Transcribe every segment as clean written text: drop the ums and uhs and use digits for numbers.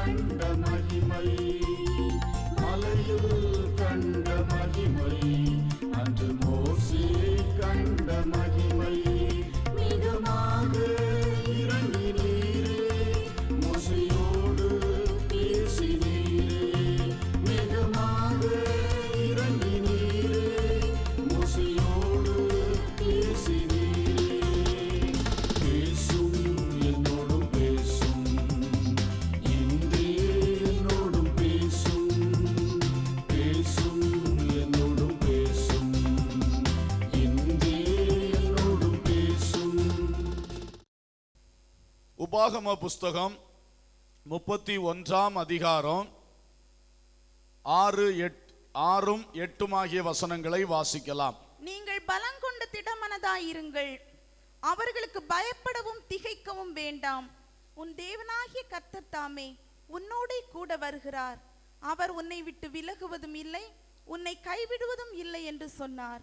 கண்ட மகிமை, மலையில் கண்ட மகிமை, அன்று மோசே கண்ட மகிமை, மிகமாக இறங்கினீரே, மோசேயோடு பேசினீரே, மிகமாக இறங்கினீரே, மோசேயோடு பேசினீரே. பேசும் என்னோடும் பேசும், இன்றே என்னோடும் பேசும், பேசும் என்னோடும் பேசும், இன்றே என்னோடும் பேசும். உபாகம புஸ்தகம் 31ஆம் அதிகாரம் 6, 8 ஆகிய வசனங்களை வாசிக்கலாம். நீங்கள் பலங்கொண்டு திடமனதாயிருங்கள், அவர்களுக்கு பயப்படவும் திகைக்கவும் வேண்டாம். உன் தேவனாகிய கர்த்தர் தாமே உன்னோடே கூட வருகிறார். அவர் உன்னை விட்டு விலகுவதும் இல்லை, உன்னை கைவிடுவதும் இல்லை என்று சொன்னார்.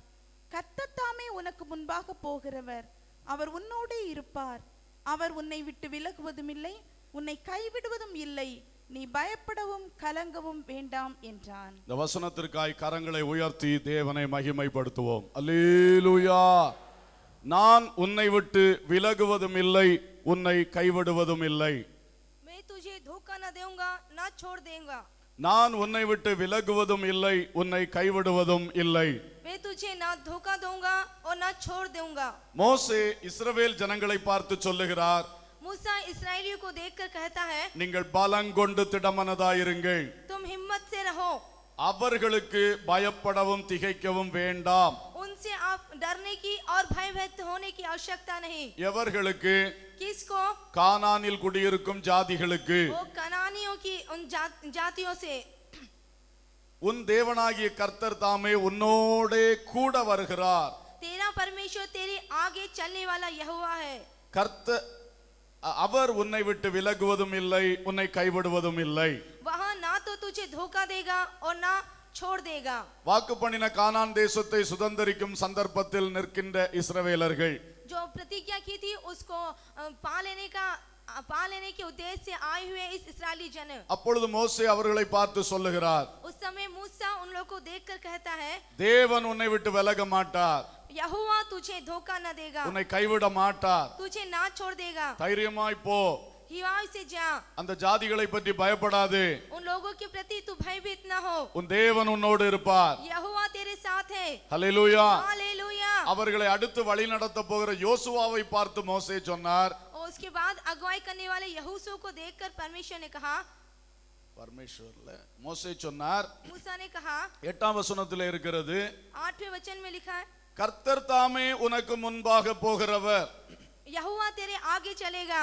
கர்த்தர் தாமே உனக்கு முன்பாக போகிறவர், அவர் உன்னோடே இருப்பார். அவர் உன்னை விட்டு விலகுவதும் இல்லை, உன்னை கைவிடுவதும் இல்லை. நீ பயப்படவும் கலங்கவும் வேண்டாம் என்றான். இந்த வசனத்திற்காய் கரங்களை உயர்த்தி தேவனை மகிமைப்படுத்துவோம். அல்லேலூயா. நான் உன்னை விட்டு விலகுவதும் இல்லை, உன்னை கைவிடுவதும் இல்லை. मैं तुझे धोखा न दूंगा ना छोड़ देऊंगा. நான் உன்னை விட்டு விலகுவதும் இல்லை, உன்னை கைவிடுவதும் இல்லை. मैं तुझे ना धोखा दूंगा और ना छोड़ दूंगा. மோசே இஸ்ரவேல் ஜனங்களை பார்த்து சொல்லுகிறார், मूसा इस्राएलियों को देखकर कहता है, நீங்கள் பலங்கொண்டு திடமனதாயிருங்கள், तुम हिम्मत से रहो, அவர்களுக்கு பயப்படவும் திகைக்கவும் வேண்டாம். उनसे आप डरने की और भयभीत होने की आवश्यकता नहीं. எவர்களுக்கு? किसको? கானானில் குடியிருக்கும் ஜாதிகளுக்கு. वो कनानियों की उन जातियों से. உன் தேவனாகிய கர்த்தர் தாமே உன்னோடே கூட வருகிறார். तेरा परमेश्वर तेरे आगे चलने वाला यहोवा है. அவர் உன்னை விட்டு விலகுவதும் இல்லை, உன்னை கைவிடுவதும் இல்லை. वहाँ ना तो तुझे धोखा देगा और ना छोड़ देगा. வாக்கு பண்ணின கானான் தேசத்தை சுதந்தரிக்கும் சந்தர்ப்பத்தில் நிற்கின்ற இஸ்ரவேலர்கள், जो प्रतिज्ञा की थी उसको पा लेने के उद्देश्य से आए हुए इस इस्राएली जन, அப்பொழுது மோசே அவர்களை பார்த்து சொல்லுகிறார், उस समय मूसा उन लोगों को देखकर कहता है, தேவன் உன்னை விட்டு விலக மாட்டார், यहोवा तुझे धोखा न देगा, உன்னை கைவிட மாட்டார், तुझे ना छोड़ देगा. தைரியமாய் போ, हिवाव से जा, அந்த ஜாதிகளை பற்றி பயப்படாதே, उन लोगों के प्रति तू भयभीत न हो, உன் தேவன் உன்னோடு இருப்பார். यहोवा तेरे साथ है. ஹல்லேலூயா. हालेलुया. அவர்களை அடுத்து வழி நடத்த போகிற யோசுவாவை பார்த்து மோசே சொன்னார், और उसके बाद अगुवाई करने वाले यहोशू को देखकर परमेश्वर ने कहा, பரமேஸ்வர்ல மோசே சொன்னார், मूसा ने कहा, 8ஆம் வசனத்தில் இருக்கிறது, 8वें वचन में लिखा है, கர்த்தர் தாமே உனக்கு முன்பாக போகிறவர், यहोवा तेरे आगे चलेगा,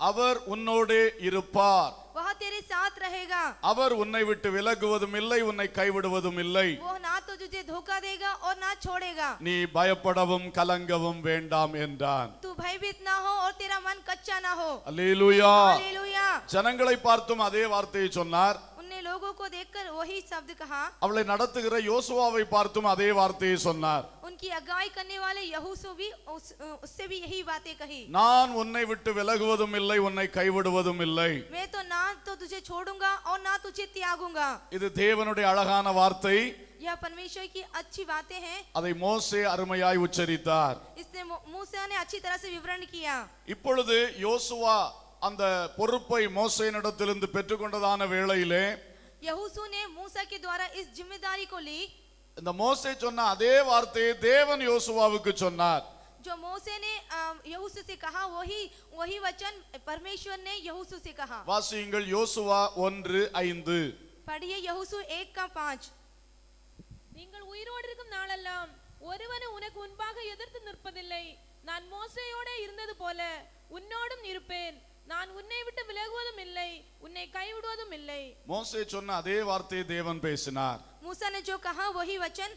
அவர் உன்னோடே இருப்பார், वह तेरे साथ रहेगा, அவர் உன்னை விட்டு விலகுவதும் இல்லை, உன்னை கைவிடுவதும் இல்லை. वो ना तो तुझे धोखा देगा और ना छोड़ेगा. நீ பயப்படவும் கலங்கவும் வேண்டாம் என்றான். तू भयभीत ना हो और तेरा मन कच्चा ना हो. அல்லேலூயா. हालेलुया. ஜனங்களை பார்த்தும் அதே வார்த்தையை சொன்னார். उनने लोगों को देखकर वही शब्द कहा. அவளை நடத்துகிற யோசுவாவை பார்த்தும் அதே வார்த்தையை சொன்னார். उनकी अगुवाई करने वाले यहोशू भी उससे भी यही बातें कही. நான் உன்னை விட்டு விலகுவதும் இல்லை, உன்னை கைவிடுவதும் இல்லை. मैं तो ना तो तुझे छोड़ूंगा और ना तुझे त्यागूंगा. இது தேவனுடைய அழகான வார்த்தை. यह परमेश्वर की अच्छी बातें हैं. அதை மோசே அருமையாய் உச்சரித்தார். इसने मूसा ने अच्छी तरह से विवरण किया. இப்பொழுது யோசுவா அந்த பொறுப்பை மோசேயினிடத்திலிருந்து பெற்றுக்கொண்டதான வேளையிலே यहोशू ने मूसा के द्वारा इस जिम्मेदारी को ली. இந்த மோசே சொன்ன அதே வார்த்தையை தேவன் யோசுவாவுக்கு சொன்னார். जो मूसा ने यहोशू से कहा वही वचन परमेश्वर ने यहोशू से कहा. வாசியுங்கள் யோசுவா 1:5. पढ़िए यहोशू 1:5. நீங்கள் உயிரோடு இருக்கும் நாளெல்லாம் ஒருவனும் உனக்கு முன்பாக எதிர்த்து நிற்பதில்லை. நான் மோசேயோட இருந்தது போல உன்னோடும் இருப்பேன். நான் உன்னை விட்டு விலகுவதும் இல்லை, உன்னை கைவிடுவதும் இல்லை. மோசே சொன்ன அதே வார்த்தையை தேவன் பேசினார். मूसा ने जो कहा वही वचन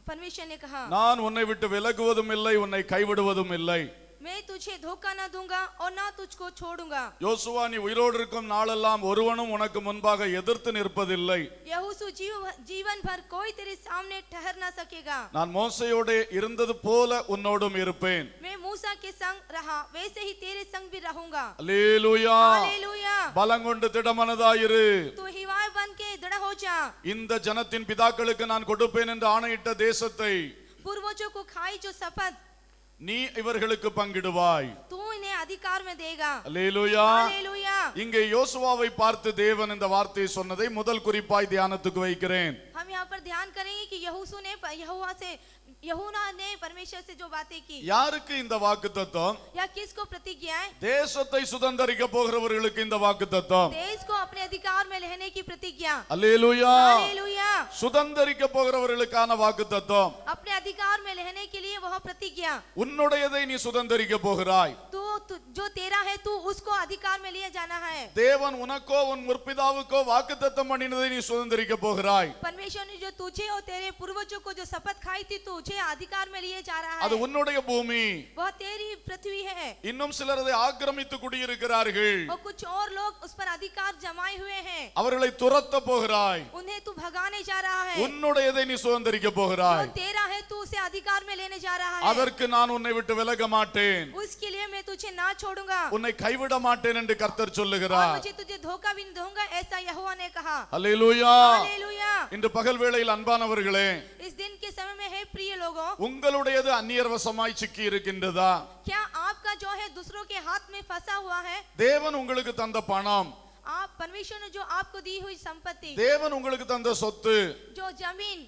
परमेश्वर ने कहा. நான் உன்னை விட்டு விலகுவதும் இல்லை, உன்னை கைவிடுவதும் இல்லை. मैं तुझे धोखा न दूंगा और ना तुझको छोड़ूंगा। யோசுவா, நீ உயிரோடு இருக்கும் நாளெல்லாம் ஒருவனும் உனக்கு முன்பாக எதிர்த்து நிற்பதில்லை. यहोशू जीवन भर कोई तेरे सामने ठहर ना सकेगा। நான் மோசேயோடு இருந்தது போல உன்னோடும் இருப்பேன். मैं मूसा के संग रहा वैसे ही तेरे संग भी रहूंगा। அல்லேலூயா. हालेलुया। பலங்கொண்டு திடமனதாயிரு. तू हिवाय बन के दृढ़ हो जा। இந்த ஜனத்தின் பிதாக்களுக்கு நான் கொடுப்பேன் என்று ஆணையிட்ட தேசத்தை पूर्वजों को खाई जो शपथ நீ இவர்களுக்கு பங்கிடுவாய். तू इन्हें अधिकार में देगा। அல்லேலூயா. हालेलुया। இங்கே யோசுவாவை பார்த்து தேவன் இந்த வார்த்தையை சொன்னதை முதல் குறிப்பாய் தியானத்துக்கு வைக்கிறேன். हम यहाँ पर ध्यान करेंगे कि यहोवा ने परमेश्वर से जो बातें की, யாருக்கு இந்த வாக்குத்தத்தம்? या किसको प्रतिज्ञा है? தேசத்தை சுதந்தரிக்க போகிறவர்களுக்கு இந்த வாக்குத்தத்தம். देश को अपने अधिकार में लेने की प्रतिज्ञा। அல்லேலூயா. हालेलुया। சுதந்தரிக்க போகிறவர்களுக்கான வாக்குத்தத்தம். अपने अधिकार में लेने के लिए वह प्रतिज्ञा। உன்னுடையதை நீ சுதந்தரிக்க போகிறாய். तू जो तेरा है तू उसको अधिकार में लिए जाना है। தேவன் உனக்கோ உன் முற்பிதாவுக்கோ வாக்குத்தத்தம் பண்ணினதை நீ சுதந்தரிக்க போகிறாய். परमेश्वर ने जो तुझे और तेरे पूर्वजों को जो शपथ खाई थी तुझे अधिकार में लिए जा रहा அது है। உன்னுடைய பூமி. वह तेरी पृथ्वी है। இன்னும் சிலர் அதை ஆக்கிரமித்து குடியிருக்கிறார்கள். और कुछ और लोग उस पर अधिकार जमाए हुए हैं। அவர்களை துரத்த போகிறாய். उन्हें तू भगाने जा रहा है। உன்னுடையதை நீ சுதந்தரிக்க போகிறாய். जो तेरा है तू उसे अधिकार में लेने जा रहा है। அதற்கு நான் உன்னை விட்டு விலக மாட்டேன், उसके लिए मैं तुझे ना छोड़ूंगा உன்னை கைவிட மாட்டேன் என்று கர்த்தர் और சொல்லுகிறார். मुझे तुझे धोखा भी नहीं दूंगा, ऐसा यहोवा ने कहा। அல்லேலூயா. हालेलुया। இன்று பகல் வேளையில் அன்பானவர்களே, इस दिन के समय में है प्रिय लोगों, உங்களுடையது அந்நியர் வசமாய் சிக்கி இருக்கின்றதா? क्या आपका जो है दूसरों के हाथ में फंसा हुआ है? தேவன் உங்களுக்கு தந்த பணம், आप परमेश्वर ने जो आपको दी हुई संपत्ति, தேவன் உங்களுக்கு தந்த சொத்து, जो जमीन,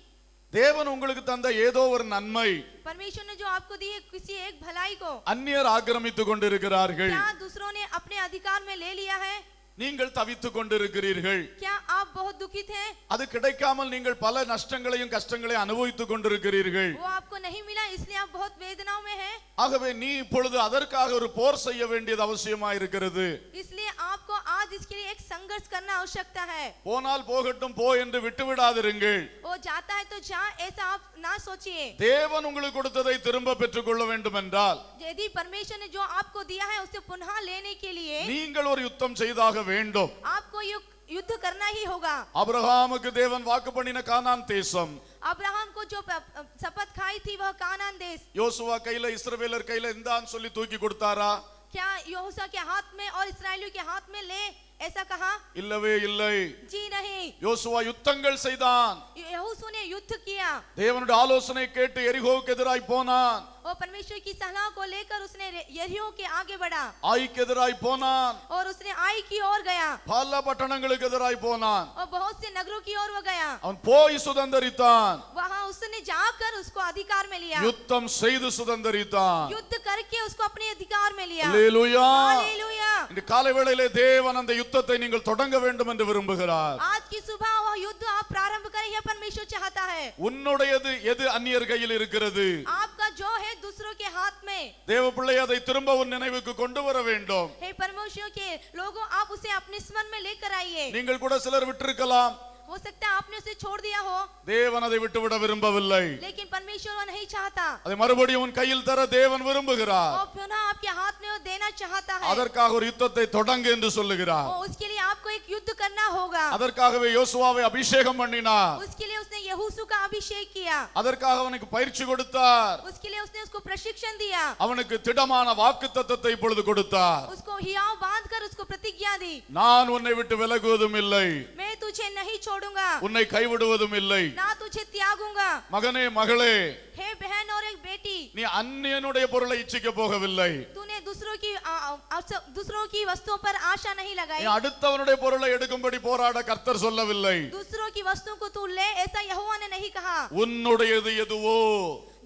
தேவன் உங்களுக்கு தந்த ஏதோ ஒரு நன்மை परमेश्वर ने जो आपको दी है किसी एक भलाई को அந்நியர் ஆக்கிரமித்துக் கொண்டிருக்கிறார்கள். क्या दूसरों ने अपने अधिकार में ले लिया है? நீங்கள் தவித்துக் கொண்டிருக்கிறீர்கள். क्या आप बहुत दुखित हैं? அது கிடைக்காமல் நீங்கள் பல நஷ்டங்களையும் கஷ்டங்களையும் அனுபவித்துக் கொண்டிருக்கிறீர்கள். वो आपको नहीं मिला इसलिए आप बहुत वेदनाओं में हैं। ஆகவே நீ இப்பொழுது அதற்காக ஒரு போர் செய்ய வேண்டியது அவசியமா இருக்கிறது. इसलिए आपको आज इसके लिए एक संघर्ष करना आवश्यकता है। போனால் போகட்டும் போ என்று விட்டு விடாதிருங்கள். वो जाता है तो जा, ऐसा आप ना सोचिए। தேவன் உங்களுக்கு கொடுத்ததை திரும்ப பெற்றுக் கொள்ள வேண்டும் என்றால் यदि परमेश्वर ने जो आपको दिया है उसे पुनः लेने के लिए நீங்கள் ஒரு யுத்தம் செய்தாக வேண்டும். आपको युद्ध करना ही होगा। ஆபிரகாமுக்கு தேவன் வாக்கு பண்ணின கானான் தேசம், अब्राहम को जो शपथ खाई थी वह कानान देश, யோசுவா கையில இஸ்ரவேலர் கையில இந்தான்னு சொல்லி தூக்கி கொடுத்தாரா? क्या यहोशू के हाथ में और इस्राएलियों के हाथ में ले ऐसा कहा? இல்லவே இல்லை. जी नहीं। யோசுவா யுத்தங்கள் செய்தான். यहोशू ने युद्ध किया தேவனுடைய ஆலோசனை கேட்டு எரிகோவுக்கு எதிராய் போனான். और परमेश्वर की सलाह को लेकर उसने यरीहो के आगे बढ़ा ஆய்க்கு எதிராய் போனான். और उसने आई की ओर गया பல பட்டணங்களுக்கு எதிராய் போனான். और बहुत से नगरों की ओर वो गया। அவன் போய் சுதந்தரித்தான். वहां उसने जाकर उसको अधिकार में लिया, யுத்தம் செய்து சுதந்தரித்தான். युद्ध करके उसको अपने अधिकार में लिया। அல்லேலூயா. हालेलुया। இந்த காலை வேளையிலே தேவன் அந்த யுத்தத்தை நீங்கள் தொடங்க வேண்டும் என்று விரும்புகிறார். आज की सुबह वह युद्ध आप प्रारंभ करें, यह परमेश्वर चाहता है। உன்னுடையது எது அந்நியர் கையில் இருக்கிறது? आपका जो है दूसरों के हाथ में, தேவ பிள்ளை அதை திரும்ப உன் நினைவுக்கு கொண்டு வர வேண்டும். हे परमेश्वर के लोगों, आप उसे अपने स्मरण में लेकर आइए। நீங்கள் கூட சிலர் விட்டிருக்கலாம், हो सकता है आपने उसे छोड़ दिया हो, தேவன் அதை விட்டுவிட விரும்பவில்லை. लेकिन परमेश्वर वो नहीं चाहता அதை மறுபடியும் உன் கையில் தர தேவன் விரும்புகிறார். और पुनः आपके हाथ में वो देना चाहता है। அதற்காக ஒரு யுத்தத்தை தொடங்கு என்று சொல்லுகிறார். और उसके लिए आपको एक युद्ध करना होगा। அதற்காகவே யோசுவாவை அபிஷேகம் பண்ணினார். उसके लिए उसने यहोशू का अभिषेक किया, அதற்காக அவனுக்கு பயிற்சி கொடுத்தார். उसके लिए उसने उसको प्रशिक्षण दिया, அவனுக்கு திடமான வாக்குத்தத்தத்தை இப்பொழுது கொடுத்தார். उसको हियाव बांधकर उसको प्रतिज्ञा दी, நான் உன்னை விட்டு விலகுவதும் இல்லை, मैं तुझे नहीं छोड़ूंगा, உன்னை கைவிடுவதும் இல்லை. ना तुझे त्यागूंगा। மகனே மகளே, हे बहन और एक बेटी, நீ அந்நியனுடைய பொருளை இச்சிக்க போகவில்லை. तूने दूसरों की वस्तुओं पर आशा नहीं நீ लगाई, அடுத்தவனுடைய பொருளை எடுக்கும்படி போராட கர்த்தர் சொல்லவில்லை. दूसरों की वस्तुओं को तू ले ऐसा यहोवा ने नहीं कहा। உன்னுடையது எதுவோ,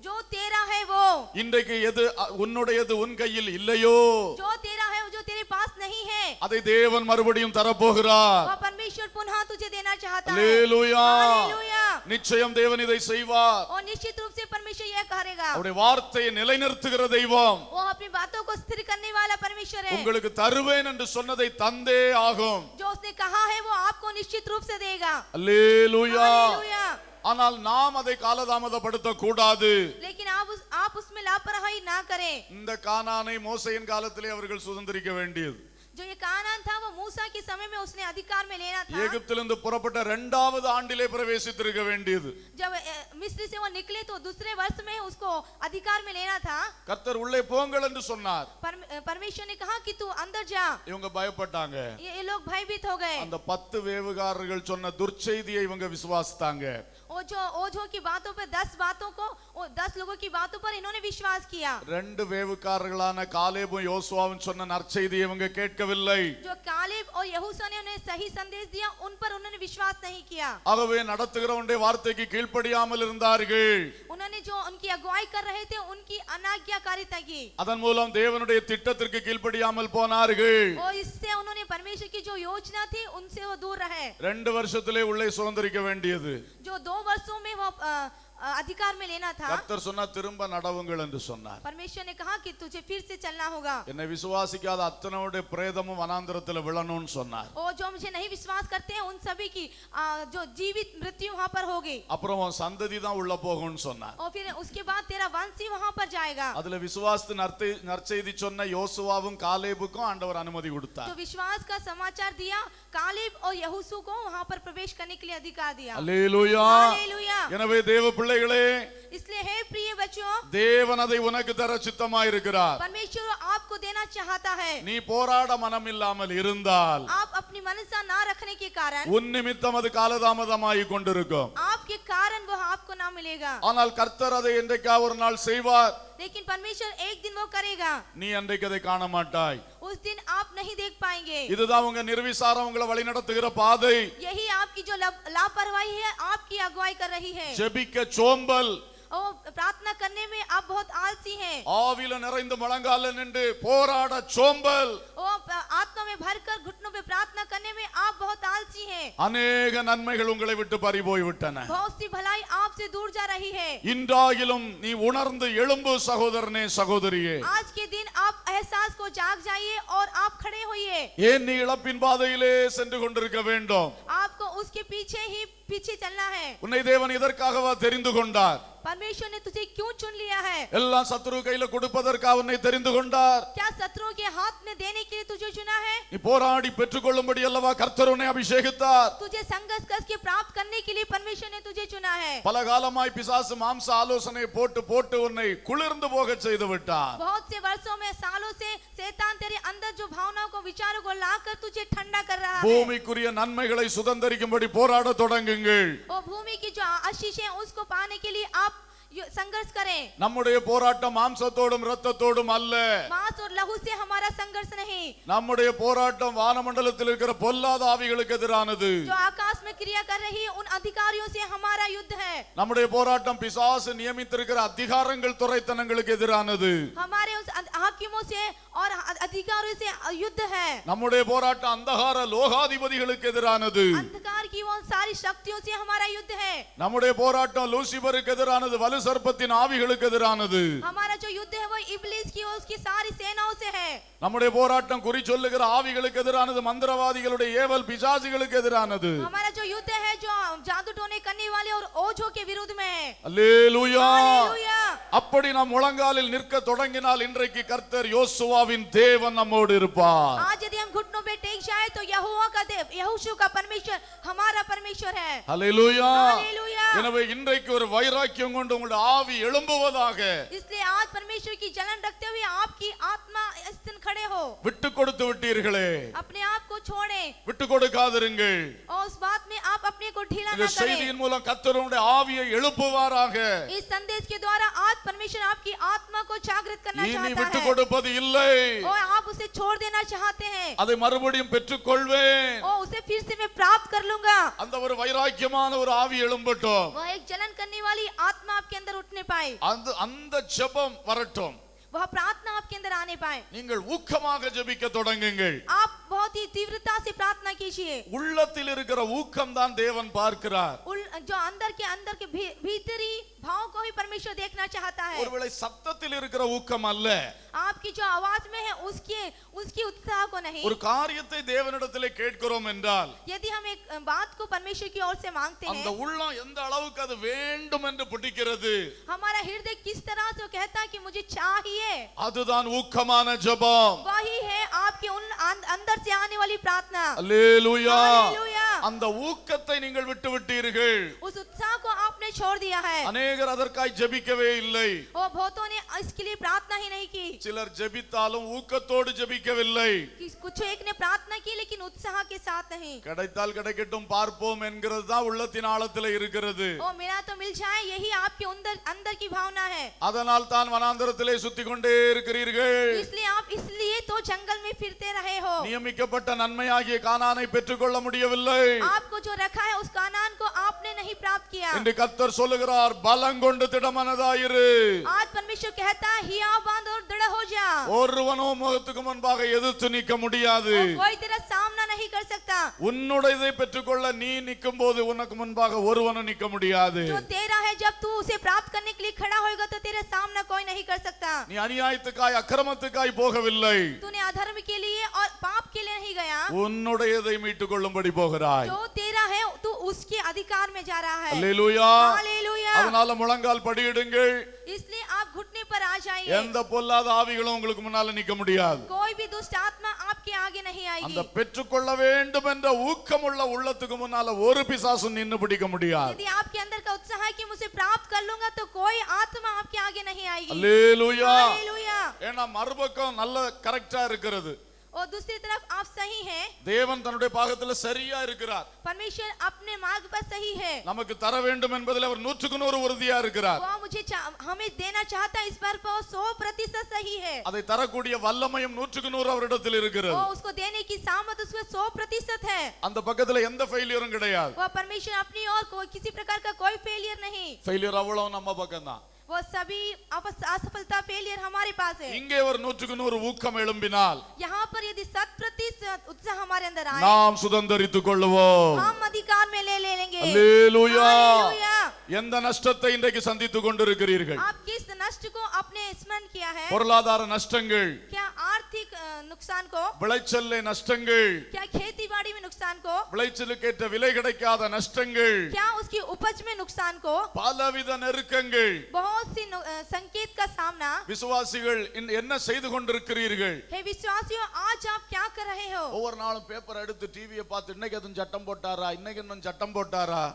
जो तेरा है वो, இன்றைக்கு எது உன்னுடையது உன் கையில் இல்லையோ, जो तेरा है जो तेरे पास नहीं है, அதை தேவன் மறுபடியும் தரப்போகிறார். वह परमेश्वर पुनः तुझे देना चाहता है। அல்லேலூயா. हालेलुया। நிச்சயம் தேவன் இதை செய்வார். और निश्चित रूप से परमेश्वर यह करेगा, அவருடைய வார்த்தையை நிலைநிறுத்துகிற தெய்வம். वो अपनी बातों को स्थिर करने वाला परमेश्वर है। உங்களுக்கு தருவேன் என்று சொன்னதை தந்தே ஆகும். जो उसने कहा है वो आपको निश्चित रूप से देगा। அல்லேலூயா. हालेलुया। ஆனால் நாம் அதை காலதாமதப்படுத்த கூடாது. लेकिन आप उसमें लापरवाही ना करें। இந்த கானானை மோசேயின் காலத்திலே அவர்கள் சுதந்தரிக்க வேண்டியது. जो ये कानान था वो मूसा के समय में उसने अधिकार में लेना था। எகிப்திலிருந்து புறப்பட்ட இரண்டாவது ஆண்டிலே பிரவேசித்திருக்க வேண்டியது. जब मिस्र से वो निकले तो दूसरे वर्ष में उसको अधिकार में लेना था। கர்த்தர் உள்ளே போங்கள் என்று சொன்னார். परमेश्वर ने कहा कि तू अंदर जा। இவங்க பயப்பட்டாங்க. ये लोग भयभीत हो गए। அந்த 10 வேவுகாரர்கள் சொன்ன துர்ச்செய்தியை இவங்க விசுவாசித்தாங்க. ओझो की बातों पे 10 बातों को 10 लोगों की बातों पर इन्होंने विश्वास किया। ரெண்டு வேவுகாரர்களான காலேபும் யோசுவாவும் சொன்ன நற்செய்தியை இவங்க கேட்கவில்லை. जो कालेब और यहोशू ने उन्हें सही संदेश दिया उन पर उन्होंने विश्वास नहीं किया। ஆகவே நடத்துகிறவனுடைய வார்த்தைக்கு கீழ்ப்படியாமல் இருந்தார்கள். उन्होंने जो उनकी अगुवाई कर रहे थे उनकी अनाज्ञाकारिता की। அதன் மூலம் தேவனுடைய திட்டத்திற்கு கீழ்ப்படியாமல் போனார்கள். और इससे उन्होंने परमेश्वर की जो योजना थी उनसे वो दूर रहे। 2 வருஷத்திலே உள்ளே சுதந்தரிக்க வேண்டியது. जो 2 वर्षों में वो अधिकार में लेना था। கர்த்தர் சொன்னா திரும்ப நடவுங்கள் என்று சொன்னார். परमेश्वर ने कहा कि तुझे फिर से चलना होगा। என்னை விசுவாசிக்காத அத்தனையோட பிரேதமும் வனாந்தரத்துல விழணும்னு சொன்னார். और जो मुझे नहीं विश्वास करते हैं उन सभी की जो जीवित मृत्यु वहां पर होगी। அப்புறம் உன் சந்ததி தான் உள்ள போகும்னு சொன்னார். और फिर उसके बाद तेरा वंश ही वहां पर जाएगा। அதுல விசுவாசத்து நற்செய்தி சொன்ன யோசுவாவும் காலேபுக்கும் ஆண்டவர் அனுமதி கொடுத்தார். जो विश्वास का समाचार दिया कालेब और यहोशू को वहां पर प्रवेश करने के लिए अधिकार दिया। அல்லேலூயா. हालेलुया। எனவே தேவ பிள்ளைகளே, इसलिए हे प्रिय बच्चों, தேவன் அதை உனக்கு தர சித்தமாயிருக்கிறார். परमेश्वर आपको देना चाहता है। நீ போராட மனம் இல்லாமல் இருந்தால் आप अपनी मनसा ना रखने के कारण உன் நிமித்தம் அது காலதாமதமாகிக் கொண்டிருக்கும். आपके कारण वो आपको ना मिलेगा। ஆனால் கர்த்தர் அதை என்றைக்கா ஒரு நாள் செய்வார். लेकिन परमेश्वर एक दिन वो करेगा। நீ அன்றைக்கு அதை காண மாட்டாய். उस दिन आप नहीं देख पाएंगे। இதுதான் உங்க நிர்விசாரம் உங்களை வழி நடத்துகிற பாதை. यही आपकी जो लापरवाही है आपकी अगुवाई कर रही है। ஜெபிக்க சோம்பல், और प्रार्थना करने में आप बहुत आलसी हैं। ஆவில நிறைந்து முழங்கால நின்று போராட சோம்பல், और आत्मा में भरकर घुटनों पे प्रार्थना करने में आप बहुत आलसी हैं। அநேக நன்மைகள் உங்களை விட்டு பறி போய் விட்டன. बहुत सी भलाई आपसे दूर जा रही है। இன்றாகிலும் நீ உணர்ந்து எழும்பு சகோதரனே சகோதரியே. आज के दिन आप एहसास को जाग जाइए और आप खड़े होइए। ஏன் நீ இழப்பின் பாதையிலே சென்று கொண்டிருக்க வேண்டும்? आपको उसके पीछे चलना है। உன்னை தேவன் இதற்காகவா தெரிந்து கொண்டார்? परमेश्वर ने तुझे क्यों चुन लिया है? எல்லாம் சத்துரு கையில கொடுப்பதற்காக உன்னை தெரிந்து கொண்டார். क्या शत्रुओं के हाथ में देने के लिए तुझे चुना है? நீ போராடி பெற்றுக்கொள்ளும்படி அல்லவா கர்த்தர் உன்னை அபிஷேகித்தார். तुझे संघर्ष करके प्राप्त करने के लिए परमेश्वर ने तुझे चुना है। பல காலமாய் பிசாசு மாம்ச ஆலோசனை போட்டு உன்னை குளிர்ந்து போக செய்து விட்டார். बहुत से वर्षों में सालों से शैतान तेरे अंदर जो भावनाओं को विचारों को लाकर तुझे ठंडा कर रहा है। பூமிக்குரிய நன்மைகளை சுதந்தரிக்கும்படி போராட தொடங்குங்கள். और भूमि की जो आशीष है उसको पाने के लिए आप संघर्ष करें। நம்முடைய போராட்டம் மாம்சத்தோடும் இரத்தத்தோடும் அல்ல. मांस और लहू से हमारा संघर्ष नहीं। நம்முடைய போராட்டம் வானமண்டலத்தில் இருக்கிற பொல்லாத ஆவிகளுக்கு எதிரானது. जो आकाश में क्रिया कर रही है उन अधिकारियों से हमारा युद्ध है। நம்முடைய போராட்டம் பிசாசு நியமித்திருக்கிற அதிகாரங்கள் துரைத்தனங்களுக்கு எதிரானது. हमारे उस हाकिमों से और अधिकारियों से युद्ध है। நம்முடைய போராட்டம் அந்தகார லோகாதிபதிகளுக்கு எதிரானது. अंधकार की वो सारी शक्तियों से हमारा युद्ध है। நம்முடைய போராட்டம் லூசிபருக்கு எதிரானது, வலு சர்ப்பத்தின் ஆவிகளுக்கு எதிரானது. हमारा जो युद्ध है वो इब्लीस की और उसकी सारी सेनाओं से है। நம்முடைய போராட்டம் குறி சொல்லுகிற ஆவிகளுக்கு எதிரானது, மந்திரவாதிகளுடைய ஏவல் பிசாசுகளுக்கு எதிரானது. हमारा जो युद्ध है जो जादू टोने करने वाले और ओझों के विरुद्ध में है। அல்லேலூயா. हालेलुया। அப்படி நாம் முழங்காலில் நிற்க தொடங்கினால் இன்றைக்கு கர்த்தர் யோசுவாவின் தேவன் நம்மோடு இருப்பார். आज यदि हम घुटनों पे टेक जाए तो यहोवा का देव यहोशू का परमेश्वर हमारा परमेश्वर है। அல்லேலூயா. हालेलुया। எனவே இன்றைக்கு ஒரு வைராக்கியம் கொண்டு உங்களுடைய ஆவி எழும்புவதாக. इसलिए आज परमेश्वर की जलन रखते हुए आपकी आत्मा इस दिन खड़े हो। விட்டு கொடுத்து விட்டீர்களே, अपने आप को छोड़ें விட்டு கொடுக்காதிருங்கள். और उस बात में आप अपने को ढीला இந்த न करें। செய்தியின் மூலம் கர்த்தர் உங்களுடைய ஆவியை எழுப்புவாராக. इस संदेश के द्वारा आज परमेश्वर आपकी आत्मा को जागृत करना இனி चाहता விட்டு है கொடுப்பது இல்லை. और आप उसे छोड़ देना चाहते हैं அதை மறுபடியும் பெற்றுக்கொள்வேன். और उसे फिर से मैं प्राप्त कर लूंगा। அந்த ஒரு வைராக்கியமான ஒரு ஆவி எழும்பட்டும். वह एक जलन करने वाली आत्मा आपके अंदर उठने पाए। அந்த ஜெபம் வரட்டும். वह प्रार्थना आपके अंदर आने पाए। நீங்கள் ஊக்கமாக ஜெபிக்க தொடங்குங்கள். आप बहुत ही तीव्रता से प्रार्थना कीजिए। உள்ளத்தில் இருக்கிற ஊக்கம் தான் தேவன் பார்க்கிறார். जो अंदर के भीतरी भाव को ही परमेश्वर देखना चाहता है। ஒருவேளை சத்தத்தில் இருக்கிற ஊக்கம் அல்ல, आपकी जो आवाज में है उसकी उत्साह को नहीं। ஒரு காரியத்தை தேவனிடத்திலே கேட்கிறோம் என்றால் यदि हम एक बात को परमेश्वर की ओर से मांगते அந்த हैं, உள்ளம் எந்த அளவுக்கு அது வேண்டும் என்று பிடிக்கிறது, हमारा हृदय किस तरह से कहता है कि मुझे चाहिए, அதுதான் ஊக்கமான ஜெபம். वही है आपके उन अंदर से आने वाली प्रार्थना। அல்லேலூயா. हालेलुया। அந்த ஊக்கத்தை நீங்கள் விட்டு விட்டீர்கள். उस उत्साह को आपने छोड़ दिया है। அநேகர் அதற்காய் ஜெபிக்கவே இல்லை. वो बहुतों ने इसके लिए प्रार्थना ही नहीं की। சிலர் ஜெபித்தாலும் ஊக்கத்தோடு ஜெபிக்கவில்லை. कुछ एक ने प्रार्थना की लेकिन उत्साह के साथ नहीं। கிடைத்தால் கிடைக்கட்டும் பார்ப்போம் என்கிறது தான் உள்ளத்தின் ஆழத்தில் இருக்கிறது. ओ मेरा तो मिल जाए, यही आपके अंदर की भावना है। அதனால் தான் வனாந்தரத்திலே சுத்திக் கொண்டே இருக்கிறீர்கள். इसलिए तो जंगल में फिरते रहे हो। நியமிக்கப்பட்ட நன்மையாகிய கானானை பெற்றுக்கொள்ள முடியவில்லை. आपको जो रखा है उस कानान को आपने नहीं प्राप्त किया। என்று கர்த்தர் சொல்லுகிறார், பலங்கொண்டு திடமனதாயிரு. आज परमेश्वर कहता है हिया बांध और दृढ़ हो जा। ஒருவனும் முகத்துக்கு முன்பாக எதிர்த்து நிற்க முடியாது. कोई तेरा सामना नहीं कर सकता। உன்னுடையதை பெற்றுக்கொள்ள நீ நிற்கும் போது உனக்கு முன்பாக ஒருவனும் நிற்க முடியாது. जो तेरा है जब तू उसे प्राप्त करने के लिए खड़ा होएगा तो तेरे सामना कोई नहीं कर सकता। நீ அநியாயத்துக்காய் அக்கிரமத்துக்காய் போகவில்லை. तूने अधर्म के लिए और पाप के लिए नहीं गया। உன்னுடையதை மீட்டுக் கொள்ளும்படி போகிறாய். जो तेरा है तू उसके अधिकार में जा रहा है। அல்லேலூயா. हालेलुया। அதனால முழங்கால் படியிடுங்கள். इसलिए आप घुटने पर आ जाइए। எந்த பொல்லாத ஆவிகளும் உங்களுக்கு முன்னால நிக்க முடியாது. कोई भी दुष्ट आत्मा आपके आगे नहीं आएगी। அந்த பெற்றுக்கொள்ள வேண்டும் என்ற ஊக்கமுள்ள உள்ளத்துக்கு முன்னால ஒரு பிசாசும் நின்னு பிடிக்க முடியாது. यदि आपके अंदर का उत्साह है कि मुझे प्राप्त कर लूंगा तो कोई आत्मा आपके आगे नहीं आएगी। அல்லேலூயா. हालेलुया। ஏன்னா மறுபக்கம் நல்ல கரெக்டா இருக்கிறது. और दूसरी तरफ आप सही हैं। தேவன் தன்னுடைய பாகத்துல சரியா இருக்கிறார். परमेश्वर अपने मार्ग पर सही है। நமக்கு தர வேண்டும் என்பதில் அவர் 100% உறுதியா இருக்கிறார். वो मुझे हमें देना चाहता है, इस बार पर 100% सही है। அதை தரக்கூடிய வல்லமையும் 100% அவரிடத்தில் இருக்கிறது. वो उसको देने की सामर्थ उसमें 100% है। அந்த பக்கத்துல எந்த ஃபெயிலியரும் கிடையாது. वो परमेश्वर अपनी और कोई किसी प्रकार का कोई फेलियर नहीं। ஃபெயிலியர் அவ்வளவு நம்ம பக்கம் தான். वो सभी असफलता फेलियर हमारे पास है। இங்கே ஒரு 100% ஊக்கம் எழும்பினால் यहाँ पर यदि 100% उत्साह हमारे अंदर आए, நாம் சுதந்தரித்துக் கொள்வோம். हम अधिकार में ले लेंगे। அல்லேலூயா. हालेलुया। எந்த நஷ்டத்தை இன்றைக்கு சந்தித்துக் கொண்டிருக்கிறீர்கள்? आप किस नष्ट को आपने स्मरण किया है? பொருளாதார நஷ்டங்கள், क्या आर्थिक नुकसान को, விளைச்சல்ல நஷ்டங்கள், क्या खेती बाड़ी में नुकसान को, விளைச்சலுக்கேற்ற விலை கிடைக்காத நஷ்டங்கள், क्या उसकी उपज में नुकसान को, பலவித நெருக்கங்கள். बहुत सी संकेत का सामना। விசுவாசிகள் என்ன செய்து கொண்டிருக்கிறீர்கள்? हे विश्वासियों, आज आप क्या कर रहे हो? ஒவ்வொரு நாளும் பேப்பர் எடுத்து டிவியை பார்த்து இன்னைக்கு எதுவும் சட்டம் போட்டாரா, இன்னைக்கு இன்னும் சட்டம் போட்டாரா,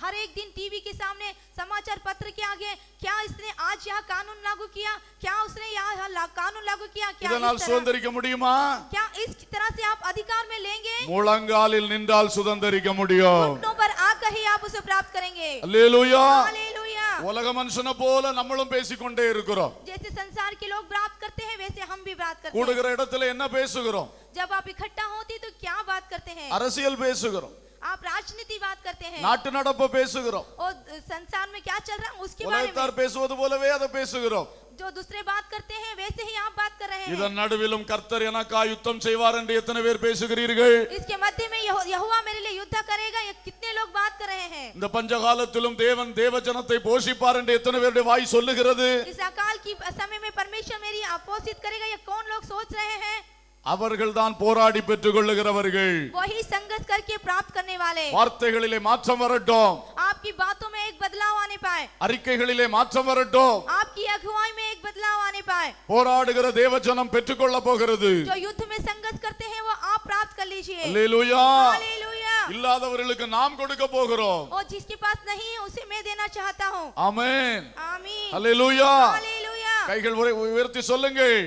हर एक दिन टीवी के सामने समाचार पत्र के आगे क्या इसने आज यहाँ कानून लागू किया, क्या उसने यहाँ कानून लागू किया, क्या இதனால் சுதந்தரிக்க முடியுமா? क्या इस तरह से आप अधिकार में लेंगे? முழங்காலில் நின்றால் சுதந்தரிக்க முடியும். घुटनों पर आकर ही आप उसे प्राप्त करेंगे। அல்லேலூயா. हालेलुया। உலக மனுஷனை போல நம்மளும் பேசிக்கொண்டே இருக்கிறோம். जैसे संसार के लोग प्राप्त करते हैं वैसे हम भी बात करते हैं। கூடுகிற இடத்துல என்ன பேசுகிறோம்? जब आप इकट्ठा होती तो क्या बात करते हैं? அரசியல் பேசுகிறோம், आप राजनीति बात करते हैं। நாட்டு நடப்பு பேசுகிறோம், और संसार में क्या चल रहा है उसके बारे में। உலகத்தார் பேசுவது போலவே அதை பேசுகிறோம். जो दूसरे बात करते हैं वैसे ही आप बात कर रहे हैं। இதன் நடுவிலும் கர்த்தர் எனக்காய் யுத்தம் செய்வார் என்று எத்தனை பேர் பேசுகிறீர்கள்? इसके मध्य में यहोवा मेरे लिए युद्ध करेगा, ये कितने लोग बात कर रहे हैं? இந்த பஞ்சகாலத்திலும் தேவன் தேவஜனத்தை போஷிப்பார் என்று எத்தனை பேருடைய வாய் சொல்லுகிறது? इस अकाल की समय में परमेश्वर मेरी पोषित करेगा, ये कौन लोग सोच रहे हैं? அவர்கள் தான் போராடி பெற்றுக் கொள்ளுகிறவர்கள். वही संघर्ष करके प्राप्त करने वाले। வார்த்தைகளிலே மாற்றம் வரட்டும், आपकी बातों में एक बदलाव आने पाए, அறிக்கைகளிலே மாற்றம் வரட்டும். आपकी अगुवाई में एक बदलाव आने पाए। போராடுகிற தேவஜனம் பெற்றுக்கொள்ள போகிறது. जो युद्ध में संघर्ष करते हैं वो आप प्राप्त कर लीजिए। அல்லேலூயா. हालेलुया। இல்லாதவர்களுக்கு நாம் கொடுக்க போகிறோம். और जिसके पास नहीं है उसे मैं देना चाहता हूँ। ஆமென். आमीन। அல்லேலூயா. हालेलुया। கைகள் உயர்த்தி சொல்லுங்கள்.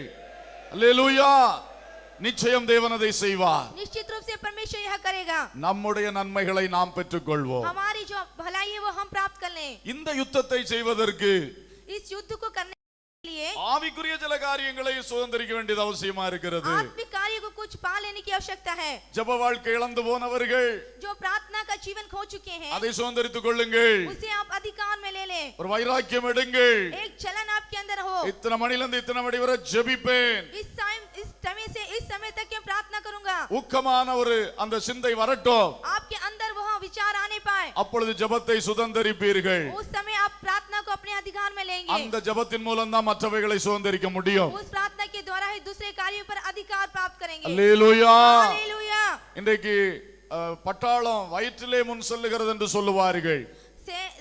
அல்லேலூயா. நிச்சயம் தேவன் அதை செய்வார். निश्चित रूप से परमेश्वर यह करेगा। நம்முடைய நன்மைகளை நாம் பெற்றுக்கொள்வோம். हमारी जो भलाई है वो हम प्राप्त कर लें। இந்த யுத்தத்தை செய்வதற்கு इस युद्ध को करने के लिए ஆவிக்குரிய சில காரியங்களை சுதந்தரிக்க வேண்டியது அவசியமா இருக்கிறது. आत्मिक कार्य को कुछ पा लेने की आवश्यकता है। ஜெப வாழ்க்கை இழந்து போனவர்கள் जो प्रार्थना का जीवन खो चुके हैं அதை சுதந்தரித்துக் கொள்ளுங்கள். उसे आप अधिकार में ले लें। ஒரு வைராக்கியம் எடுங்கள். एक चलन आपके अंदर हो। இத்தனை மணில இருந்து இத்தனை மணி வரை ஜெபிப்பேன். इस समय से इस समय तक मैं प्रार्थना करूंगा। ஊக்கமான ஒரு அந்த சிந்தை வரட்டும். आपके अंदर वह विचार आने पाए। அப்பொழுது ஜெபத்தை சுதந்தரிப்பீர்கள். उस समय आप प्रार्थना को में लेंगे। அந்த ஜெபத்தின் மூலம் தான் மற்றவைகளை சுதந்தரிக்க முடியும். उस प्रार्थना के द्वारा ही दूसरे कार्यों पर अधिकार प्राप्त करेंगे। அல்லேலூயா. हालेलुया। இன்றைக்கு பட்டாளம் வயிற்றிலே முன் செல்லுகிறது என்று சொல்லுவார்கள்.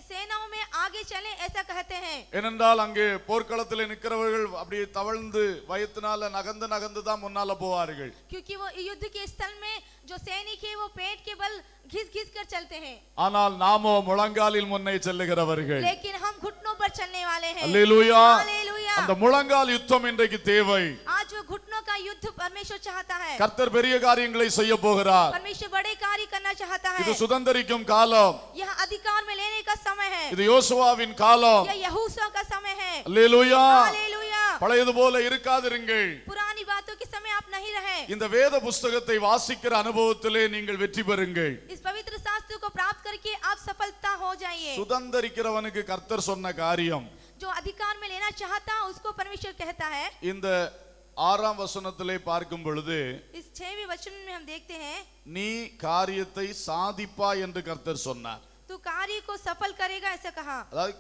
सेनाओं में आगे चले ऐसा कहते हैं। ஏனென்றால் அங்கே போர்க்களத்தில் நிற்கிறவர்கள் அப்படியே தவழ்ந்து வயிற்றினால நகர்ந்து நகர்ந்து தான் முன்னால போவார்கள். क्योंकि वो युद्ध के स्थल में जो सैनिक है वो पेट के बल घिस-घिस कर चलते हैं। ஆனால் நாமோ முழங்காலில் முன்னே செல்லுகிறவர்கள். लेकिन हम घुटनों पर चलने वाले हैं। அல்லேலூயா. हालेलुया। அந்த முழங்கால் யுத்தம் இன்றைக்கு தேவை. आज वो घुटनों का युद्ध परमेश्वर चाहता है। கர்த்தர் பெரிய காரியங்களை செய்ய போகிறார். परमेश्वर बड़े कार्य करना चाहता है। இது சுதந்தரிக்கும் காலம். यह अधिकार में लेने का समय है। இது யோசுவாவின் காலம். यह यहोशू का समय है। அல்லேலூயா. हालेलुया। பழையது போல இருக்காதிருங்கள். पुरानी बातों के समय आप नहीं रहे। இந்த வேத புஸ்தகத்தை வாசிக்கிற அனுபவத்திலே நீங்கள் வெற்றி பெறுங்கள். इस पवित्र शास्त्र को प्राप्त करके आप सफलता हो जाइए। சுதந்தரிக்கிறவனுக்கு கர்த்தர் சொன்ன காரியம் जो अधिकार में लेना चाहता उसको परमेश्वर कहता है। இந்த 6ஆம் வசனத்திலே பார்க்கும் பொழுது इस 6वें वचन में हम देखते हैं நீ காரியத்தை சாதிப்பாய் என்று கர்த்தர் சொன்னார். तू कार्य को सफल करेगा ऐसा कहा। அதாவது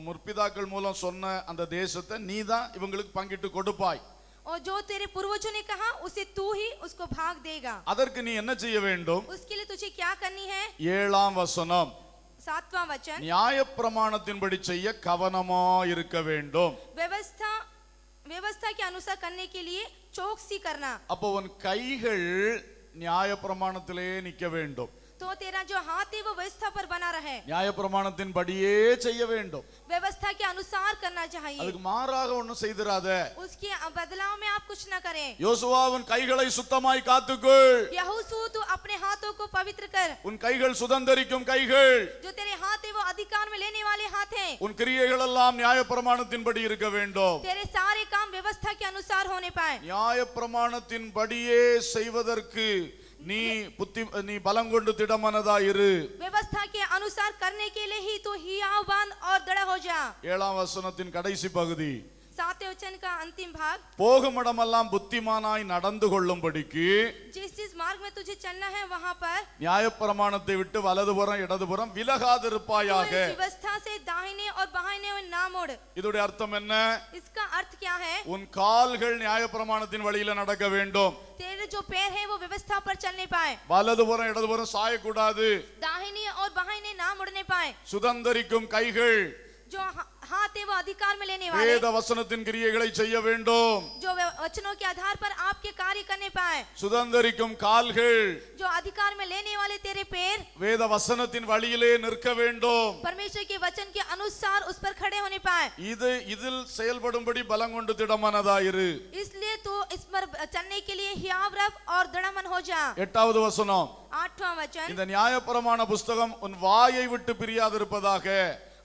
முற்பிதாக்கள் மூலம் சொன்ன அந்த தேசத்தை நீ தான் இவங்களுக்கு பங்கிட்டு கொடுப்பாய். और जो तेरे पूर्वजों ने कहा उसे तू ही उसको भाग देगा। அதற்கு நீ என்ன செய்ய வேண்டும்? उसके लिए तुझे क्या करनी है? 7ஆம் வசனம் 7वां वचन நியாயப்பிரமாணத்தின்படி செய்ய கவனமாய் இருக்க வேண்டும். व्यवस्था के अनुसार करने के लिए चौकसी करना। அப்போ உன் கைகள் நியாயப்பிரமாணத்திலே நிற்க வேண்டும். तो तेरा जो हाथ है वो व्यवस्था पर बना रहे। நியாயப்பிரமாணத்தின்படியே செய்ய வேண்டும். व्यवस्था के अनुसार करना चाहिए। அதுக்கு மாறாக ஒண்ணும் செய்திராத. उसके बदलाव में आप कुछ न करें। யோசுவா உன் கைகளை சுத்தமாய் காத்துக்கொள். यहोशू तू अपने हाथों को पवित्र कर। உன் கைகள் சுதந்தரிக்கும் கைகள். जो तेरे हाथ है वो अधिकार में लेने वाले हाथ हैं। உன் கிரியைகள் எல்லாம் நியாயப்பிரமாணத்தின்படி இருக்க வேண்டும். तेरे सारे काम व्यवस्था के अनुसार होने पाए। நியாயப்பிரமாணத்தின்படியே செய்வதற்கு நீ பலம் கொண்டு திடமனதாயிரு. व्यवस्था के अनुसार करने के लिए ही तू हियावान और दृढ़ हो जा। 7ஆம் வசனத்தின் கடைசி பகுதி 7वें वचन का अंतिम भाग போகும் இடமெல்லாம் புத்திமானாய் நடந்து கொள்ளும்படிக்கு जिस मार्ग में तुझे चलना है वहां पर நியாயப்பிரமாணத்தை விட்டு வலதுபுறம் இடதுபுறம் விலகாதிருப்பாயாக. तू इस व्यवस्था से दाहिने और बाहिने ना मोड़। இதோட அர்த்தம் என்ன? इसका अर्थ क्या है? உன் கால்கள் நியாயப்பிரமாணத்தின் வழியில நடக்க வேண்டும். तेरे जो पैर है वो व्यवस्था पर चलने पाए। வலதுபுறம் இடதுபுறம் சாயக்கூடாது. दाहिने और बाहिने ना मुड़ने पाए। சுதந்தரிக்கும் கைகள் जो हाथ है वो अधिकार में लेने वाले வேத வசனத்தின் கிரியைகளை செய்ய வேண்டும். जो वचनों के आधार पर आपके कार्य करने पाए। சுதந்தரிக்கும் கால்கள் जो अधिकार में लेने वाले तेरे पैर வேத வசனத்தின் வழியிலே நிற்க வேண்டும். परमेश्वर के वचन के अनुसार उस पर खड़े होने पाए। இதில் செயல்படும்படி பலம் கொண்டு திடமனதாயிரு. इसलिए तू इस पर चलने के लिए हियाव रह और दृढ़मन हो जा। 8வது வசனம் 8वां वचन இந்த நியாயப்பிரமாண புஸ்தகம் உன் வாயை விட்டு பிரியாதிருப்பதாக.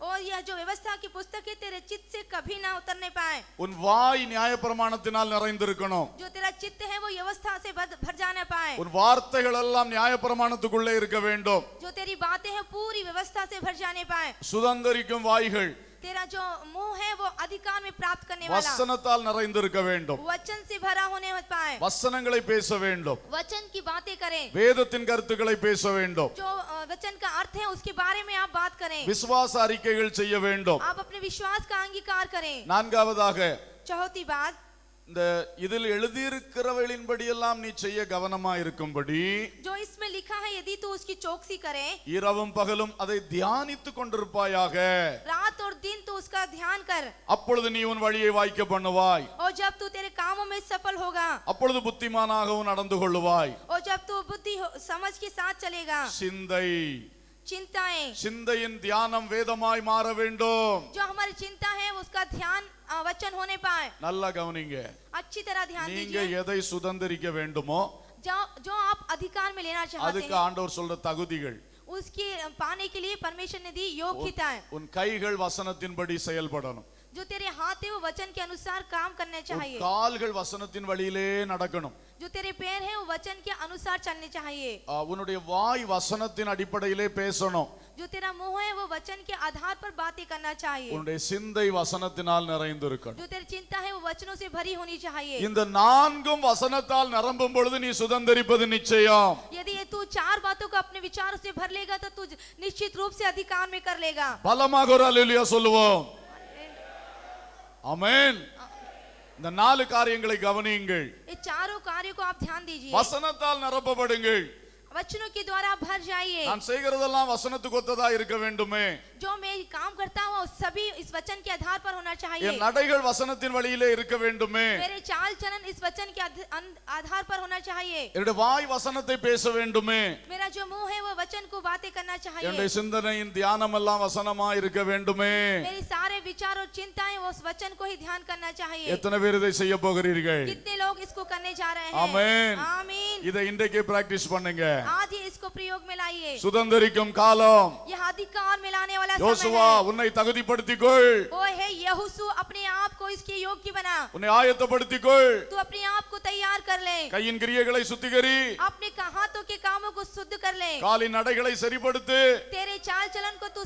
और यह जो व्यवस्था की पुस्तक है तेरे चित्त से कभी ना उतरने पाए। உன் வாய் நியாயப்பிரமாணத்தினால் நிறைந்திருக்கணும். जो तेरा चित्त है वो व्यवस्था से भर जाना पाए। உன் வார்த்தைகள் எல்லாம் நியாயப்பிரமாணத்துக்குள்ளே இருக்க வேண்டும். जो तेरी बातें हैं पूरी व्यवस्था से भर जाने पाए। சுதந்தரிக்கும் வாய்கள் तेरा जो मुंह है वो अधिकार में प्राप्त करने वाला வசனத்தால் நிறைந்திருக்க வேண்டும். वचन से भरा होने पाए। வசனங்களை பேச வேண்டும். वचन की बातें करें। வேதத்தின் கருத்துக்களை பேச வேண்டும். जो वचन का अर्थ है उसके बारे में आप बात करें। விசுவாச அறிக்கைகள் செய்ய வேண்டும். आप अपने विश्वास का अंगीकार करें। 4வது चौथी बात இந்த இதில் எழுதியிருக்கிறவளின்படி எல்லாம் நீ செய்ய கவனமா இருக்கும்படி जो इसमें लिखा है यदि तू उसकी चौकसी करे இரவும் பகலும் அதை தியானித்துக் கொண்டிருப்பாயாக. रात और दिन तू उसका ध्यान कर। அப்பொழுது நீ உன் வழியை வாய்க்க பண்ணுவாய். और जब तू तेरे कामों में सफल होगा அப்பொழுது புத்திமானாகவும் நடந்து கொள்ளுவாய். और जब तू बुद्धि समझ के साथ चलेगा। சிந்தை चिंताएं சிந்தையின் தியானம் வேதமாய் மாற வேண்டும். जो हमारी चिंता है उसका ध्यान वचन होने पाए। நல்லா கவனிங்க. अच्छी तरह ध्यान நீங்க दीजिए। எதை சுதந்தரிக்க வேண்டுமோ जो आप अधिकार में लेना चाहते அதுக்கு हैं ஆண்டவர் சொல்ற தகுதிகள் उसके पाने के लिए परमेश्वर ने दी योग्यताएं। உன் கைகள் வசனத்தின்படி செயல்படணும். जो तेरे हाथ है वो वचन के अनुसार काम करने உன் चाहिए। கால்கள் வசனத்தின் வழியிலே நடக்கணும். जो तेरे पैर है वो वचन के अनुसार चलने चाहिए। உன்னுடைய வாய் வசனத்தின் அடிப்படையிலே பேசணும். जो तेरा मुंह है वो वचन के आधार पर बातें करना चाहिए। உன்னுடைய சிந்தை வசனத்தினால் நிறைந்திருக்கணும். जो तेरी चिंता है वो वचनों से भरी होनी चाहिए। இந்த 4ம் வசனத்தால் நிரம்பும் பொழுது நீ சுதந்தரிப்பது நிச்சயம். यदि ये तू 4 बातों को अपने विचारों से भर लेगा तो तू निश्चित रूप से अधिकार में कर लेगा। பலமாக ஒரு அல்லேலூயா சொல்லுவோம். ஆமென். இந்த 4 காரியங்களை கவனியுங்கள். ये चारों कार्यों को आप ध्यान दीजिए। வசனத்தால் நிரப்பப்படுங்கள். वचनों के द्वारा भर जाइए। நான் செய்கிறதெல்லாம் வசனத்துக்கு ஒத்ததா இருக்க வேண்டுமே. जो मैं काम करता हूँ सभी इस वचन के आधार पर होना चाहिए। என் நடைகள் வசனத்தின் வழியிலே இருக்க வேண்டுமே. मेरे चाल चलन इस वचन के आधार पर होना चाहिए। என்னுடைய வாய் வசனத்தை பேச வேண்டுமே. मेरा जो मुंह है वो वचन को बातें करना चाहिए। என்னுடைய சிந்தனையின் தியானம் எல்லாம் வசனமா இருக்க வேண்டுமே. मेरे सारे विचार और चिंताएं वो उस वचन को ही ध्यान करना चाहिए। எத்தனை பேர் இதை செய்ய போகிறீர்கள்? कितने लोग इसको करने जा रहे हैं? ஆமென். आमीन। இதை இன்றைக்கே பிராக்டிஸ் பண்ணுங்க. आज ही इसको प्रयोग में लाइए। சுதந்தரிக்கும் காலம். यह अधिकार में लाने वाला समय யோசுவா है। உன்னை தகுதிப்படுத்திக்கொள். ओ है यहोशू अपने आप को इसके योग्य बना। உன்னை ஆயத்தப்படுத்திக்கொள். तू अपने आप को तैयार कर ले। கையின் கிரியைகளை சுத்திகரி. अपने हाथों के कामों को शुद्ध कर ले। காலின் நடைகளை சரிப்படுத்து. तेरे चाल चलन को तू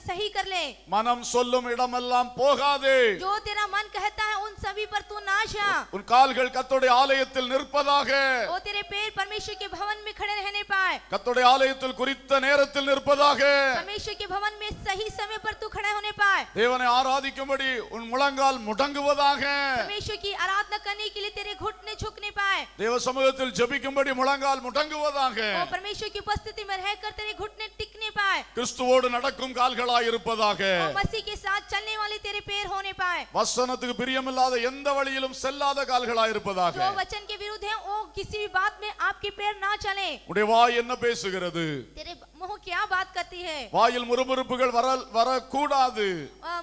सही कर ले। மனம் சொல்லும் இடமெல்லாம் போகாதே. जो तेरा मन कहता है उन सभी पर तू ना जा। உன் கால்கள் கர்த்தருடைய ஆலயத்தில் நிற்பதாக. ओ तेरे पैर परमेश्वर के भवन में खड़े रहने पाए। கர்த்தருடைய ஆலயத்தில் குறித்த நேரத்தில் நிற்பதாக. परमेश्वर के भवन में सही समय पर तू खड़े होने पाए। தேவனை ஆராதிக்கும்படி உன் முழங்கால் முடங்குவதாக. परमेश्वर की आराधना करने के लिए तेरे घुटने झुकने पाए। தேவ சமூகத்தில் ஜெபிக்கும்படி முழங்கால் முடங்குவதாக. ओ परमेश्वर की उपस्थिति में रहकर तेरे घुटने टिकने पाए। கிறிஸ்துவோடு நடக்கும் கால்களாய் இருப்பதாக. और मसीह के साथ चलने वाले तेरे पैर होने पाए। வசனத்துக்கு பிரியமில்லாத எந்த வழியிலும் செல்லாத கால்களாய் இருப்பதாக. जो वचन के विरुद्ध है वो किसी भी बात में आपके पैर ना चले। உடைய வாய் என்ன பேசுகிறது? तेरे मुंह क्या बात करती है? வாயில் முறுமுறுப்புகள் வரக்கூடாது.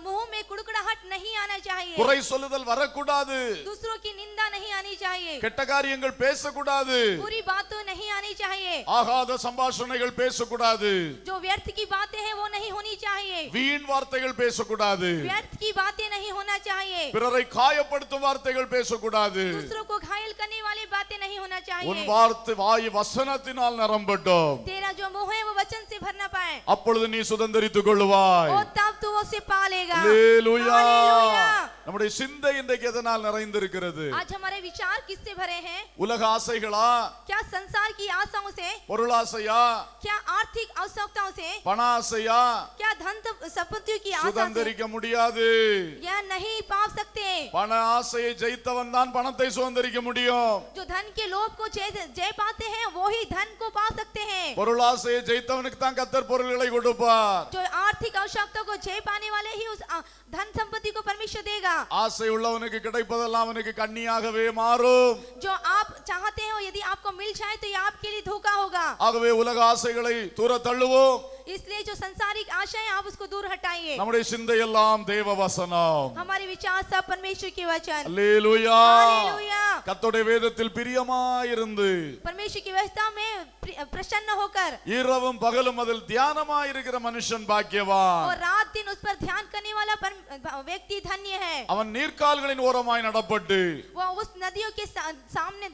मुंह में कुड़कुड़ाहट नहीं आना चाहिए। குறை சொல்லுதல் வரக்கூடாது. दूसरों की निंदा नहीं आनी चाहिए। கெட்ட காரியங்கள் பேசக்கூடாது. बुरी बातें नहीं आनी चाहिए। ஆகாத சம்பாஷணைகள் பேசக்கூடாது. जो व्यर्थ की बातें हैं वो नहीं होनी चाहिए। வீண் வார்த்தைகள் பேசக்கூடாது. व्यर्थ की बातें नहीं होना चाहिए। பிறரை காயப்படுத்தும் வார்த்தைகள் பேசக்கூடாது. दूसरों को घायल करने वाली बातें नहीं होना உன் चाहिए। வார்த்தை வாய் வசனத்தினால் நிரம்பட்டும். तेरा जो मुंह है वो वचन से भरना पाए। அப்பொழுது நீ சுதந்தரித்துக் கொள்வாய். और तब तू उसे पा लेगा। அல்லேலூயா. हालेलूया। நம்முடைய சிந்தை இன்றைக்கு எதனால் நிறைந்திருக்கிறது? आज हमारे विचार किससे भरे हैं? உலக ஆசைகளா? क्या संसार की आशाओं से? பொருளாசையா? क्या आर्थिक आवश्यकताओं से? பண ஆசையா? क्या धन संपत्तियों की आशा से? சுதந்தரிக்க முடியாது. यह नहीं पा सकते। பண ஆசையை ஜெயித்தவன் தான் பணத்தை சுதந்தரிக்க முடியும். जो धन के लोभ को जय पाते हैं वो ही धन को पा सकते हैं। பொருளாசையை ஜெயித்தவனுக்கு தான் கர்த்தர் பொருள்களை கொடுப்பார். जो आर्थिक आवश्यकता को जय पाने वाले ही उस धन संपत्ति को परमेश्वर देगा। ஆசை உள்ளவனுக்கு கிடைப்பதெல்லாம் அவனுக்கு கண்ணியாகவே மாறும். जो आप चाहते हो यदि आपको मिल जाए तो ये आपके लिए धोखा होगा। ஆகவே உலக ஆசைகளை தூர தள்ளுவோம். इसलिए जो संसारिक आशाएं आप उसको दूर हटाइए। நம்முடைய சிந்தையெல்லாம் தேவ வசனம். हमारे विचार सब परमेश्वर के वचन। அல்லேலூயா. हालेलूया। கர்த்தருடைய வேதத்தில் பிரியமாயிருந்து परमेश्वर की व्यवस्था में प्रसन्न होकर இரவும் பகலும் அதில் தியானமாயிருக்கிற மனுஷன் பாக்கியவான். और रात दिन उस पर ध्यान करने वाला व्यक्ति धन्य है। அவன் நீர்க்கால்களின் ஓரமாய் நடப்பட்டு वो उस नदियों के सामने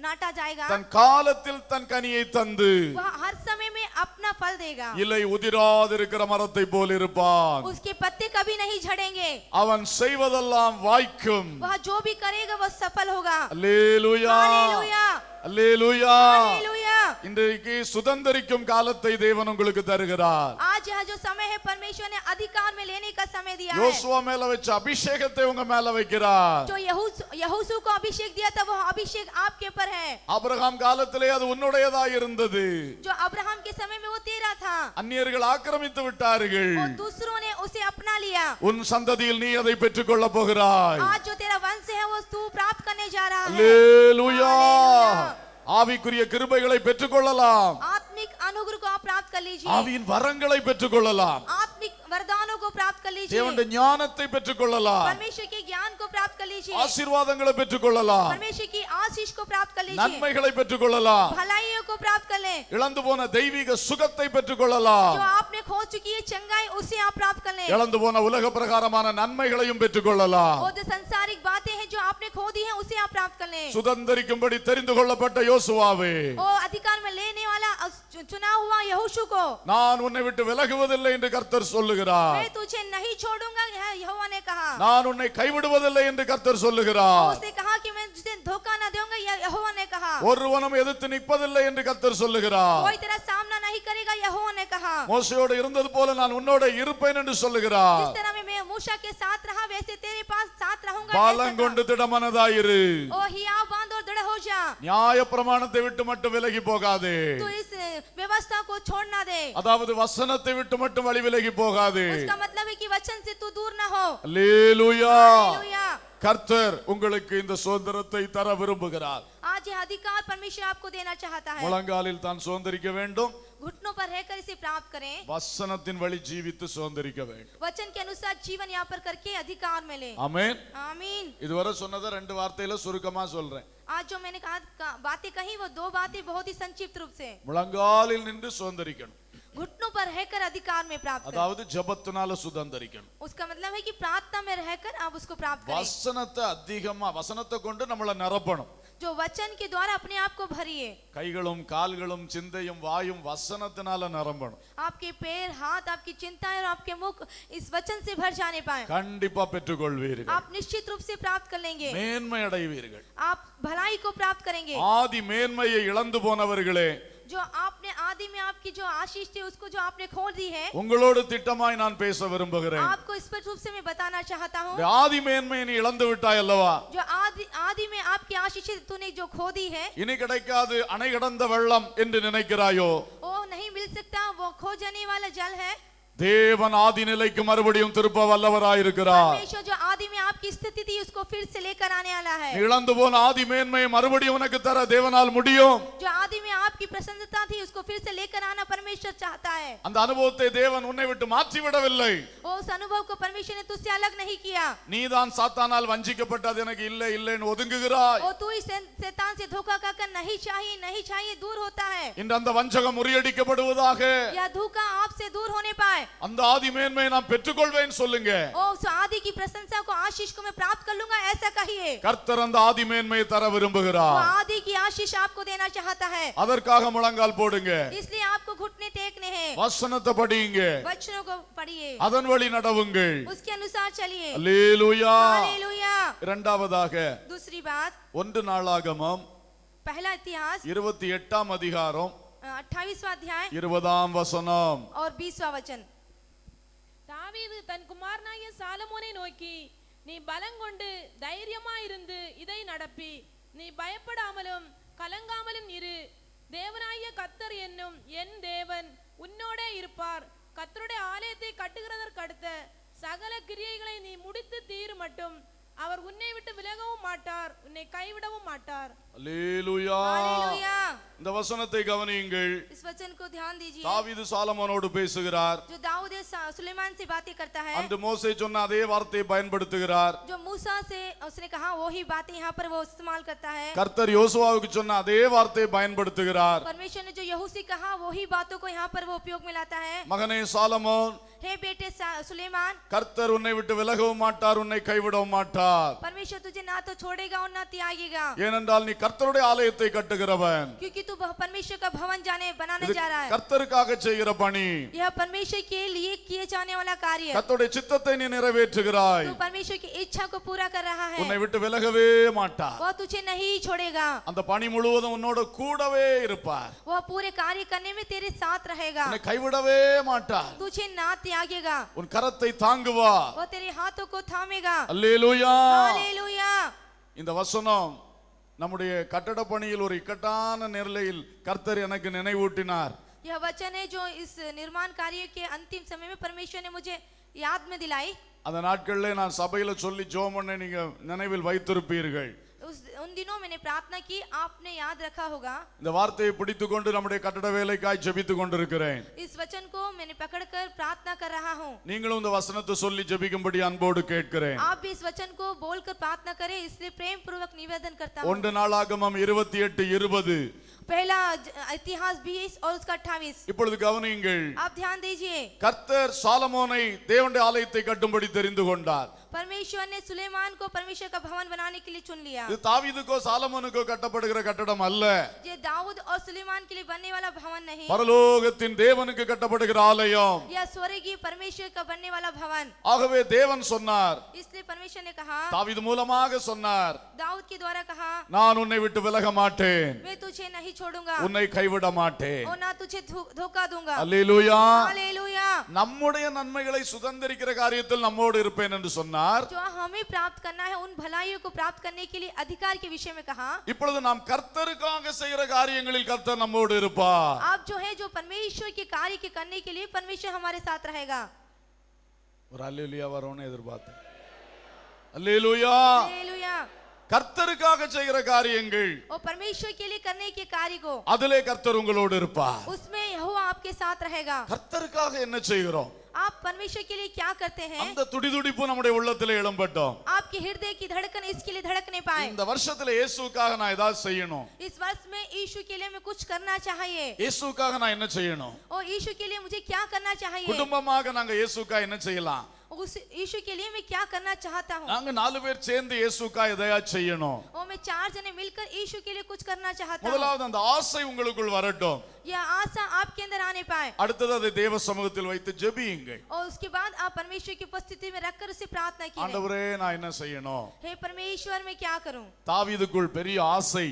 नाटा जाएगा। தன் காலத்தில் தன் கனியை தந்து वह हर समय में अपना फल देगा। இலை உதிராதிருக்கிற மரத்தை போல் இருப்பான். उसके पत्ते कभी नहीं झड़ेंगे। அவன் செய்வதெல்லாம் வாய்க்கும். वह जो भी करेगा वह सफल होगा। அல்லேலூயா. हालेलूया। அல்லேலூயா. हालेलूया। இன்றைக்கு சுதந்தரிக்கும் காலத்தை தேவன் உங்களுக்கு தருகிறார். आज यह जो समय है परमेश्वर ने अधिकार में लेने का समय दिया है। யோசுவா மேல வச்ச அபிஷேகத்தை உங்க மேல வைக்கிறார். जो यहोशू को अभिषेक दिया था वो अभिषेक आपके ऊपर है। ஆபிரகாம் காலத்திலே அது உன்னுடையதா இருந்தது. जो अब्राहम के समय में वो तेरा था। அந்நியர்கள் ஆக்கிரமித்து விட்டார்கள். वो दूसरों ने उसे अपना लिया। உன் சந்ததியில் நீ அதை பெற்றுக்கொள்ள போகிறாய். आज जो तेरा वंश है वो तू प्राप्त करने जा रहा है। அல்லேலூயா. हालेलूया। ஆவிக்குரிய கிருபைகளை பெற்றுக்கொள்ளலாம். आत्मिक अनुग्रह को आप प्राप्त कर लीजिए। ஆவியின் வரங்களை பெற்றுக்கொள்ளலாம். आत्मिक वरदानों को प्राप्त कर लीजिए। தேவனுடைய ஞானத்தை பெற்றுக்கொள்ளலாம். परमेश्वर के ज्ञान को प्राप्त कर लीजिए। ஆசீர்வாதங்களை பெற்றுக்கொள்ளலாம். परमेश्वर की आशीष को प्राप्त कर लीजिए। நன்மைகளை பெற்றுக்கொள்ளலாம். भलाइयों को प्राप्त कर ले। இழந்து போன தெய்வீக சுகத்தை பெற்றுக்கொள்ளலாம். जो आपने खो चुकी है चंगाई उसे आप प्राप्त कर ले। இழந்து போன உலக பிரகாரமான நன்மைகளையும் பெற்றுக்கொள்ளலாம். वो जो संसारिक बातें हैं जो आपने खो दी हैं उसे आप प्राप्त कर ले। சுதந்தரிக்கும்படி தெரிந்து கொள்ளப்பட்ட யோசுவாவே, वो अधिकार में लेने वाला चुना हुआ यहोशू को, நான் உன்னை விட்டு விலகுவதில்லை என்று கர்த்தர் சொல்லுகிறார். मैं तुझे नहीं छोड़ूंगा यहोवा ने कहा। நான் உன்னை கைவிடுவதில்லை என்று கர்த்தர் சொல்லுகிறார். उसने कहा कि मैं तुझे धोखा न दूंगा यहोवा ने कहा। ஒருவனும் எதிர்த்து நிற்பதில்லை என்று கர்த்தர் சொல்லுகிறார். कोई तेरा सामना नहीं करेगा यहोवा ने कहा। மோசேயோடு இருந்தது போல நான் உன்னோட இருப்பேன் என்று சொல்லுகிறார். जिस तरह मैं मैं मूसा के साथ रहा वैसे तेरे पास साथ रहूंगा। பலம் கொண்டு திடமனதாயிரு. ओ हियाव बांध और दृढ़ हो जा। நியாய பிரமாணத்தை விட்டு மட்டும் விலகி போகாதே. तू इस व्यवस्था को छोड़ ना दे। அதாவது வசனத்தை விட்டு மட்டும் வழி விலகி போகாதே. उसका मतलब है कि वचन से तू दूर ना हो। அல்லேலூயா. हालेलुया। கர்த்தர் உங்களுக்கு இந்த சுதந்திரத்தை தர விரும்புகிறார். आज ये अधिकार परमेश्वर आपको देना चाहता है। முழங்காலில் தான் சுதந்திரிக்க வேண்டும். घुटनों पर रहकर इसे प्राप्त करें। வசனத்தின் வழி ஜீவித்து சுதந்திரிக்க வேண்டும். वचन के अनुसार जीवन यापन करके अधिकार में ले। ஆமென். आमीन। இதுவரை சொன்னதை 2 வார்த்தையில சுருக்கமா சொல்றேன். आज जो मैंने कहा बातें कही वो 2 बातें बहुत ही संक्षिप्त रूप से। முழங்காலில் நின்று சுதந்திரிக்கணும். घुटनों पर रहकर अधिकार में प्राप्त करें। அதாவது ஜெபத்தினால சுதந்திரிக்கணும். उसका मतलब है कि प्रार्थना में रहकर आप उसको प्राप्त करें। வசனத்தை அதிகமா வசனத்தை கொண்டு நம்மள நிரப்பணும். जो वचन के द्वारा अपने आप को भरिए। கைகளும் கால்களும் சிந்தையும் வாயும் வசனத்தினால நிரம்பணும். आपके पैर हाथ आपकी चिंताएं और आपके मुख इस वचन से भर जाने पाए। கண்டிப்பா பெற்றுக்கொள்வீர்கள். आप निश्चित रूप से प्राप्त कर लेंगे। மேன்மை அடைவீர்கள். आप भलाई को प्राप्त करेंगे। ஆதி மேன்மையை இழந்து போனவர்களே, जो आपने आदि में आपकी जो आशीष थी उसको जो आपने खो दी है, உங்களோடு திட்டமாய் நான் பேச விரும்புகிறேன். आपको स्पष्ट रूप से मैं बताना चाहता हूँ। இந்த ஆதி மேன்மையை நீ இழந்து விட்டாய் அல்லவா? जो आदि में आपकी आशीष तूने जो खो दी है, இனி கிடைக்காது அணை கடந்த வெள்ளம் என்று நினைக்கிறாயோ? वो नहीं मिल सकता, वो खो जाने वाला जल है। தேவன் ஆதி நிலைக்கு மறுபடியும் திருப்ப வல்லவராயிருக்கிறார். परमेश्वर जो आदि में आपकी स्थिति थी उसको फिर से लेकर आने वाला है। இழந்து போன ஆதி மேன்மையை மறுபடியும் உனக்கு தர தேவனால் முடியும். जो आदि में आपकी प्रसन्नता थी उसको फिर से लेकर आना परमेश्वर चाहता है। அந்த அனுபவத்தை தேவன் உன்னை விட்டு மாற்றி விடவில்லை. उस अनुभव को परमेश्वर ने तुझसे अलग नहीं किया। நீதான் சாத்தானால் வஞ்சிக்கப்பட்டது எனக்கு இல்லை இல்லைன்னு ஒதுங்குகிறாய். और तू इस शैतान से धोखा खाकर नहीं चाहिए दूर होता है। இன்று அந்த வஞ்சகம் முறியடிக்கப்படுவதாக. यह धोखा आपसे दूर होने पाए। அந்த ஆதி மேன்மையை நான் பெற்றுக்கொள்வேன் சொல்லுங்க. ओ उस आदि की प्रशंसा को आशीष को मैं प्राप्त कर लूंगा ऐसा कहिए। கர்த்தர் அந்த ஆதி மேன்மையை தர वो விரும்புகிறார். आदि की आशीष आपको देना चाहता है। அதற்காக முழங்கால் போடுங்க. इसलिए आपको घुटने टेकने हैं। வசனத்தை படியுங்க. वचनों को पढ़िए, அதன் வழி நடவுங்கள். उसके अनुसार चलिए। அல்லேலூயா. हालेलुया। இரண்டாவதாக दूसरी बात, 1 நாளாகமம் पहला इतिहास 28ஆம் அதிகாரம் 28वां अध्याय 20ஆம் வசனம். और 20वां वचन। தாவீது தன் குமாரனாகிய சாலமோனை நோக்கி, நீ பலங்கொண்டு தைரியமாயிருந்து இதை நடப்பி, நீ பயப்படாமலும் கலங்காமலும் இரு. தேவனாகிய கர்த்தர் என்னும் என் தேவன் உன்னோடே இருப்பார். கர்த்தருடைய ஆலயத்தை கட்டுகிறதற்கடுத்த சகல கிரியைகளை நீ முடித்து தீரு மட்டும் அவர் உன்னை விட்டு விலகவும் மாட்டார், உன்னை கைவிடவும் மாட்டார். அல்லேலூயா. हालेलुया। இந்த வசனத்தை கவனியுங்கள். इस वचन को ध्यान दीजिए। தாவீது சாலமோனோடு பேசுகிறார். जो दाऊद सुलेमान से बातें करता है, அன்று மோசே சொன்ன அதே வார்த்தையை பயன்படுத்துகிறார். जो मूसा से उसने कहा वही बातें यहाँ पर वो इस्तेमाल करता है। கர்த்தர் யோசுவாவுக்கு சொன்ன அதே வார்த்தையை பயன்படுத்துகிறார். परमेश्वर ने जो यहू से कहा वही बातों को यहाँ पर वो उपयोग में लाता है। மகனே சாலமோன், हे बेटे सुलेमान, கர்த்தர் உன்னை விட்டு விலகவும் மாட்டார், உன்னை கைவிடவும் மாட்டார். परमेश्वर तुझे ना तो छोड़ेगा और ना त्यागेगा, ஏனென்றால் நீ கர்த்தருடைய ஆலயத்தை கட்டுகிறவன். क्योंकि तू परमेश्वर का भवन बनाने இது जा रहा है। கர்த்தருக்காக செய்கிற பணி. यह परमेश्वर के लिए किए जाने वाला कार्य। கர்த்தருடைய சித்தத்தை நீ நிறைவேற்றுகிறாய். तू परमेश्वर की इच्छा को पूरा कर रहा है। உன்னை விட்டு விலகவே மாட்டார். वह तुझे नहीं छोड़ेगा, அந்த பணி முழுவதும் உன்னோட கூடவே இருப்பார். वह पूरे कार्य करने में तेरे साथ रहेगा, உன்னை கைவிடவே மாட்டார். तुझे ना त्यागेगा, உன் கரத்தை தாங்குவார். वह तेरे हाथों को थामेगा। அல்லேலூயா. हालेलुया। இந்த வசனம் நம்முடைய கட்டட பணியில் ஒரு இக்கட்டான நிலையில் கர்த்தர் எனக்கு நினைவூட்டினார். यह वचन है जो इस निर्माण कार्य के अंतिम समय में परमेश्वर ने मुझे याद में दिलाई। அந்த நாட்களிலே நான் சபையில சொல்லி ஜெபம் பண்ண நீங்க நினைவில் வைத்திருப்பீர்கள். उन दिनों मैंने प्रार्थना की, आपने याद रखा होगा। இந்த வார்த்தையை பிடித்துக்கொண்டு நம்முடைய கட்டட வேலைக்காய் ஜெபித்துக் கொண்டிருக்கிறேன். इस वचन को मैंने पकड़कर प्रार्थना कर रहा हूँ। நீங்களும் இந்த வசனத்தை சொல்லி ஜெபிக்கும்படி அன்போடு கேட்கிறேன். आप भी इस वचन को बोलकर प्रार्थना करें, इसलिए प्रेम पूर्वक निवेदन करता हूँ। 1 நாளாகமம் 28:20. पहला इतिहास 20 और उसका 28। இப்பொழுது கவனியுங்கள். आप ध्यान दीजिए। கர்த்தர் சாலமோனை தேவனுடைய ஆலயத்தை கட்டும்படி தெரிந்து கொண்டார். परमेश्वर परमेश्वर ने सुलेमान को परमेश्वर का भवन बनाने के लिए चुन लिया। இது தாவீதுக்கோ சாலமோனுக்கோ கட்டப்படுகிற கட்டடம் அல்ல, ये दाऊद और सुलेमान के लिए बनने वाला भवन नहीं, பரலோகத்தின் தேவனுக்கு கட்டப்படுகிற ஆலயம். यह स्वर्गीय परमेश्वर का बनने वाला भवन। ஆகவே தேவன் சொன்னார், इसलिए परमेश्वर ने कहा, தாவீது மூலமாக சொன்னார், दाऊद के द्वारा कहा, நான் உன்னை விட்டு விலக மாட்டேன், मैं तुझे नहीं छोड़ूंगा உன்னை கைவிட மாட்டேன். और ना तुझे धोखा दूंगा। அல்லேலூயா. हालेलुया। நம்முடைய நன்மைகளை சுதந்திரிக்கிற காரியத்தில் நம்மோடு இருப்பேன் என்று சொன்னார். जो हमें प्राप्त करना है, उन भलाइयों को प्राप्त करने के लिए अधिकार के विषय में कहा। இப்பொழுது நாம் கர்த்தருக்காக செய்கிற காரியங்களில் கர்த்தர் நம்மோடு இருப்பார். आप जो है जो परमेश्वर के कार्य के करने के लिए परमेश्वर हमारे साथ रहेगा। ஒரு அல்லேலூயா வரும்னு எதிர்பார்த்தேன். அல்லேலூயா. हालेलुया। கர்த்தருக்காக செய்கிற காரியங்கள், और परमेश्वर के लिए करने के कार्य को, அதிலே கர்த்தர் உங்களோடு இருப்பார். उसमें यहोवा आपके साथ रहेगा। கர்த்தருக்காக என்ன செய்கிறோம், आप परमेश्वर के लिए क्या करते हैं? அந்த துடிதுடிப்பு நம்முடைய உள்ளத்திலே எழும்பட்டும். आपके हृदय की धड़कन इसके लिए धड़कने पाए। இந்த வருஷத்துல இயேசுவுக்காக நான் ஏதாவது செய்யணும், इस वर्ष में यीशु के लिए मैं कुछ करना चाहिए। இயேசுவுக்காக நான் என்ன செய்யணும், और यीशु के लिए मुझे क्या करना चाहिए? குடும்பமாக நாங்க இயேசுக்காக என்ன செய்யலாம், उस यीशु के लिए मैं क्या करना चाहता हूँ? நாங்க 4 பேர் சேர்ந்து இயேசுக்காக எதையா செய்யணும். और मैं 4 जने मिलकर यीशु के लिए कुछ करना चाहता हूँ। முதலாவது அந்த ஆசை உங்களுக்குள் வரட்டும். यह आशा आपके अंदर आने पाए। அடுத்தது அதை தேவ சமூகத்தில் வைத்து ஜெபியுங்கள். और उसके बाद आप परमेश्वर की उपस्थिति में रखकर उसे प्रार्थना कीजिए। ஆண்டவரே நான் என்ன செய்யணும். हे परमेश्वर मैं क्या करूं? தாவீதுக்குள் பெரிய ஆசை,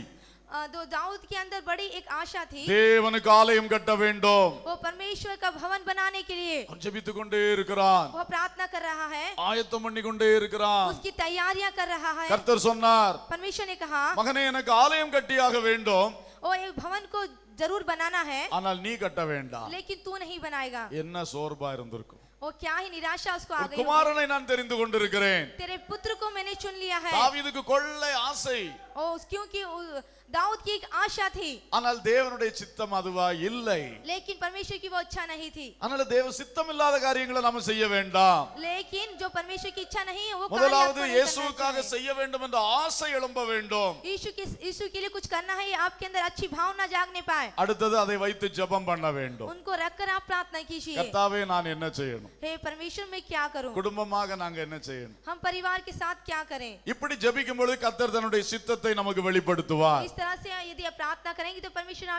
तो दाऊद के अंदर बड़ी एक आशा थी, தேவனுக்கு ஆலயம் கட்ட வேண்டும். वो परमेश्वर का भवन बनाने के लिए அவன் ஜெபித்துக் கொண்டே இருக்கிறான், वो प्रार्थना कर रहा है, ஆயத்தம் பண்ணி கொண்டே இருக்கிறான். उसकी तैयारियां कर रहा है। கர்த்தர் சொன்னார், परमेश्वर ने कहा, மகனே எனக்கு ஆலயம் கட்டியாக வேண்டும், वो एक भवन को जरूर बनाना है, ஆனால் நீ கட்ட வேண்டாம். लेकिन तू नहीं बनाएगा। என்ன சோர்வா இருந்திருக்கும். वो क्या ही निराशा उसको आ ஒரு गई होगी। குமாரனை நான் தெரிந்து கொண்டிருக்கிறேன். तेरे पुत्र को मैंने चुन लिया है। தாவீதுக்கு கொள்ளை ஆசை, क्योंकि दाऊद की एक आशा थी, ஆனால் தேவனுடைய சித்தம் அதுவா இல்லை. लेकिन परमेश्वर की वो इच्छा नहीं थी। அதனால தேவ சித்தம் இல்லாத காரியங்களை நாம செய்ய வேண்டாம். लेकिन जो परमेश्वर की इच्छा नहीं है वो कार्य முதலாவது आपको नहीं இயேசுவுக்காக करना चाहिए। செய்ய வேண்டும் என்ற ஆசை எழும்ப வேண்டும். यीशु के लिए कुछ करना है, ये आपके अंदर अच्छी भावना जागने पाए। அடுத்தது அதை வைத்து ஜெபம் பண்ண வேண்டும். उनको रखकर आप प्रार्थना कीजिए, கர்த்தாவே நான் என்ன செய்யணும், हे परमेश्वर मैं क्या करूं? குடும்பமாக நாங்க என்ன செய்யணும். हम परिवार के साथ क्या करें? இப்படி ஜெபிக்கும் பொழுது கர்த்தர் தன்னுடைய சித்தத்தை நமக்கு வெளிப்படுத்துவார். इस तरह से यदि आप प्रार्थना करेंगे तो परमेश्वर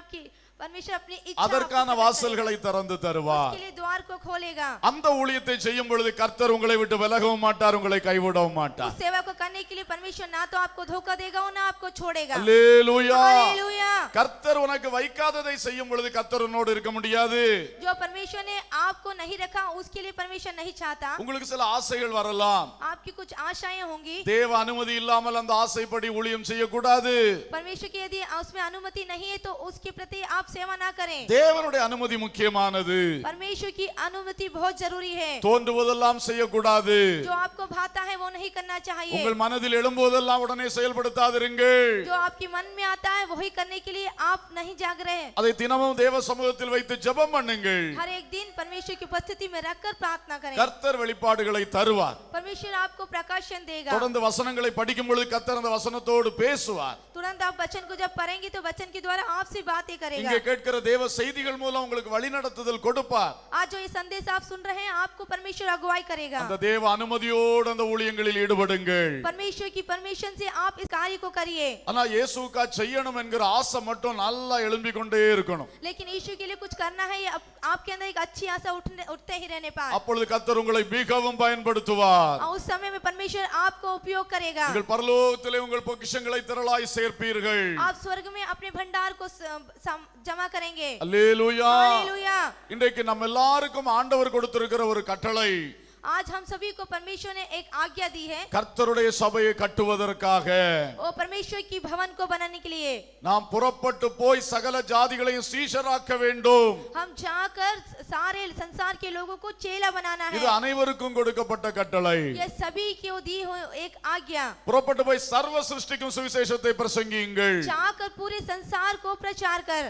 अपनी इच्छा அதற்கான आपको प्रकट வாசல்களை திறந்து करेगा। தருவார். उसके लिए द्वार को खोलेगा। அந்த ஊழியத்தை செய்யும் பொழுது கர்த்தர் உங்களை விட்டு விலகவும் மாட்டார், உங்களை கைவிடவும் மாட்டார். उस सेवा को करने के लिए परमेश्वर ना तो आपको धोखा देगा और ना आपको छोड़ेगा। அல்லேலூயா. हालेलुया। கர்த்தர் உனக்கு வைக்காததை செய்யும் பொழுது கர்த்தர் உன்னோடு இருக்க முடியாது. जो परमेश्वर ने आपको नहीं रखा उसके लिए परमेश्वर नहीं चाहता। உங்களுக்கு சில ஆசைகள் வரலாம், आपकी कुछ आशाएं होंगी, தேவ அனுமதி இல்லாமல் அந்த ஆசைப்படி ஊழியம் செய்யக்கூடாது. परमेश्वर की यदि उसमें अनुमति नहीं है तो उसके प्रति आप सेवा ना करें। தேவனுடைய அனுமதி முக்கியமானது. परमेश्वर की अनुमति बहुत जरूरी है। தோன்றுவதெல்லாம் செய்யக்கூடாது. जो आपको भाता है वो नहीं करना चाहिए। உங்கள் மனதில் எழும்புவதெல்லாம் உடனே செயல்படுத்தாதிருங்கள். जो आपके मन में आता है वही करने के लिए आप नहीं जाग रहे। அதை தினமும் தேவ சமூகத்தில் வைத்து ஜெபம் பண்ணுங்கள். हर एक दिन परमेश्वर की उपस्थिति में रखकर प्रार्थना करें। கர்த்தர் வெளிப்பாடுகளை தருவார். परमेश्वर आपको प्रकाशन देगा। தொடர்ந்து வசனங்களை படிக்கும் பொழுது கர்த்தர் அந்த வசனத்தோடு பேசுவார். तुरंत आप वचन को जब पढ़ेंगे तो वचन के द्वारा आपसे बातें करेगा। இங்கே கேட்கிற தேவ செய்திகள் மூலம் உங்களுக்கு வழிநடத்துதல் கொடுப்பார். आज जो ये संदेश आप सुन रहे हैं आपको परमेश्वर अगुवाई करेगा। அந்த தேவ அனுமதியோடு அந்த ஊழியங்களில் ஈடுபடுங்கள். परमेश्वर की परमिशन से आप इस कार्य को करिए। ஆனா இயேசுவுக்கா செய்யணும் என்கிற ஆசை மட்டும் நல்லா எழும்பிக் கொண்டே இருக்கணும். लेकिन यीशु के लिए कुछ करना है, ये आपके अंदर एक अच्छी आशा उठते ही रहने पाए। அப்பொழுது கர்த்தர் உங்களை மிகவும் பயன்படுத்துவார். और उस समय में परमेश्वर आपको उपयोग करेगा। நீங்கள் பரலோகத்திலே உங்கள் பொக்கிஷங்களை திரளாய் சேர்ப்பீர்கள். आप स्वर्ग में अपने भंडार को जमा करेंगे। அல்லேலூயா. हालेलुया। இன்றைக்கு நம்ம எல்லாருக்கும் ஆண்டவர் கொடுத்திருக்கிற ஒரு கட்டளை, आज हम सभी को परमेश्वर ने एक आज्ञा दी है, கர்த்தருடைய சபையை கட்டுவதற்காக और परमेश्वर की भवन को बनाने के लिए நாம் புறப்பட்டு போய் சகல ஜாதிகளையும் சீஷராக்க வேண்டும். हम जाकर सारे संसार के लोगों को चेला बनाना இது है। அனைவருக்கும் கொடுக்கப்பட்ட கட்டளை. यह सभी को दी हुई एक आज्ञा। புறப்பட்டு போய் சர்வ சிருஷ்டிக்கும் சுவிசேஷத்தை பிரசங்கியுங்கள். जाकर पूरे संसार को प्रचार कर।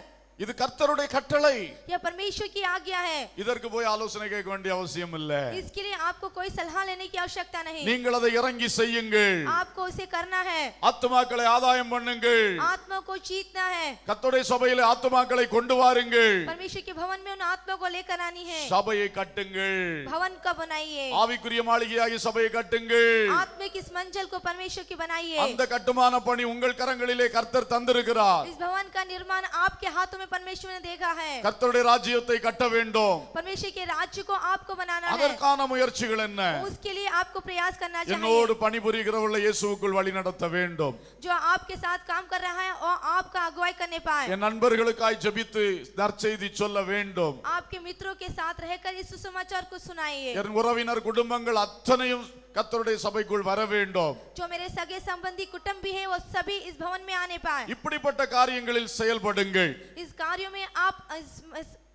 இது கர்த்தருடைய கட்டளை. यह परमेश्वर की आज्ञा है। இதற்கு போய் ஆலோசனை கேட்க வேண்டிய அவசியம் இல்ல. इसके लिए आपको कोई सलाह लेने की आवश्यकता नहीं। நீங்கள் அதை இறங்கி செய்யுங்கள். आपको उसे करना है। ஆத்துமாக்களை ஆதாயம் பண்ணுங்கள். आत्मा को जीतना है। கர்த்தருடைய சபையிலே ஆத்துமாக்களை கொண்டு வாருங்கள். परमेश्वर के भवन में उन आत्मा को लेकर आनी है। சபையை கட்டுங்கள். भवन का बनाइए। ஆவிக்குரிய மாளிகையாகிய சபையை கட்டுங்கள். आत्मिक इस मंजिल को परमेश्वर की बनाइए। அந்த கட்டுமான பணி உங்கள் கரங்களிலே கர்த்தர் தந்திருக்கிறார். इस भवन का निर्माण आपके हाथों में परमेश्वर ने देखा है। கர்த்தருடைய ராஜ்யத்தை கட்ட வேண்டும். परमेश्वर के राज्य को आपको बनाना है। அதற்கான முயற்சிகள் என்ன? उसके लिए आपको प्रयास करना चाहिए। என்னோடு பணிபுரிகிறவர்களை இயேசுவுக்குள் வழி நடத்த வேண்டும். जो आपके साथ काम कर रहा है और आपका अगुवाई करने पाए। என் நண்பர்களுக்காய் ஜெபித்து நற்செய்தி சொல்ல வேண்டும். आपके मित्रों के साथ रहकर इस सुसमाचार को सुनाइए। என் உறவினர் குடும்பங்கள் அத்தனையும் கர்த்தருடைய சபைக்குள் வர வேண்டும். जो मेरे सगे संबंधी कुटुंब भी है वो सभी इस भवन में आने पाए। இப்படிப்பட்ட காரியங்களில் செயல்படுங்கள். इस कार्यों में आप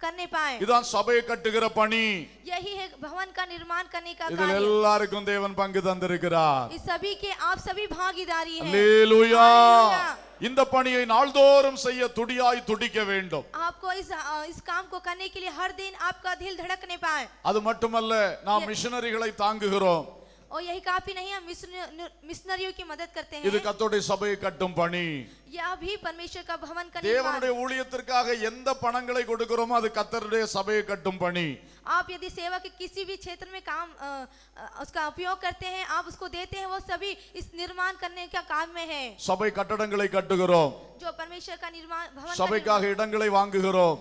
करने पाए। இதுதான் சபையை கட்டுகிற பணி. यही है भवन का निर्माण करने का இதில் कार्य। எல்லாருக்கும் தேவன் பங்கு தந்திருக்கிறார். इस सभी के आप सभी भागीदारी है। அல்லேலூயா. हालेलुया। இந்த பணியை நாள்தோறும் செய்ய துடியாய் துடிக்க வேண்டும். आपको इस काम को करने के लिए हर दिन आपका दिल धड़कने पाए। அது மட்டுமல்ல, நாம் மிஷனரிகளை தாங்குகிறோம். और यही काफी नहीं, हम मिशनरियों की मदद करते हैं। இது கர்த்தருடைய சபையை கட்டும் பணி. यह भी परमेश्वर का भवन का निर्माण। தேவனுடைய ஊழியத்திற்காக எந்த பணங்களை கொடுக்கிறோமோ அது கர்த்தருடைய சபையை கட்டும் பணி. आप यदि सेवा के किसी भी क्षेत्र में काम उसका उपयोग करते हैं, आप उसको देते हैं, वो सभी इस निर्माण करने का काम में है। சபை கட்டடங்களை கட்டுகிறோம். जो परमेश्वर का निर्माण भवन சபைக்காக இடங்களை வாங்குகிறோம்.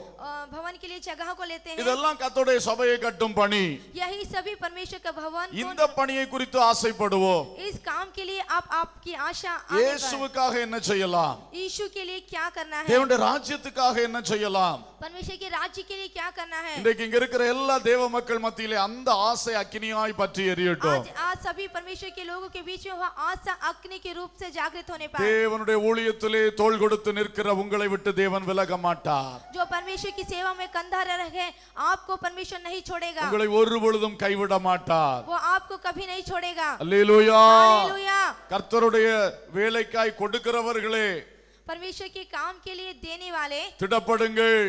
भवन के लिए जगह को लेते हैं। இதெல்லாம் கர்த்தருடைய சபையை கட்டும் பணி. यही सभी परमेश्वर का भवन இந்த பணியை குறித்து ஆசைப்படுவோம். इस काम के लिए आप आपकी आशा இயேசுவுக்காக என்ன செய்யலாம்? यीशु के लिए क्या करना है? தேவனுடைய ராஜ்யத்துக்காக என்ன செய்யலாம்? परमेश्वर के राज्य के लिए क्या करना है? இன்றைக்கு இங்க இருக்கிற எல்லா தேவ மக்கள் மத்தியிலே அந்த ஆசை அக்கினியாய் பற்றி எரியட்டும். आज सभी परमेश्वर के लोगों के बीच में वह आशा अग्नि के रूप से जागृत होने पाए। தேவனுடைய ஊழியத்திலே தோள் கொடுத்து நிற்கிற உங்களை விட்டு தேவன் விலக மாட்டார். जो परमेश्वर की सेवा में कंधा रखे, आपको परमेश्वर नहीं छोड़ेगा। உங்களை ஒரு பொழுதும் கைவிட மாட்டார். वो आपको कभी नहीं छोड़ेगा। அல்லேலூயா. हालेलुया। கர்த்தருடைய வேலைக்காய் கொடுக்கிறவர்களே, परमेश्वर के काम के लिए देने वाले திடப்படுங்கள்.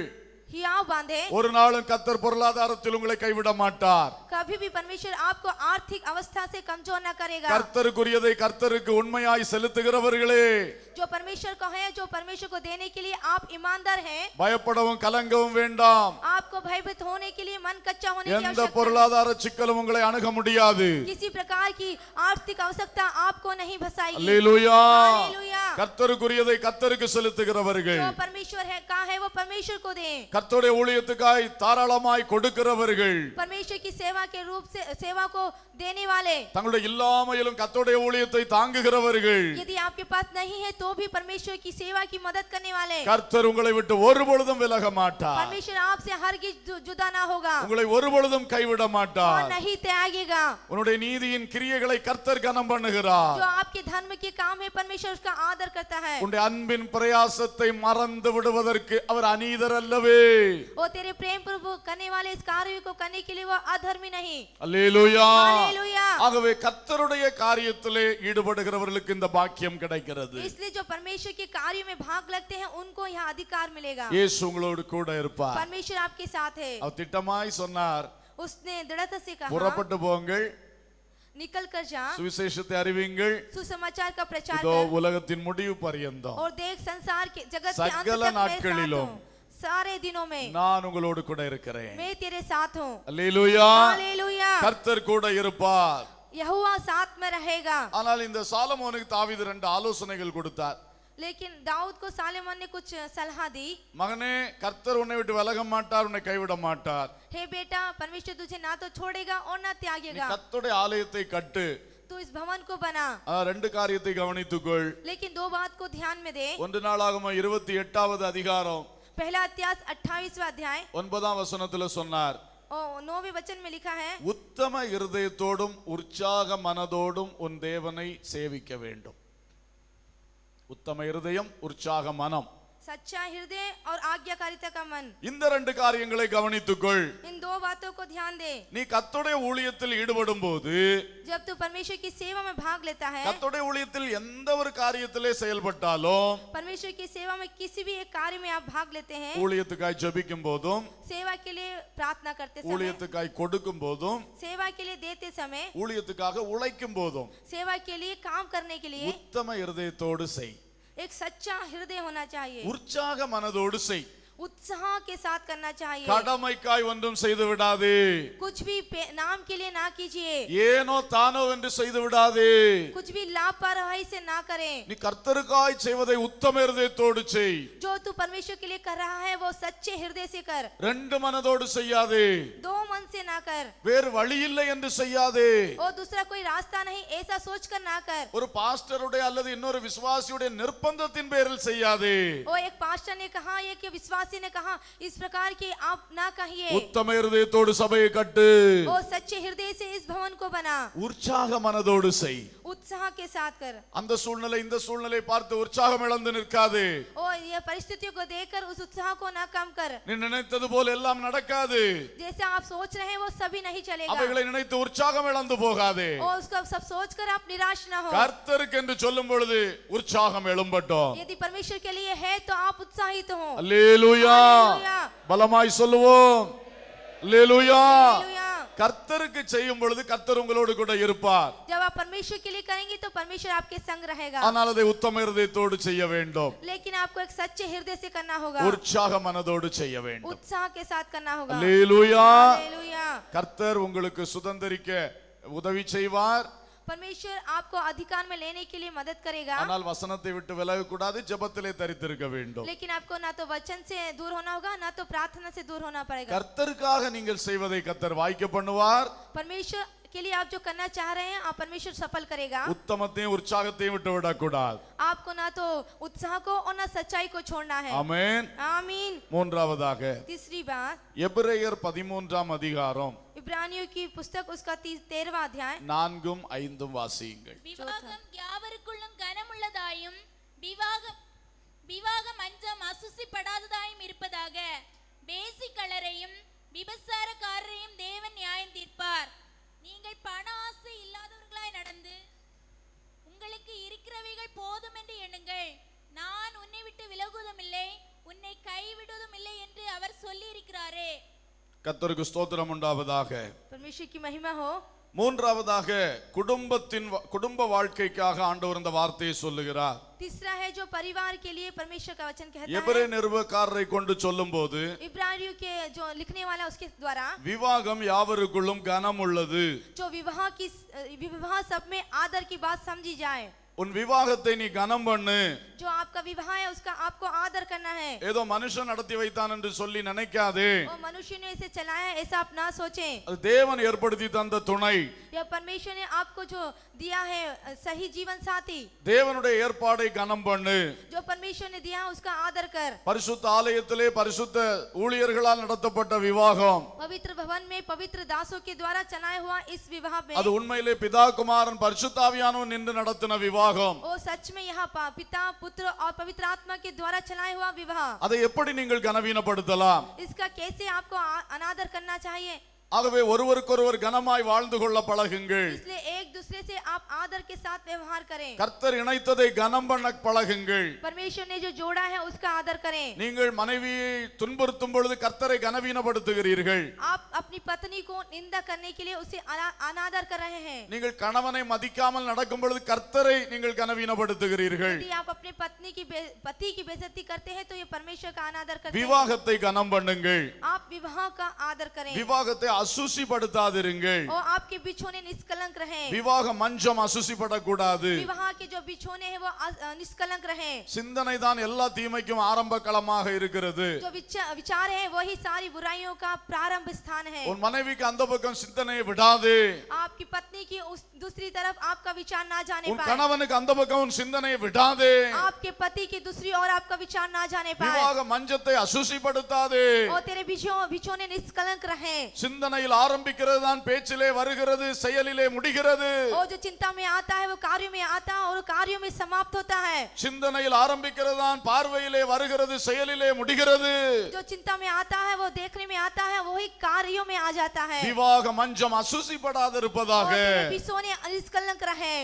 हियाव बांधे। ஒரு நாளும் கர்த்தர் பொருளாதாரத்தில் உங்களை கைவிட மாட்டார். कभी भी परमेश्वर आपको आर्थिक अवस्था से कमजोर न करेगा। கர்த்தருக்குரியதை கர்த்தருக்கு உண்மையாய் செலுத்துகிறவர்களே, जो परमेश्वर को है, जो परमेश्वर को देने के लिए आप ईमानदार हैं, பயப்படவும் கலங்கவும் வேண்டாம். आपको भयभीत होने के लिए मन कच्चा होने की எந்த आवश्यकता பொருளாதார சிக்கலும் உங்களை அணுக முடியாது. नहीं। किसी प्रकार की आर्थिक आवश्यकता आपको नहीं फंसाएगी। அல்லேலூயா. हालेलुया। கர்த்தருக்குரியதை கர்த்தருக்கு செலுத்துகிறவர்கள், जो परमेश्वर है कहा है वो परमेश्वर को दें। கர்த்தருடைய ஊழியத்துக்காய் தாராளமாய் கொடுக்கிறவர்கள், परमेश्वर की सेवा के रूप से सेवा को देने वाले, தங்களுடைய இல்லாமையிலும் கர்த்தருடைய ஊழியத்தை தாங்குகிறவர்கள், यदि आपके पास नहीं है तो भी परमेश्वर की सेवा की मदद करने वाले। கர்த்தர் உங்களை விட்டு ஒரு பொழுதும் விலக மாட்டார். परमेश्वर आपसे हरगिज जुदा ना होगा உங்களை ஒரு பொழுதும் கைவிட और மாட்டார். नहीं त्यागेगा। உன்னுடைய நீதியின் கிரியைகளை கர்த்தர் கனம் பண்ணுகிறார். जो आपके धर्म के काम है परमेश्वर उसका आदर करता है। உன்னுடைய அன்பின் பிரயாசத்தை மறந்து விடுவதற்கு அவர் அநீதர் அல்லவே. वो तेरे प्रेम प्रभु करने वाले इस कार्य को करने के लिए वो अधर्मी नहीं। அல்லேலூயா. हालेलुया। ஆகவே கர்த்தருடைய காரியத்திலே ஈடுபடுகிறவர்களுக்கு இந்த பாக்கியம் கிடைக்கிறது. इसलिए जो परमेश्वर के कार्य में भाग लगते हैं उनको यहाँ अधिकार मिलेगा। இயேசு உங்களோடு கூட இருப்பார். परमेश्वर आपके साथ है। அவர் திட்டமாய் சொன்னார், उसने दृढ़ता से कहा புறப்பட்டு போங்கள், निकल कर जा, சுவிசேஷத்தை அறிவிங்கள், सुसमाचार का प्रचार இதோ कर உலகத்தின் முடிவு பரியந்தம் और देख संसार के जगत के अंत சகல तक मैं साथ நாட்களிலும் हूँ। सारे दिनों में நான் உங்களோடு கூட இருக்கிறேன். मैं तेरे साथ हूँ। அல்லேலூயா. हालेलुया। கர்த்தர் கூட இருப்பார். यहोवा साथ में रहेगा। ஆனால் இந்த சாலமோனுக்கு தாவீது 2 ஆலோசனைகள் கொடுத்தார். लेकिन दाऊद को सालेमन ने कुछ सलाह दी। மகனே, கர்த்தர் உன்னை விட்டு விலக மாட்டார், உன்னை கைவிட மாட்டார். हे बेटा, परमेश्वर तुझे ना तो छोड़ेगा और ना நீ त्यागेगा। கர்த்தருடைய ஆலயத்தை கட்டு. तू इस भवन को बना, 2 காரியத்தை கவனித்துக்கொள். लेकिन 2 बात को ध्यान में दे। 1 நாளாகமம் 28வது அதிகாரம் पहला अध्याय 28वां अध्याय 9ஆம் வசனத்துல சொன்னார், और 9वें वचन में लिखा है, உத்தம இருதயத்தோடும் உற்சாக மனதோடும் உன் தேவனை சேவிக்க வேண்டும். உத்தம இருதயம், உற்சாக மனம். सच्चा हृदय और आज्ञाकारिता का मन, இந்த ரெண்டு காரியங்களை கவனித்துக்கொள். इन दो बातों को ध्यान दे। நீ கர்த்தருடைய ஊழியத்தில் ஈடுபடும் போது, जब तू परमेश्वर की सेवा में भाग लेता है, கர்த்தருடைய ஊழியத்தில் எந்த ஒரு காரியத்திலே செயல்பட்டாலும், परमेश्वर की सेवा में किसी भी एक कार्य में आप भाग लेते हैं, ஊழியத்துக்காய் ஜெபிக்கும் போதும், सेवा के लिए प्रार्थना करते समय, ஊழியத்துக்காய் கொடுக்கும் போதும், सेवा के लिए देते समय, ஊழியத்துக்காக உழைக்கும் போதும், सेवा के लिए काम करने के लिए உத்தம இருதயத்தோடு செய். एक सच्चा हृदय होना चाहिए, உற்சாக மனதோடு செய். उत्साह के साथ करना चाहिए। கடமைக்காய் ஒன்றும் செய்து விடாதே. कुछ भी नाम के लिए ना कीजिए, ஏனோ தானோ என்று செய்து விடாதே. कुछ भी लापरवाही से ना करें। நீ கர்த்தருக்காய் செய்வதை உத்தம இருதயத்தோடு செய். जो तू परमेश्वर के लिए कर रहा है वो सच्चे हृदय से कर, ரெண்டு மனதோடு செய்யாதே. दो मन से ना कर, வேறு வழி இல்லை என்று செய்யாதே. और दूसरा कोई रास्ता नहीं ऐसा सोचकर ना कर। ஒரு பாஸ்டருடைய அல்லது இன்னொரு விசுவாசியுடைய நிர்பந்தத்தின் பேரில் செய்யாதே. वो एक पास्टर ने कहा, एक विश्वासी ने कहा, इस प्रकार की आप ना कहिए। உத்தம இருதயத்தோடு சபையை கட்டு. वो सच्चे हृदय से इस भवन को बना, உற்சாக மனதோடு செய். उत्साह के साथ कर। அந்த சூழ்நிலை இந்த சூழ்நிலை பார்த்து உற்சாகம் இழந்து நிற்காதே. और ये परिस्थितियों को देखकर उस उत्साह को ना कम कर। நீ நினைத்தது போல எல்லாம் நடக்காது. जैसे आप सोच रहे हैं वो सभी नहीं चलेगा, அவைகளை நினைத்து உற்சாகம் இழந்து போகாதே. और उसका सब सोचकर आप निराश ना हो। கர்த்தருக்கு என்று சொல்லும் பொழுது உற்சாகம் எழும்பட்டும். यदि परमेश्वर के लिए है तो आप उत्साहित हो। அல்லேலூயா. हालेलूया। பலமாய் சொல்லுவோம். அல்லேலூயா. हालेलूया। கர்த்தருக்கு செய்யும் பொழுது கர்த்தர் உங்களோடு கூட இருப்பார். जब आप परमेश्वर के लिए करेंगे तो परमेश्वर आपके संग रहेगा, ஆனால் அதை உத்தம இருதயத்தோடு செய்ய வேண்டும். लेकिन आपको एक सच्चे हृदय से करना होगा, உற்சாக மனதோடு செய்ய வேண்டும். उत्साह के साथ करना होगा। அல்லேலூயா. हालेलूया। கர்த்தர் உங்களுக்கு சுதந்தரிக்க உதவி செய்வார். परमेश्वर आपको अधिकार में लेने के लिए मदद करेगा, ஆனால் வசனத்தை விட்டு விலக கூடாது. ஜெபத்திலே தரித்திருக்க வேண்டும். लेकिन आपको ना तो वचन से दूर होना होगा ना तो प्रार्थना से दूर होना पड़ेगा। கர்த்தருக்காக நீங்கள் செய்வதை கர்த்தர் வாய்க்க பண்ணுவார். परमेश्वर के लिए आप जो करना चाह रहे हैं आप परमेश्वर सफल करेगा। உத்தமத்தையும் உற்சாகத்தையும் விட்டு விடக்கூடாது. आपको ना तो उत्साह को और ना सच्चाई को छोड़ना है। ஆமென். आमीन। மூன்றாவதாக तीसरी बात, எபிரேயர் 13ஆம் அதிகாரம் इब्रानियों की पुस्तक उसका 13वां अध्याय 4ம் 5ம் வாசியுங்கள். விவாகம் யாவருக்குள்ளும் கனமுள்ளதாயும் விவாக மஞ்சம் அசுசிப்படாததாயும் இருப்பதாக. பேசிக்கலரையும் விபசாரக்காரரையும் தேவன் நியாயம் தீர்ப்பார். நீங்கள் பண ஆசை இல்லாதவர்களாய் நடந்து உங்களுக்கு இருக்கிறவைகள் போதும் என்று எண்ணுங்கள். நான் உன்னை விட்டு விலகுவதும் இல்லை, உன்னை கைவிடுவதும் இல்லை என்று அவர் சொல்லி இருக்கிறாரே. கர்த்தருக்கு ஸ்தோத்திரம் உண்டாவதாக. परमेश्वर की महिमा हो। மூன்றாவதாக குடும்ப வாழ்க்கைக்காக ஆண்டவர் இந்த வார்த்தையை சொல்லுகிறார். तीसरा है जो परिवार के लिए परमेश्वर का वचन कहता எபிரே है, நிருபக்காரரை கொண்டு சொல்லும்போது इब्रानियों के जो लिखने वाला उसके द्वारा, விவாகம் யாவருக்குள்ளும் கனம் உள்ளது. जो विवाह सब में आदर की बात समझी जाए। உன் விவாகத்தை நீ கனம் பண்ணு. जो आपका विवाह है उसका आपको आदर करना है। ஏதோ மனுஷன் நடத்தி வைத்தான் என்று சொல்லி நினைக்காதே. वो मनुष्य ने इसे चलाया ऐसा आप ना सोचें। அது தேவன் ஏற்படுத்தி தந்த துணை. यह परमेश्वर ने आपको जो दिया है सही जीवन साथी, தேவனுடைய ஏற்பாடை கனம் பண்ணு. जो परमेश्वर ने दिया है उसका आदर कर। பரிசுத்த ஆலயத்திலே பரிசுத்த ஊழியர்களால் நடத்தப்பட்ட விவாகம் पवित्र भवन में पवित्र दासों के द्वारा चलाया हुआ इस विवाह में, அது உண்மையிலே பிதா குமாரன் பரிசுத்தாவியானவர் நின்று நடத்தின விவாகம். वो सच में यहाँ पिता पुत्र और पवित्र आत्मा के द्वारा चलाया हुआ विवाह। அதை எப்படி நீங்கள் கனவீனப்படுத்தலாம்? इसका कैसे आपको अनादर करना चाहिए? ஆகவே ஒருவருக்கொருவர் கனமாய் வாழ்ந்து கொள்ள பழகுங்கள். इसलिए एक दूसरे से आप आदर के साथ व्यवहार करें। கர்த்தர் இணைத்ததை கனம் பண்ண பழகுங்கள். परमेश्वर ने जो जोड़ा है उसका आदर करें। நீங்கள் மனைவியை துன்புறுத்தும் பொழுது கர்த்தரை கனவீனப்படுத்துகிறீர்கள். आप अपनी पत्नी को निंदा करने के लिए उसे अनादर कर रहे हैं। நீங்கள் கணவனை மதிக்காமல் நடக்கும் பொழுது கர்த்தரை நீங்கள் கனவீனப்படுத்துகிறீர்கள். यदि आप अपनी पति की बेइज्जती करते हैं तो ये परमेश्वर का अनादर करते हैं। விவாகத்தை கனம் பண்ணுங்கள். आप विवाह का आदर करें விவாகத்தை அசுசிப்படுத்தாதிருங்கள். और आपके बिछोने निष्कलंक रहे। விவாக மஞ்சம் அசுசிப்படக்கூடாது. विवाह के जो बिछोने हैं वो निष्कलंक रहे। சிந்தனை தான் எல்லா தீமைக்கும் ஆரம்ப களமாக இருக்கிறது. जो विचार है वही सारी बुराइयों का प्रारंभ स्थान है। உன் மனைவிக்கு அந்த பக்கம் சிந்தனையை விடாதே. आपकी पत्नी पत्नी की उस दूसरी तरफ आपका विचार ना जाने உன் पाए, கணவனுக்கு அந்த பக்கம் உன் சிந்தனையை விடாதே. आपके पति की दूसरी ओर आपका विचार ना जाने पाए, விவாக மஞ்சத்தை அசுசிப்படுத்தாதே. और तेरे बिछोने निष्कलंक रहे। சிந்தனையில் ஆரம்பிக்கிறது தான் பேச்சிலே வருகிறது, செயலிலே முடிகிறது. और जो चिंता में आता है वो कार्यों में आता है और कार्यों में समाप्त होता है। சிந்தனையில் ஆரம்பிக்கிறது தான் பார்வையிலே வருகிறது, செயலிலே முடிகிறது. जो चिंता में आता है वो देखने में आता है, वही कार्यों में आ जाता है। விவாக மஞ்சம் அசுசிப்படாதிருப்பதாக. और तेरे बिछोने निष्कलंक रहे,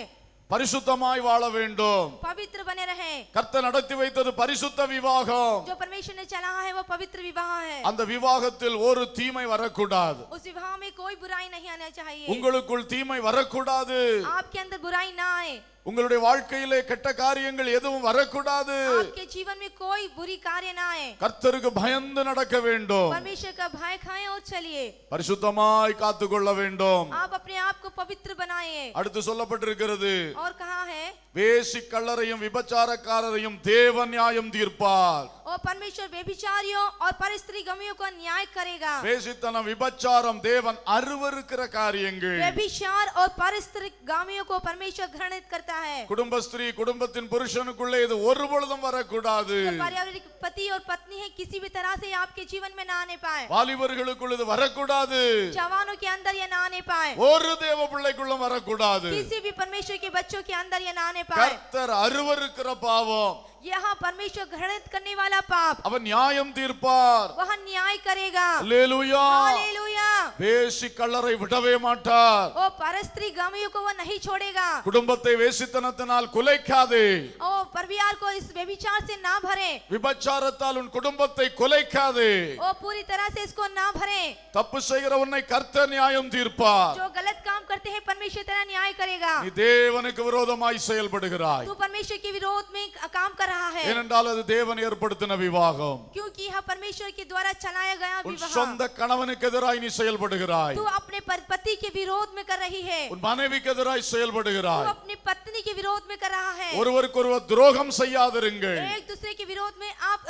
பரிசுத்தமாய் வாழ வேண்டும். पवित्र बने रहे। கர்த்தர் நடத்தி வைத்தது பரிசுத்த விவாகம். जो परमेश्वर ने चला है वो पवित्र विवाह है। அந்த விவாகத்தில் ஒரு தீமை வரக்கூடாது. उस विवाह में कोई बुराई नहीं आना चाहिए। உங்களுக்குள் தீமை வரக்கூடாது. आपके अंदर बुराई ना आए, உங்களுடைய வாழ்க்கையிலே கெட்ட காரியங்கள் எதுவும் வரக்கூடாது. आपके जीवन में कोई बुरी कार्य ना आए। கர்த்தருக்கு பயந்து நடக்க வேண்டும். परमेश्वर का भय खाएं और चलिए। பரிசுத்தமாய் காத்துக்கொள்ள வேண்டும். आप अपने आप को पवित्र बनाइए। அடுத்து சொல்லப்பட்டிருக்கிறது, और कहा है, வேசி கள்ளரையும் விபச்சாரக்காரரையும் தேவன் நியாயம் தீர்ப்பார். और परमेश्वर व्यभिचारियों और परस्त्री गमियों को न्याय करेगा। வேசித்தனம் விபச்சாரம் தேவன் அருவருக்கிற காரியங்கள். व्यभिचार और परस्त्री गामियों को परमेश्वर घृणित करता है। குடும்ப ஸ்திரீ குடும்பத்தின் புருஷனுக்குள்ளே இது ஒரு பொழுதும் வரக்கூடாது. जो पारिवारिक पति और पत्नी है किसी भी तरह से आपके जीवन में ना आने पाए। வாலிபர்களுக்குள் இது வரக்கூடாது. जवानों के अंदर ये ना आने पाए, ஒரு தேவ பிள்ளைக்குள்ளும் வரக்கூடாது. किसी भी परमेश्वर के बच्चों के अंदर ये ना आने पाए। கர்த்தர் அருவருக்கிற பாவம் यहाँ परमेश्वर घृणित करने वाला पाप, அவர் நியாயம் தீர்ப்பார். वह न्याय करेगा। அல்லேலூயா. हालेलुया। வேசி கள்ளரை விடவே மாட்டார். ओ परस्त्री गामियों को वह नहीं छोड़ेगा। குடும்பத்தை வேசித்தனத்தினால் குலைக்காதே. ओ परिवार को इस व्यभिचार से ना भरे। விபச்சாரத்தால் உன் குடும்பத்தை குலைக்காதே. ओ पूरी तरह से इसको ना भरे। தப்பு செய்கிற உன்னை கர்த்தர் நியாயம் தீர்ப்பார். जो गलत काम करते हैं परमेश्वर तेरा न्याय करेगा। நீ தேவனுக்கு விரோதமாய் செயல்படுகிறாய். तू परमेश्वर के विरोध में काम कर रहा है, ஏனென்றால் அது தேவன் ஏற்படுத்தின விவாகம். क्योंकि यह परमेश्वर के द्वारा चलाया गया உன் विवाह। சொந்த கணவனுக்கு எதிராய் நீ செயல்படுகிறாய். तू अपने पति के विरोध में कर रही है, உன் மனைவிக்கு எதிராய் तू செயல்படுகிறாய். अपनी पत्नी के विरोध में कर रहा है। ஒருவருக்கொருவர் துரோகம் செய்யாதிருங்கள். एक दूसरे के विरोध में आप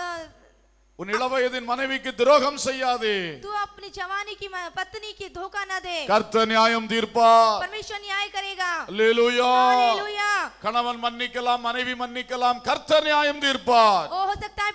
உன் இளவயதின் மனைவிக்கு துரோகம் செய்யாதே. तू अपनी जवानी की पत्नी की धोखा न दे। கர்த்தர் நியாயம் தீர்ப்பார். परमेश्वर न्याय करेगा। அல்லேலூயா. हालेलुया। கணவன் மன்னிக்கலாம், மனைவி மன்னிக்கலாம், கர்த்தர் நியாயம் தீர்ப்பார். ओ हो सकता है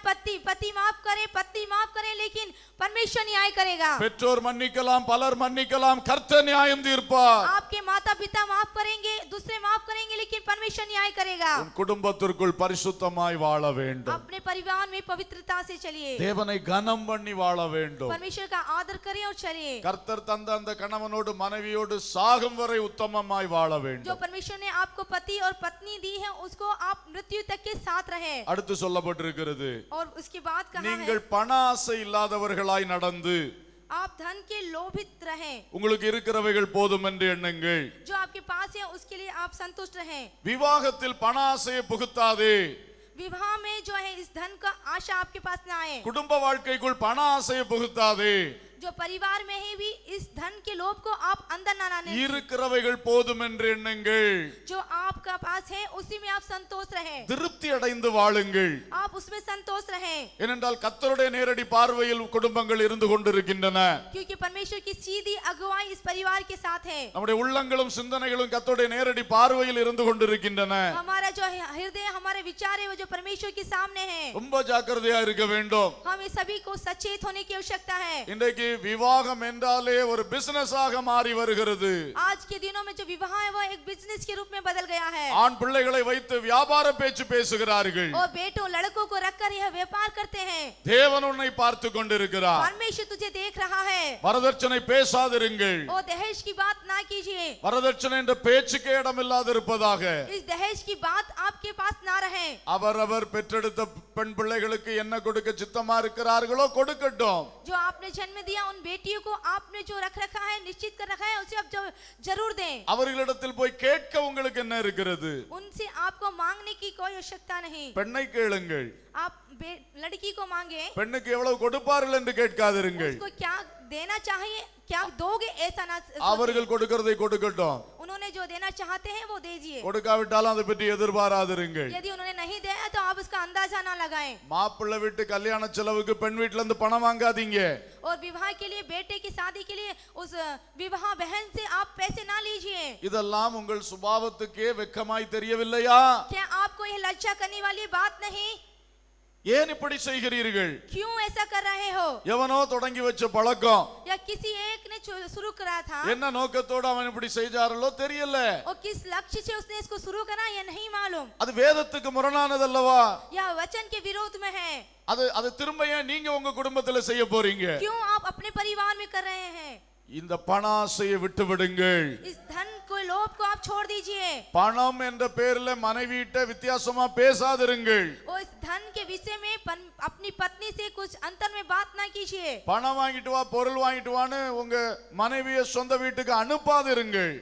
पति माफ करे, पत्नी माफ करे, लेकिन परमेश्वर न्याय करेगा। பெற்றோர் மன்னிக்கலாம், பலர் மன்னிக்கலாம், கர்த்தர் நியாயம் தீர்ப்பார். आपके माता पिता माफ करेंगे, दूसरे माफ करेंगे, लेकिन परमेश्वर न्याय करेगा। உன் குடும்பத்திற்குள் பரிசுத்தமாய் வாழ வேண்டும். अपने परिवार में पवित्रता से चलिए, தேவனை கனம் பண்ணி வாழ வேண்டும். परमेश्वर का आदर करें और चलिए। கர்த்தர் தந்த அந்த கணவனோடு மனைவியோடு சாகும் வரை உத்தமமாய் வாழ जो வேண்டும். परमेश्वर ने आपको पति और पत्नी दी है उसको आप मृत्यु तक के साथ रहे। அடுத்து சொல்லப்பட்டிருக்கிறது, और उसके बाद कहा है, நீங்கள் பண ஆசை இல்லாதவர்களாய் நடந்து आप धन के लोभित रहे, உங்களுக்கு இருக்கிறவைகள் போதும் என்று எண்ணுங்கள். जो आपके पास है उसके लिए आप संतुष्ट रहे। விவாகத்தில் பண ஆசையை புகுத்தாதே. विवाह में जो है इस धन का आशा आपके पास ना आए। குடும்ப வாழ்க்கைக்குள் பண ஆசையை புகுத்தாதே. जो परिवार में ही भी इस धन के लोभ को आप अंदर ना लाने। இருக்கிறவைகள் போதும் என்று எண்ணுங்கள். जो आपका पास है उसी में आप संतोष रहे, திருப்தி அடைந்து வாழுங்கள். आप उसमें संतोष रहे। ஏனென்றால் கர்த்தருடைய நேரடி பார்வையில் குடும்பங்கள் இருந்து கொண்டிருக்கின்றன. क्योंकि परमेश्वर की सीधी अगुवाई इस परिवार के साथ है। நம்முடைய உள்ளங்களும் சிந்தனைகளும் கர்த்தருடைய நேரடி பார்வையில் இருந்து கொண்டிருக்கின்றன. हमारा जो हृदय, हमारे विचार है वो जो परमेश्वर के सामने है। ரொம்ப ஜாக்கிரதையா இருக்க வேண்டும். हमें सभी को सचेत होने की आवश्यकता है। இன்றைக்கு விவாகம் என்றாலே ஒரு பிசினஸாக மாறி வருகிறது. आज के दिनों में जो विवाह है वो एक बिजनेस के रूप में बदल गया है। ஆண் பிள்ளைகளை வைத்து வியாபார பேச்சு பேசுகிறார்கள். और बेटों लड़कों को रखकर यह व्यापार करते हैं। தேவன் உன்னை பார்த்து கொண்டிருக்கிறார். परमेश्वर तुझे देख रहा है। வரதட்சணை பேசாதிருங்கள். और दहेज की बात ना कीजिए। வரதட்சணை என்ற பேச்சுக்கே இடமில்லாதிருப்பதாக. इस दहेज की बात आपके पास ना रहे। அவரவர் பெற்றெடுத்த பெண் பிள்ளைகளுக்கு என்ன கொடுக்க சித்தமா இருக்கிறார்களோ கொடுக்கட்டும். जो आपने जन्म दिया उन बेटियों को आपने जो रख रखा है, निश्चित कर रखा है, उसे आप जो जरूर दें। அவர்களிடத்தில் போய் கேட்க உங்களுக்கு என்ன இருக்கிறது? उनसे आपको मांगने की कोई आवश्यकता नहीं। பெண்ணை கேளுங்கள். आप लड़की को मांगे, பெண்ணுக்கு எவ்வளவு கொடுப்பார்கள் என்று கேட்காதிருங்கள். उसको क्या देना चाहिए, क्या दोगे, ऐसा ना அவர்கள் கொடுக்கிறதை கொடுக்கட்டும். उन्होंने जो देना चाहते हैं वो दीजिए। கொடுக்காவிட்டாலும் அதை பற்றி எதிர்பாராதிருங்கள். यदि उन्होंने नहीं दिया तो आप उसका अंदाजा ना लगाएं। மாப்பிள்ளை வீட்டு கல்யாண செலவுக்கு பெண் வீட்டுல இருந்து பணம் வாங்காதீங்க. और विवाह के लिए, बेटे की शादी के लिए उस विवाह बहन से आप पैसे ना लीजिए। हैं। இதெல்லாம் உங்கள் சுபாவத்துக்கே வெட்கமாய் தெரியவில்லையா? क्या आपको यह लज्जा करने वाली बात नहीं? ஏன் இப்படி செய்கிறீர்கள்? क्यों ऐसा कर रहे हो? எவனோ தொடங்கி வச்ச பழக்கம், या किसी एक ने शुरू करा था, என்ன நோக்கத்தோட அவன் இப்படி செய்தாரோ தெரியல. और किस लक्ष्य से उसने इसको शुरू करा ये नहीं मालूम। அது வேதத்துக்கு முரணானதல்லவா? यह वचन के विरोध में है। அது திரும்ப ஏன் நீங்க உங்க குடும்பத்துல செய்ய போறீங்க? क्यों आप अपने परिवार में कर रहे हैं? இந்த பணாசையை விட்டு விடுங்கள். इस धन को लोभ को आप छोड़ दीजिए। பணம் என்ற பேர்ல மனைவிட்ட வித்தியாசமா பேசாதிருங்கள். और इस धन के विषय में अपनी पत्नी से कुछ अंतर में बात ना कीजिए। பணம் வாங்கிட்டு வா, பொருள் வாங்கிட்டு வான்னு உங்க மனைவியை சொந்த வீட்டுக்கு அனுப்பாதிருங்கள்.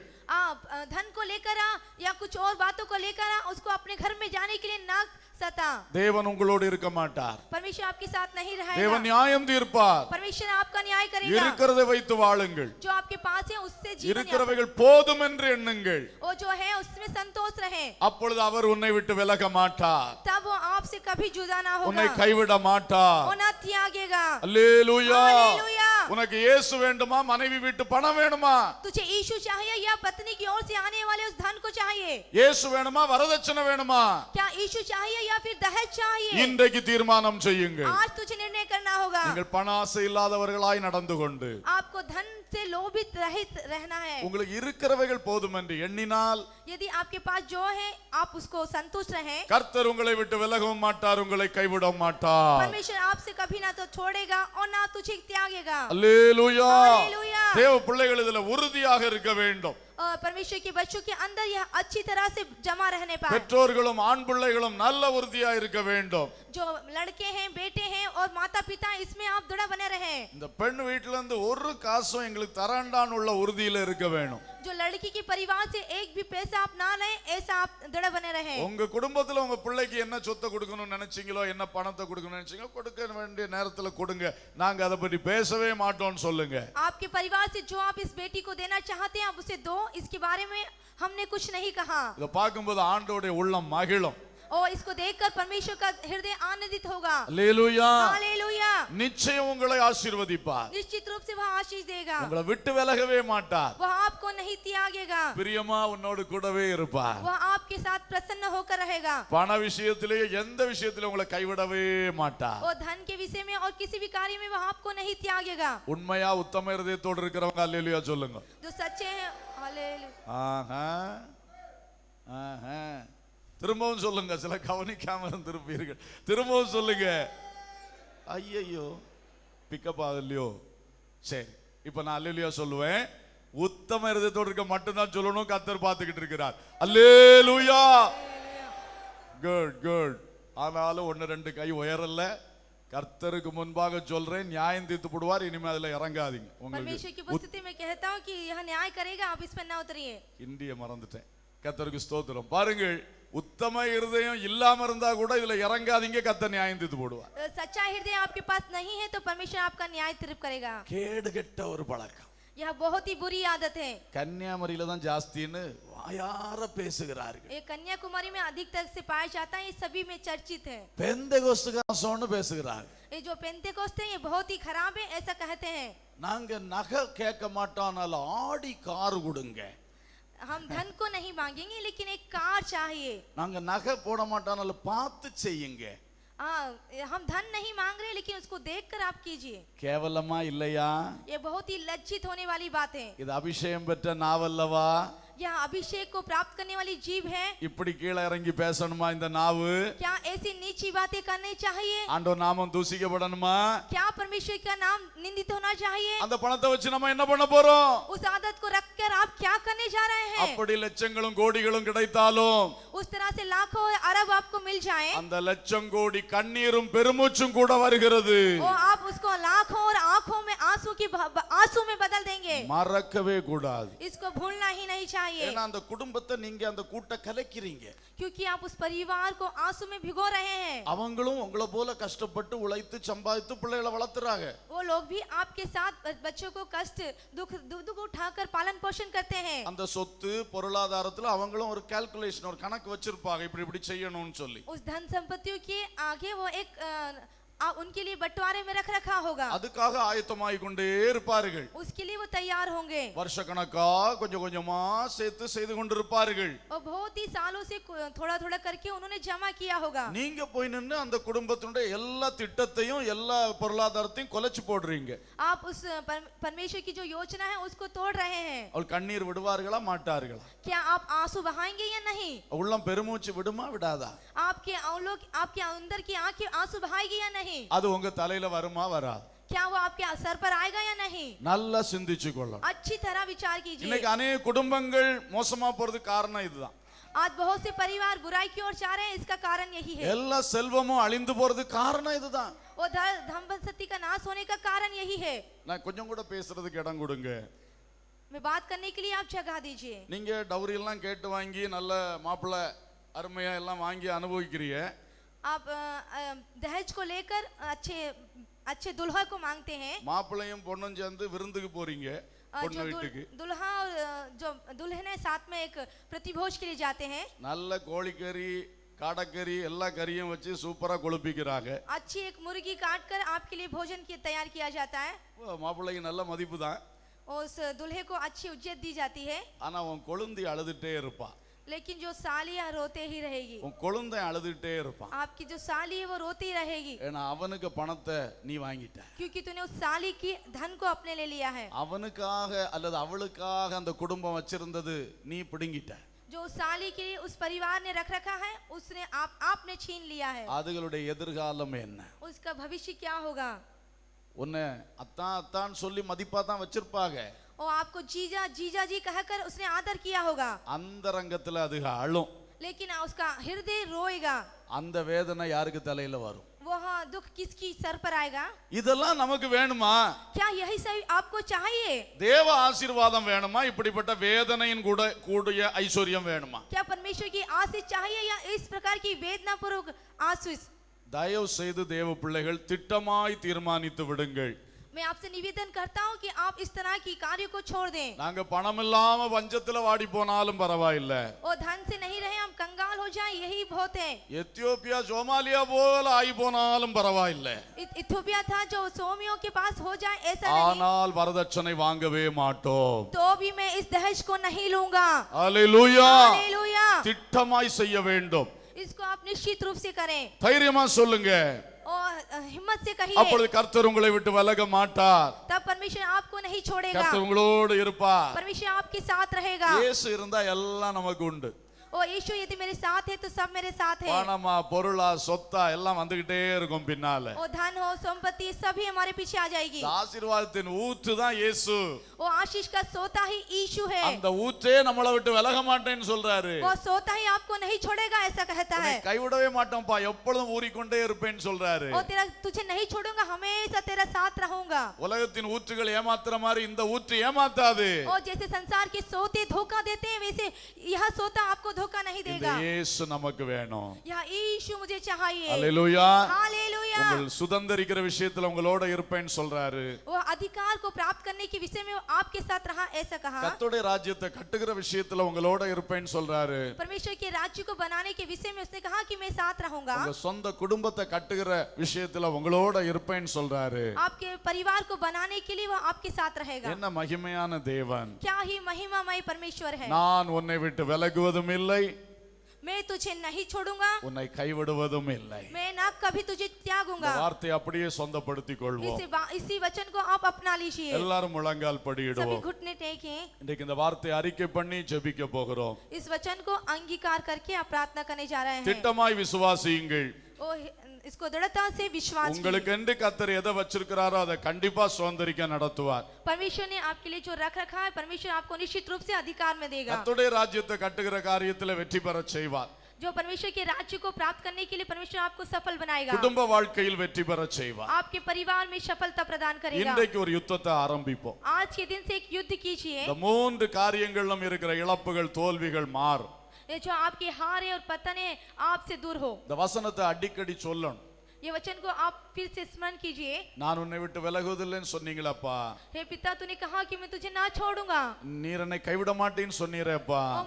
आप धन को लेकर आ या कुछ और बातों को लेकर आ, उसको अपने घर में जाने के लिए ना सता। தேவன் உங்களோடு இருக்க மாட்டார். परमेश्वर आपके साथ नहीं रहेगा। தேவன் நியாயம் தீர்ப்பார். परमेश्वर आपका न्याय करेगा। இருக்கிறதை வைத்து வாழுங்கள். जो आपके पास है उससे जीवन यापन। இருக்கிறவைகள் போதும் என்று எண்ணுங்கள். और जो है उसमें संतोष रहे। அப்பொழுது அவர் உன்னை விட்டு விலக மாட்டார். तब वो आपसे कभी जुदा ना होगा। உன்னை கைவிட மாட்டார். वो ना त्यागेगा। அல்லேலூயா. हालेलुया। உனக்கு இயேசு வேண்டுமா? மனைவி வீட்டு பணம் வேணுமா? तुझे यीशु चाहिए या पत्नी की ओर से आने वाले उस धन को चाहिए? இயேசு வேணுமா? வரதட்சணை வேணுமா? क्या यीशु चाहिए या फिर दहेज चाहिए? இன்றைக்கு தீர்மானம் செய்யுங்கள். आज तुझे निर्णय करना होगा। நீங்கள் பண ஆசை இல்லாதவர்களாய் நடந்து கொண்டு आपको धन से लोभित रहित रहना है। உங்களுக்கு இருக்கிறவைகள் போதும் என்று எண்ணினால் यदि आपके पास जो है आप उसको संतुष्ट रहें, கர்த்தர் உங்களை விட்டு விலகவும் மாட்டார், உங்களை கைவிடவும் மாட்டார். परमेश्वर आपसे कभी ना तो छोड़ेगा और ना तुझे त्यागेगा। அல்லேலூயா. हालेलुया। தேவ பிள்ளைகள் இதுல உறுதியாக இருக்க வேண்டும். और परमेश्वर के बच्चों के अंदर यह अच्छी तरह से जमा रहने पाए। பெற்றோர்களும் ஆண் பிள்ளைகளும் நல்ல உறுதியா இருக்க வேண்டும். जो लड़के हैं, बेटे हैं और माता पिता, इसमें आप दृढ़ बने रहें। இந்த பெண் வீட்டுல இருந்து ஒரு காசும் எங்களுக்கு தரண்டான்னு உள்ள உறுதியில இருக்க வேணும். जो लड़की के परिवार से एक भी पैसा आप ना लें, ऐसा आप दृढ़ बने रहें। உங்க குடும்பத்துல உங்க பிள்ளைக்கு என்ன சொத்தை கொடுக்கணும்னு நினைச்சீங்களோ, என்ன பணத்தை கொடுக்கணும்னு நினைச்சீங்களோ, கொடுக்க வேண்டிய நேரத்துல கொடுங்க. நாங்க அதை பத்தி பேசவே மாட்டோம்னு சொல்லுங்க. आपके परिवार से जो आप इस बेटी को देना चाहते हैं आप उसे दो, इसके बारे में हमने कुछ नहीं कहा। இத பார்க்கும்போது ஆண்டவருடைய உள்ளம் மகிழும். और इसको देखकर परमेश्वर का हृदय आनंदित होगा। அல்லேலூயா. हालेलुया। நிச்சயம் உங்களை ஆசீர்வதிப்பார். निश्चित रूप से वह आशीष देगा। உங்களை விட்டு விலகவே மாட்டார். वह आपको नहीं त्यागेगा। பிரியமா உன்னோடு கூடவே இருப்பார். वह आपके साथ प्रसन्न होकर रहेगा। பண விஷயத்திலே எந்த விஷயத்திலே உங்களை கைவிடவே மாட்டார். और धन के विषय में और किसी भी कार्य में वह आपको नहीं त्यागेगा। உண்மையா உத்தம இருதயத்தோடு இருக்கிறவங்க அல்லேலூயா சொல்லுங்க. जो सच्चे हैं हालेलुया। ஆஹா. ஆஹா. திரும்பவும் சொல்லுங்க. சில கவனிக்காம இருந்திருப்பீர்கள். திரும்பவும் சொல்லுங்க. ஐயையோ பிக்கப் ஆகலையோ. சரி, இப்ப நான் அல்லேலூயா சொல்லுவேன். உத்தம இருதயத்தோடு இருக்க மட்டும்தான் சொல்லணும். கர்த்தர் பார்த்துக்கிட்டு இருக்கிறார். அல்லேலூயா. Good good. ஆனாலும் 1-2 கை உயரல. கர்த்தருக்கு முன்பாக சொல்றேன், நியாயம் தீர்த்து போடுவார். இனிமே அதுல இறங்காதீங்க. परमेश्वर की உங்களுக்கு उपस्थिति में कहता हूँ कि यह न्याय करेगा, आप इस पर ना उतरिए। இந்திய மறந்துட்டேன். கர்த்தருக்கு ஸ்தோத்திரம். பாருங்கள், உத்தம இருதயம் இல்லாம இருந்தா கூட இதுல இறங்காதீங்க. கர்த்தர் நியாயம் தீர்த்து போடுவார். सच्चा हृदय आपके पास नहीं है तो परमेश्वर आपका न्याय तीर्प करेगा। கேடு கெட்ட ஒரு பழக்கம். यह बहुत ही बुरी आदत है। கன்னியாகுமரியில தான் ஜாஸ்தின்னு வாயார பேசுகிறார்கள். ये कन्याकुमारी में अधिकतर से पाया जाता है, ये सभी में चर्चित है। பெந்தெகோஸ்துகாசம்னு பேசுகிறார்கள். ये जो पेंतेकोस्त है ये बहुत ही खराब है, ऐसा कहते हैं। நாங்க நகை கேட்க மாட்டோம்னால ஆடி கார் கொடுங்க. हम धन को नहीं मांगेंगे लेकिन एक कार चाहिए। நாங்க நகை போட மாட்டோம்னால பார்த்து செய்யுங்க. हम धन नहीं मांग रहे लेकिन उसको देखकर आप कीजिए। கேவலமா இல்லையா? ये बहुत ही लज्जित होने वाली बात है। இது அபிஷேகம் பெற்ற நாவல்லவா? यह अभिषेक को प्राप्त करने वाली जीव है। இப்படி கீழே இறங்கி பேசணுமா இந்த நாவு? क्या ऐसी नीची बातें करनी चाहिए? ஆண்டவர் நாமம் தூசிக்கப்படணுமா? क्या परमेश्वर का नाम निंदित होना चाहिए? அந்த பணத்தை வச்சு நம்ம என்ன பண்ண போறோம்? उस आदत को रखकर आप क्या करने जा रहे हैं? அப்படி லட்சங்களும் கோடிகளும் கிடைத்தாலும் उस तरह से लाखों और अरब आपको मिल जाए, அந்த லட்சம் கோடி கண்ணீரும் பெருமூச்சும் கூட வருகிறது. वो आप उसको लाखों और आंखों में आंसू में बदल देंगे। மறக்கவே கூடாது. इसको भूलना ही नहीं चाहिए। ஏன்னா அந்த குடும்பத்தை நீங்க அந்த கூட்ட கலக்கிறீங்க. क्योंकि आप उस परिवार को आंसू में भिगो रहे हैं। அவங்களும் உங்களை போல கஷ்டப்பட்டு உழைத்து சம்பாதித்து பிள்ளைகளை வளர்த்துறாங்க. वो लोग भी आपके साथ बच्चों को कष्ट दुख उठाकर पालन पोषण करते हैं। அந்த சொத்து பொருளாதாரத்துல அவங்களும் ஒரு கால்குலேஷன், ஒரு கணக்கு வச்சிருப்பாங்க, இப்படி இப்படி செய்யணும்னு சொல்லி. उस धन संपत्तियों के आगे वो एक उनके लिए बंटवारे में रख रखा होगा, அதுக்காக ஆயத்தமாய் கொண்டே இருப்பார்கள். उसके लिए वो तैयार होंगे வருஷக்கணக்கா கொஞ்சம் கொஞ்சமா சேர்த்து செய்து கொண்டிருப்பார்கள். और बहुत ही सालों से थोड़ा थोड़ा करके उन्होंने जमा किया होगा. நீங்க போய் நின்னு அந்த குடும்பத்தினுடைய எல்லா திட்டத்தையும் எல்லா பொருளாதாரத்தையும் கொலைச்சு போடுறீங்க. आप उस परमेश्वर की जो योजना है उसको तोड़ रहे हैं. அவள் கண்ணீர் விடுவார்களா மாட்டார்களா? क्या आप आंसू बहाएंगे या नहीं? உள்ளம் பெருமூச்சு விடுமா விடாதா? आपके अंदर की आंखें आंसू बहाएगी या नहीं? அது உங்க தலையில வருமா வராது? क्या वो आपके सर पर आएगा या नहीं? நல்லா சிந்திச்சு கொள்ளணும். अच्छी तरह विचार कीजिए. இன்னைக்கு अनेक குடும்பங்கள் மோசமா போறதுக்கு காரணம் இதுதான். आज बहुत से परिवार बुराई की ओर जा रहे हैं, इसका कारण यही है. எல்லா செல்வமும் அழிந்து போறதுக்கு காரணம் இதுதான். और धन संपत्ति का नाश होने का कारण यही है. நான் கொஞ்சம் கூட பேசுறதுக்கு இடம் கொடுங்க. मैं बात करने के लिए आप जगह दीजिए. நீங்க டவுரி எல்லாம் கேட்டு வாங்கி நல்ல மாப்பிள்ளை அருமையா எல்லாம் வாங்கி அனுபவிக்கிறீங்க. आप दहेज को लेकर अच्छे दुल्हा को मांगते हैं. மாப்பிள்ளையும் பொண்ணும் சேர்ந்து விருந்துக்கு போறீங்க பொண்ணு வீட்டுக்கு. दुल्हा और जो दुल्हन है साथ में एक प्रतिभोज के लिए जाते हैं. நல்ல கோழிக்கறி காடக்கறி எல்லா கறியும் வச்சு சூப்பரா கொழுப்பிக்கிறாங்க. अच्छी एक मुर्गी काट कर आपके लिए भोजन तैयार किया जाता है. மாப்பிள்ளைக்கு நல்ல மதிப்பு தான். उस दुल्हे को अच्छी इज्जत दी जाती है. ஆனா உன் கொழுந்தி அழுதுட்டே இருப்பா. लेकिन जो साली है रोते ही रहेगी. உன் கொழுந்தை அழுதுட்டே இருப்பான். आपकी जो साली है वो रोती रहेगी. ஏன்னா அவனுக்கு பணத்தை நீ வாங்கிட்ட. क्योंकि तूने उस साली की धन को अपने ले लिया है. அவனுக்காக அல்லது அவளுக்காக அந்த குடும்பம் வச்சிருந்தது நீ பிடுங்கிட்ட. जो साली के लिए उस परिवार ने रख रखा है उसने आपने छीन लिया है. அதுகளுடைய எதிர்காலம் என்ன? उसका भविष्य क्या होगा? உன்னை அத்தான் அத்தான் சொல்லி மதிப்பா தான் வச்சிருப்பாங்க. और आपको जीजा जीजा जी कहकर उसने आदर किया होगा. அந்தரங்கத்துல அது அழும். लेकिन उसका हृदय रोएगा. அந்த வேதனை யாருக்கு தலையில வரும்? वह दुख किसकी सर पर आएगा? இதெல்லாம் நமக்கு வேணுமா? क्या यही सही आपको चाहिए? தேவ ஆசீர்வாதம் வேணுமா? இப்படிப்பட்ட வேதனையின் கூடிய ஐஸ்வர்யம் வேணுமா? क्या परमेश्वर की आशीष चाहिए या इस प्रकार की वेदना पूर्वक आशीष? தயவு செய்து தேவ பிள்ளைகள் திட்டமாய் தீர்மானித்து விடுங்கள். मैं आपसे निवेदन करता हूं कि आप इस तरह की कार्य को छोड़ दें. நாங்க பணம் இல்லாம பஞ்சத்துல வாடி போனாலும் பரவாயில்லை. और धन से नहीं रहे हम कंगाल हो जाएं यही बहुत है. எத்தியோப்பியா சோமாலியா போல ஆகி போனாலும் பரவாயில்லை. इथियोपिया था जो सोमियों के पास हो जाए ऐसा नहीं. ஆனால் வரதட்சணை வாங்கவே மாட்டோம். तो भी मैं इस दहेज को नहीं लूंगा. அல்லேலூயா. हालेलुया. திட்டமாய் செய்ய வேண்டும். इसको आप निश्चित रूप से करें தைரியமா சொல்லுங்க. और हिम्मत से कहिए. அப்பொழுது கர்த்தர் உங்களை விட்டு விலக மாட்டார். तब परमेश्वर आपको नहीं छोड़ेगा. கர்த்தர் உங்களோடு இருப்பார். परमेश्वर आपके साथ रहेगा. இயேசு இருந்தா எல்லாம் நமக்கு உண்டு. और यीशु यदि मेरे साथ है तो सब मेरे साथ है. பணமா பொருளா சொத்தா எல்லாம் வந்துகிட்டே இருக்கும் பின்னால. और धन हो संपत्ति सभी हमारे पीछे आ जाएगी. ஆசீர்வாதத்தின் ஊற்று தான் இயேசு. वो आशीष का सोता ही यीशु है. அந்த ஊற்றே நம்மளை விட்டு விலக மாட்டேன்னு சொல்றாரு. वो सोता ही आपको नहीं छोड़ेगा ऐसा कहता है. கைவிடவே மாட்டோம்ப்பா எப்பொழுதும் ஊறிக்கொண்டே இருப்பேன்னு சொல்றாரு. और तुझे नहीं छोड़ूंगा हमेशा तेरा साथ रहूंगा. உலகத்தின் ஊற்றுகள் ஏமாத்துற மாதிரி இந்த ஊற்று ஏமாத்தாது. और जैसे संसार के सोते धोखा देते हैं वैसे यह सोता आपको धोखा नहीं இந்த देगा. இயேசு நமக்கு வேணும். यह यीशु मुझे चाहिए. அல்லேலூயா. हालेलुया. உங்கள் சுதந்திரிக்கிற விஷயத்துல உங்களோட இருப்பேன்னு சொல்றாரு. वो अधिकार को प्राप्त करने के विषय में वो आपके साथ रहा ऐसा कहा. கர்த்தருடைய ராஜ்யத்தை கட்டுகிற விஷயத்துல உங்களோட இருப்பேன்னு சொல்றாரு. परमेश्वर के राज्य को बनाने के विषय में उसने कहा कि मैं साथ रहूंगा. உங்க சொந்த குடும்பத்தை கட்டுகிற விஷயத்துல உங்களோட இருப்பேன்னு சொல்றாரு. आपके परिवार को बनाने के लिए वो आपके साथ रहेगा. என்ன மகிமையான தேவன். क्या ही महिमामय परमेश्वर है. நான் உன்னை விட்டு விலகுவதும் இல்லை, मैं तुझे नहीं छोड़ूंगा, உன்னை கைவிடுவதும் இல்லை. मैं ना कभी तुझे இந்த त्यागूंगा. வார்த்தையை அப்படியே சொந்தப்படுத்திக் கொள்வோம். इसी वचन को आप अपना लीजिए. எல்லாரும் முழங்கால் सभी படியிடுவோம். घुटने टेकें. இன்னைக்கு இந்த வார்த்தையை அறிக்கை பண்ணி ஜெபிக்க போகிறோம். इस वचन को अंगीकार करके आप प्रार्थना करने जा रहे हैं. திட்டமாய் விசுவாசியுங்கள். इसको दृढ़ता से विश्वास உங்களுக்கு என்று கர்த்தர் எதை வச்சிருக்கிறாரோ அதை கண்டிப்பா சுதந்திரிக்க நடத்துவார். परमेश्वर ने आपके लिए जो रख रखा है परमेश्वर आपको निश्चित रूप से अधिकार में देगा. கர்த்தருடைய ராஜ்யத்தை கட்டுகிற காரியத்துல வெற்றி பெறச் செய்வார். जो परमेश्वर के राज्य को प्राप्त करने के लिए परमेश्वर आपको सफल बनाएगा. குடும்ப வாழ்க்கையில் வெற்றி பெறச் செய்வார். आपके परिवार में सफलता प्रदान करेगा. இன்றைக்கு ஒரு யுத்தத்தை ஆரம்பிப்போம். आज के दिन से एक युद्ध कीजिए. இந்த மூன்று காரியங்களிலும் இருக்கிற இழப்புகள் தோல்விகள் மாறும். ये जो आपके हार है और पतन है आपसे दूर हो. இந்த வசனத்தை அடிக்கடி சொல்லணும். ये वचन को आप फिर से स्मरण कीजिए। நான் உன்னை விட்டு விலகுவதில்லைன்னு சொன்னீங்களப்பா, हे पिता, तूने कहा कि मैं तुझे ना छोड़ूंगा நீர் என்னை கைவிட மாட்டேன்னு சொன்னீரேப்பா, और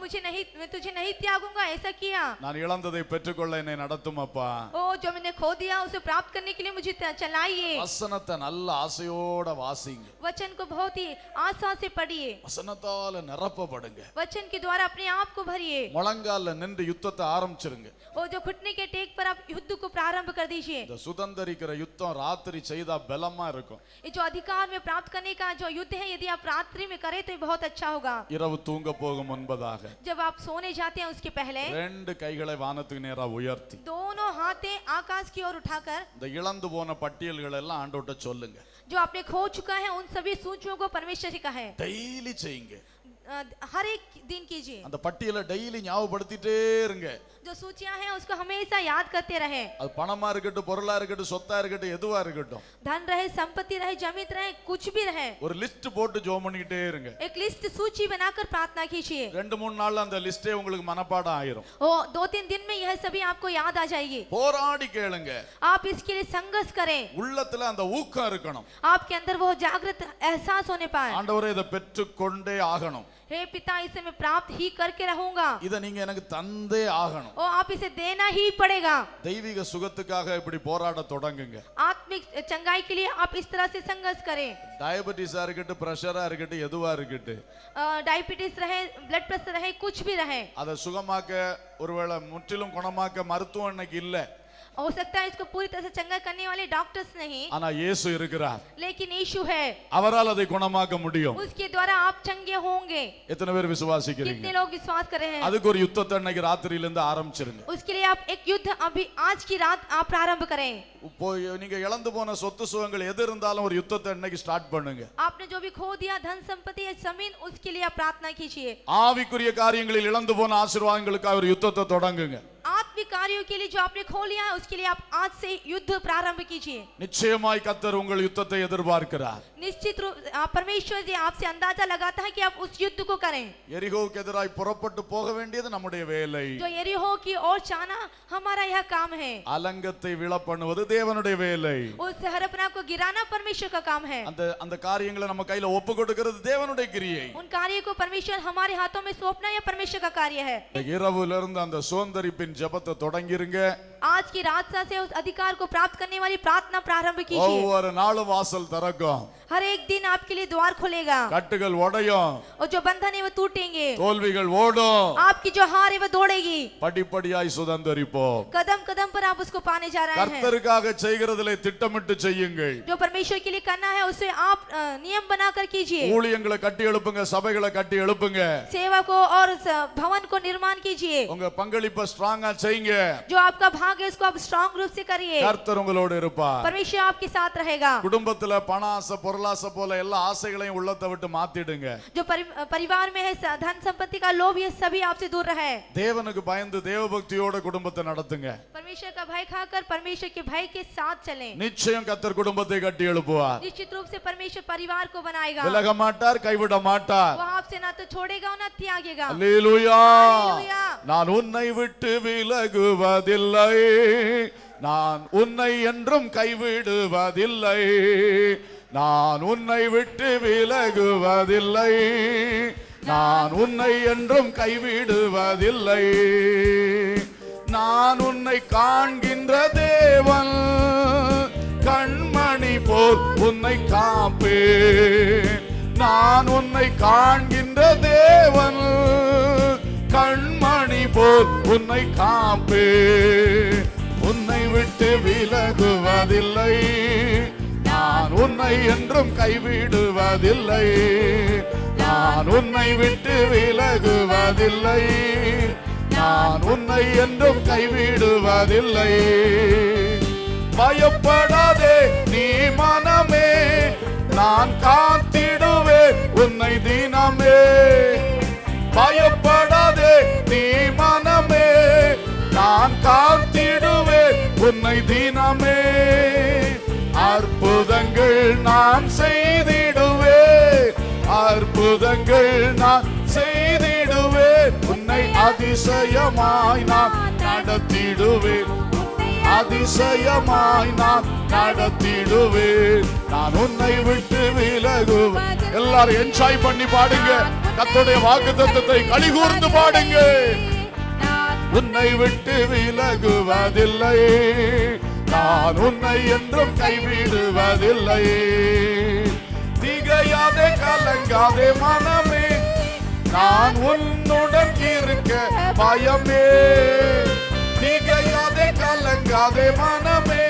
मैं तुझे नहीं त्यागूंगा, ऐसा किया। நான் இழந்ததை பெற்றுக்கொள்ள என்னை நடத்தும் அப்பா। ओ जो मैंने खो दिया उसे प्राप्त करने के लिए मुझे चलाइए। வசனத்தை நல்ல ஆசையோட வாசிங்க, वचन को बहुत ही आशा से पढ़िए, வசனத்தால நிரப்பப்படுங்க, वचन के द्वारा अपने आप को भरिए। முழங்கால நின்று யுத்தத்தை ஆரம்பிச்சிருங்க। और जो घुटने के टेक पर आप युद्ध को प्रारंभ कर दीजिए। இந்த சுதந்திரிக்கிற யுத்தம் ராத்திரி செய்தா பலமா இருக்கும், ये जो अधिकार में प्राप्त करने का जो युद्ध है, यदि आप रात्रि में करें तो ये बहुत अच्छा होगा। இரவு தூங்க போகும் முன்பதாக जब आप सोने जाते हैं उसके पहले ரெண்டு கைகளை வானத்துக்கு நேரா உயர்த்தி दोनों हाथें आकाश की ओर उठाकर இந்த இழந்து போன பட்டியல்கள் எல்லாம் ஆண்டவர்ட்ட சொல்லுங்க, जो आपने खो चुका है उन सभी सूचियों को परमेश्वर से कहे। டெய்லி செய்யுங்க, हर एक दिन कीजिए। அந்த பட்டியலை டெய்லி ஞாபகப்படுத்திட்டே இருங்க। जो सूचियां हैं उसको हमेशा याद करते रहे। அது பணமா இருக்கட்டும், பொருளா இருக்கட்டும், சொத்தா இருக்கட்டும், எதுவா இருக்கட்டும், धन रहे, संपत्ति रहे, जमीन रहे, कुछ भी रहे, ஒரு லிஸ்ட் போட்டு ஜெபம் பண்ணிக்கிட்டே இருங்க। एक लिस्ट सूची बनाकर प्रार्थना कीजिए। 2-3 நாள்ல அந்த லிஸ்டே உங்களுக்கு மனப்பாடம் ஆயிரும்। ओ 2-3 दिन में यह सभी आपको याद आ जाएगी। போராடி கேளுங்க, आप इसके लिए संघर्ष करें, உள்ளத்துல அந்த ஊக்கம் இருக்கணும், आपके अंदर वो जागृत एहसास होने पाए। ஆண்டவரே இதை பெற்றுக்கொண்டே ஆகணும், हे पिता, इसे मैं प्राप्त ही करके रहूंगा, இதை நீங்க எனக்கு தந்தே ஆகணும்। और आप इसे देना ही पड़ेगा। தெய்வீக சுகத்துக்காக இப்படி போராட தொடங்குங்க। आत्मिक चंगाई के लिए आप इस तरह से संघर्ष करें। டயபெட்டிஸா இருக்கட்டும், பிரஷரா இருக்கட்டும், எதுவா இருக்கட்டும், डायबिटीज रहे, ब्लड प्रेशर रहे, कुछ भी रहे, அதை சுகமாக்க ஒருவேளை முற்றிலும் குணமாக்க மருத்துவம் இன்னைக்கு இல்ல, हो सकता है इसको पूरी तरह से चंगा करने वाले डॉक्टर्स नहीं, ஆனா இயேசு இருக்கிறார், लेकिन यीशु है, அவரால் அதை குணமாக்க முடியும்। उसके द्वारा आप चंगे होंगे। எத்தனை பேர் விசுவாசிக்கிறீங்க? कितने लोग विश्वास कर रहे हैं? அதுக்கு ஒரு யுத்தத்தை இன்னைக்கு ராத்திரியில இருந்து ஆரம்பிச்சிருங்க। उसके लिए आप एक युद्ध अभी आज की रात आप प्रारंभ करें। இப்போ நீங்க இழந்து போன சொத்து சுகங்கள் எது இருந்தாலும் ஒரு யுத்தத்தை இன்னைக்கு ஸ்டார்ட் பண்ணுங்க। आपने जो भी खो दिया, धन संपत्ति या जमीन, उसके लिए आप प्रार्थना कीजिए। ஆவிக்குரிய காரியங்களில் இழந்து போன ஆசீர்வாதங்களுக்காக ஒரு யுத்தத்தை தொடங்குங்க। आत्मिक कार्यों के लिए जो आपने खो लिया है, उसके लिए आप आज से युद्ध प्रारंभ कीजिए। நிச்சயமாய் கர்த்தர் உங்கள் யுத்தத்தை எதிர்பார்க்கிறார்। निश्चित रूप परमेश्वर जी आपसे अंदाजा लगाता है कि आप उस युद्ध को करें। எரிகோவுக்கு எதிராய் புறப்பட்டு போக வேண்டியது நம்முடைய வேலை, जो यरीहो की ओर जाना हमारा यह काम है। அலங்கத்தை விழ பண்ணுவது தேவனுடைய வேலை, उस हरपना को गिराना परमेश्वर का काम है। அந்த அந்த காரியங்களை நம்ம கையில ஒப்பு கொடுக்கிறது தேவனுடைய கிரியை। उन कार्यों को परमेश्वर हमारे हाथों में सौंपना यह परमेश्वर का कार्य है। இரவுல இருந்து அந்த சுதந்திரிப்பின் ஜெபத்தை தொடங்கிருங்க। आज की रात से उस अधिकार को प्राप्त करने वाली प्रार्थना प्रारंभ कीजिए। ஒவ்வொரு நாளும் வாசல் திறக்கும், हर एक दिन आपके लिए द्वार खोलेगा, கட்டுகள் உடையும், और जो बंधन है वो टूटेंगे, தோல்விகள் ஓடும், आपकी जो हार है वो दौड़ेगी। படிப்படியாய் சுதந்திரிப்போம்। कदम कदम पर आप उसको पाने जा रहे हैं। கர்த்தருக்காக செய்கிறதிலே திட்டமிட்டு செய்யுங்கள்। जो परमेश्वर के लिए करना है उसे आप नियम बनाकर कीजिए। ஊழியங்களை கட்டி எழுப்புங்க, சபைகளை கட்டி எழுப்புங்க, सेवा को और भवन को निर्माण कीजिए। உங்க பங்களிப்பை ஸ்ட்ராங்கா செய்யுங்க। जो आपका भाग है उसको आप स्ट्रांग रूप से करिए। கர்த்தர் உங்களோடு இருப்பார்। परमेश्वर आपके साथ रहेगा। குடும்பத்துல பண ஆசை, பொருளாசை போல எல்லா ஆசைகளையும் உள்ளத்தை விட்டு மாத்திடுங்க। जो परिवार में है धन संपत्ति का लोभ, ये सभी आपसे दूर रहे। தேவனுக்கு பயந்து தேவபக்தியோட குடும்பத்தை நடத்துங்க। परमेश्वर का भय खाकर परमेश्वर के भय के साथ चलें। நிச்சயம் கர்த்தர் குடும்பத்தை கட்டி எழுப்புவார்। निश्चित रूप से परमेश्वर परिवार को बनाएगा। விலக மாட்டார், கைவிட மாட்டார்। वो आपसे ना तो छोड़ेगा ना त्यागेगा। அல்லேலூயா। அல்லேலூயா। நான் உன்னை விட்டு விலகுவதில்லை, நான் உன்னை என்றும் கைவிடுவதில்லை, நான் உன்னை விட்டு விலகுவதில்லை, நான் உன்னை என்றும் கைவிடுவதில்லை, நான் உன்னை காண்கின்ற தேவன், கண்மணி போல் உன்னை காப்பேன், நான் உன்னை காண்கின்ற தேவன், கண்மணி போல் உன்னை காப்பேன், உன்னை விட்டு விலகுவதில்லை, நான் உன்னை என்றும் கைவிடுவதில்லை, நான் உன்னை விட்டு விலகுவதில்லை, நான் உன்னை என்றும் கைவிடுவதில்லை. பயப்படாதே நீ மனமே, நான் காத்திடுவேன் உன்னை தினமே. பயப்படாதே நீ மனமே, நான் காத்திடுவேன் உன்னை தினமே. அற்புதங்கள் நான் செய்திடுவேன், அற்புதங்கள் நான் செய்திடுவேன், உன்னை அதிசயமாய் நான் நடத்திடுவேன், அதிசயமாய் நான் நடத்திடுவேன். நான் உன்னை விட்டு விலகுவேன். எல்லாரும் என்ஜாய் பண்ணி பாடுங்க. கர்த்தருடைய வாக்குத்தத்தத்தை களிகூர்ந்து பாடுங்க. உன்னை விட்டு விலகுவதில்லை, நான் உன்னை என்றும் கைவிடுவதில்லை. திகையாதே கலங்காதே மனமே, நான் உன்னுடன் இருக்க பயமே. திகையாதே கலங்காதே மனமே,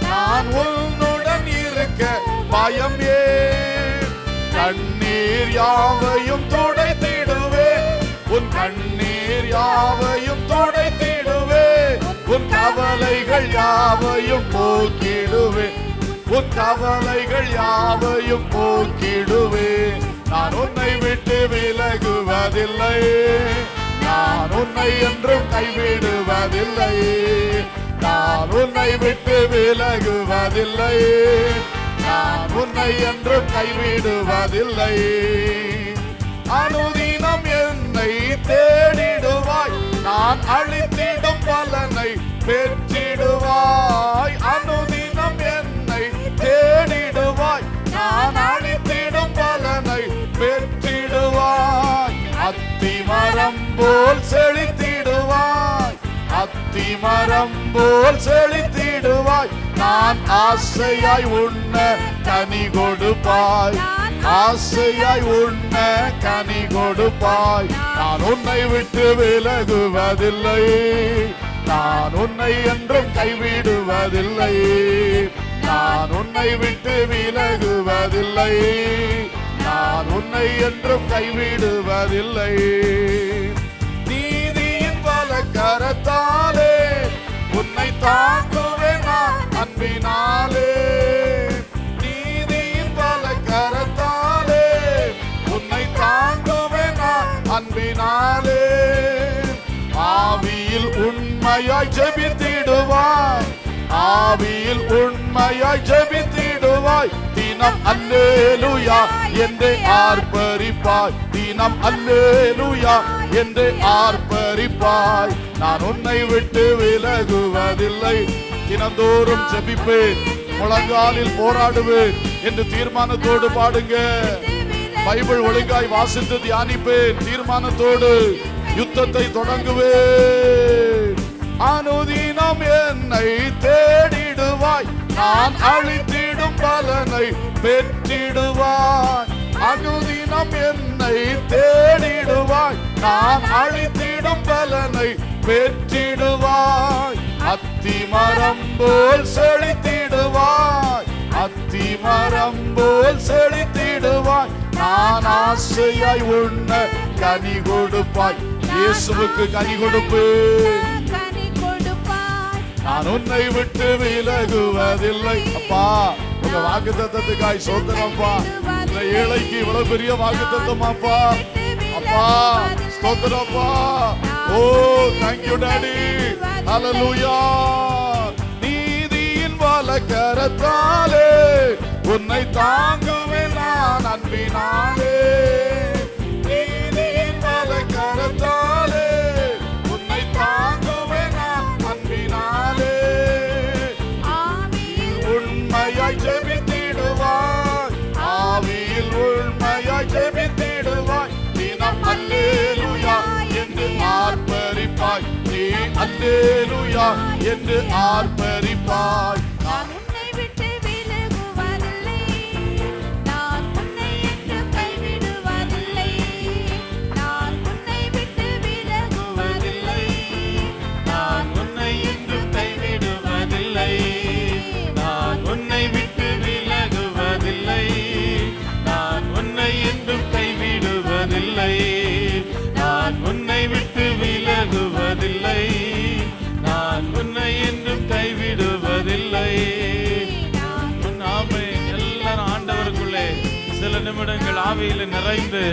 நான் உன்னுடன் இருக்க பயமே. கண்ணீர் யாவையும் துடைத்திடுவேன், உன் கண்ணீர் யாவையும் துடைத்திடுவேன். உன் கவலைகள் யாவையும் போக்கிடுவேன், உன் கவலைகள் யாவையும் போக்கிடுவேன். நான் உன்னை விட்டு விலகுவதில்லை, நான் உன்னை என்றும் கைவிடுவதில்லை. நான் உன்னை விட்டு விலகுவதில்லை, நான் உன்னை என்றும் கைவிடுவதில்லை. அனுதினம் என்னை தேடிடுவாய், நான் அளித்திடும் பலனை பெற்றிடுவாய். அனுதினம் என்னை தேடிடுவாய், நான் அளித்திடும் பலனை பெற்றிடுவாய். அத்திமரம் போல் செழித்திடுவாய், அத்திமரம் போல் செழித்திடுவாய். நான் ஆசையாய் உண்ண கனி கொடுப்பாய், ஆசையாய் உண்ண கனி கொடுப்பாய். நான் உன்னை விட்டு விலகுவதில்லை, நான் உன்னை என்றும் கைவிடுவதில்லை. நான் உன்னை விட்டு விலகுவதில்லை, நான் உன்னை என்றும் கைவிடுவதில்லை. நீதியின் பலக்கரத்தாலே உன்னை தாங்குவேன் நான் அன்பினாலே. நீதியின் பலக்கரத்தாலே உன்னை தாங்குவேன் நான் அன்பினாலே. ஆவியில் உண்மையாய் ஜெபித்திடுவாய், ஆவியில் உண்மையாய் ஜெபித்திடுவாய். தினம் அல்லேலூயா என்று ஆர்ப்பரிப்பாய், தினம் அல்லேலூயா என்று ஆர்ப்பரிப்பாய். நான் உன்னை விட்டு விலகுவதில்லை, தினந்தோறும் ஜெபிப்பேன், முழங்காலில் போராடுவேன் என்று தீர்மானத்தோடு பாடுங்க. பைபிள் ஒழுங்காய் வாசித்து தியானிப்பேன், தீர்மானத்தோடு யுத்தத்தை தொடங்குவேன். அனுதினம் என்னை தேடிடுவாய், நான் அளித்திடும் பலனை பெற்றிடுவாய். அனுதினம் என்னை தேடிடுவாய், நான் அளித்திடும் பலனை பெற்றிடுவாய். அத்திமரம் போல் செழித்திடுவாய், அத்திமரம் போல் செழித்திடுவாய். நான் ஆசையாய் உண்ண கனி கொடுப்பாய். இயேசுவுக்கு கனி கொடுப்பேன், நான் உன்னை விட்டு விலகுவதில்லை. அப்பா உங்க வாக்குத்தத்தத்துக்காய் ஸ்தோத்திரம்ப்பா. இந்த ஏழைக்கு இவ்வளவு பெரிய வாக்குத்தத்தமாப்பா. அப்பா ஸ்தோத்திரம்ப்பா. Oh thank you daddy. ஹல்லேலூயா. நீதியின் வலக்கரத்தாலே உன்னை தாங்குவேன் நான் அன்பினாலே. நீதியின் வலக்கரத்தாலே உன்னை தாங்குவேன் நான் அன்பினாலே. உண்மையாய் ஜெபித்திடுவாய், ஆவியில் உண்மையாய் ஜெபித்திடுவாய். தினம் அல்லேலூயா என்று ஆர்ப்பரிப்பாய், நீ அல்லேலூயா என்று ஆர்ப்பரிப்பாய். நான் உன்னை விட்டு விலகுவதில்லை, நான் உன்னை என்று கைவிடுவதில்லை. நான் உன்னை விட்டு விலகுவதில்லை, நான் உன்னை என்று கைவிடுவதில்லை. நான் உன்னை விட்டு விலகுவதில்லை, நான் உன்னை என்றும் கைவிடுவதில்லை. நான் உன்னை விட்டு விலகுவதில்லை, நான் உன்னை என்றும் கைவிடுவதில்லை. நாமே எல்லாரும் ஆண்டவருக்குள்ளே சில நிமிடங்கள் ஆவியில் நிறைந்து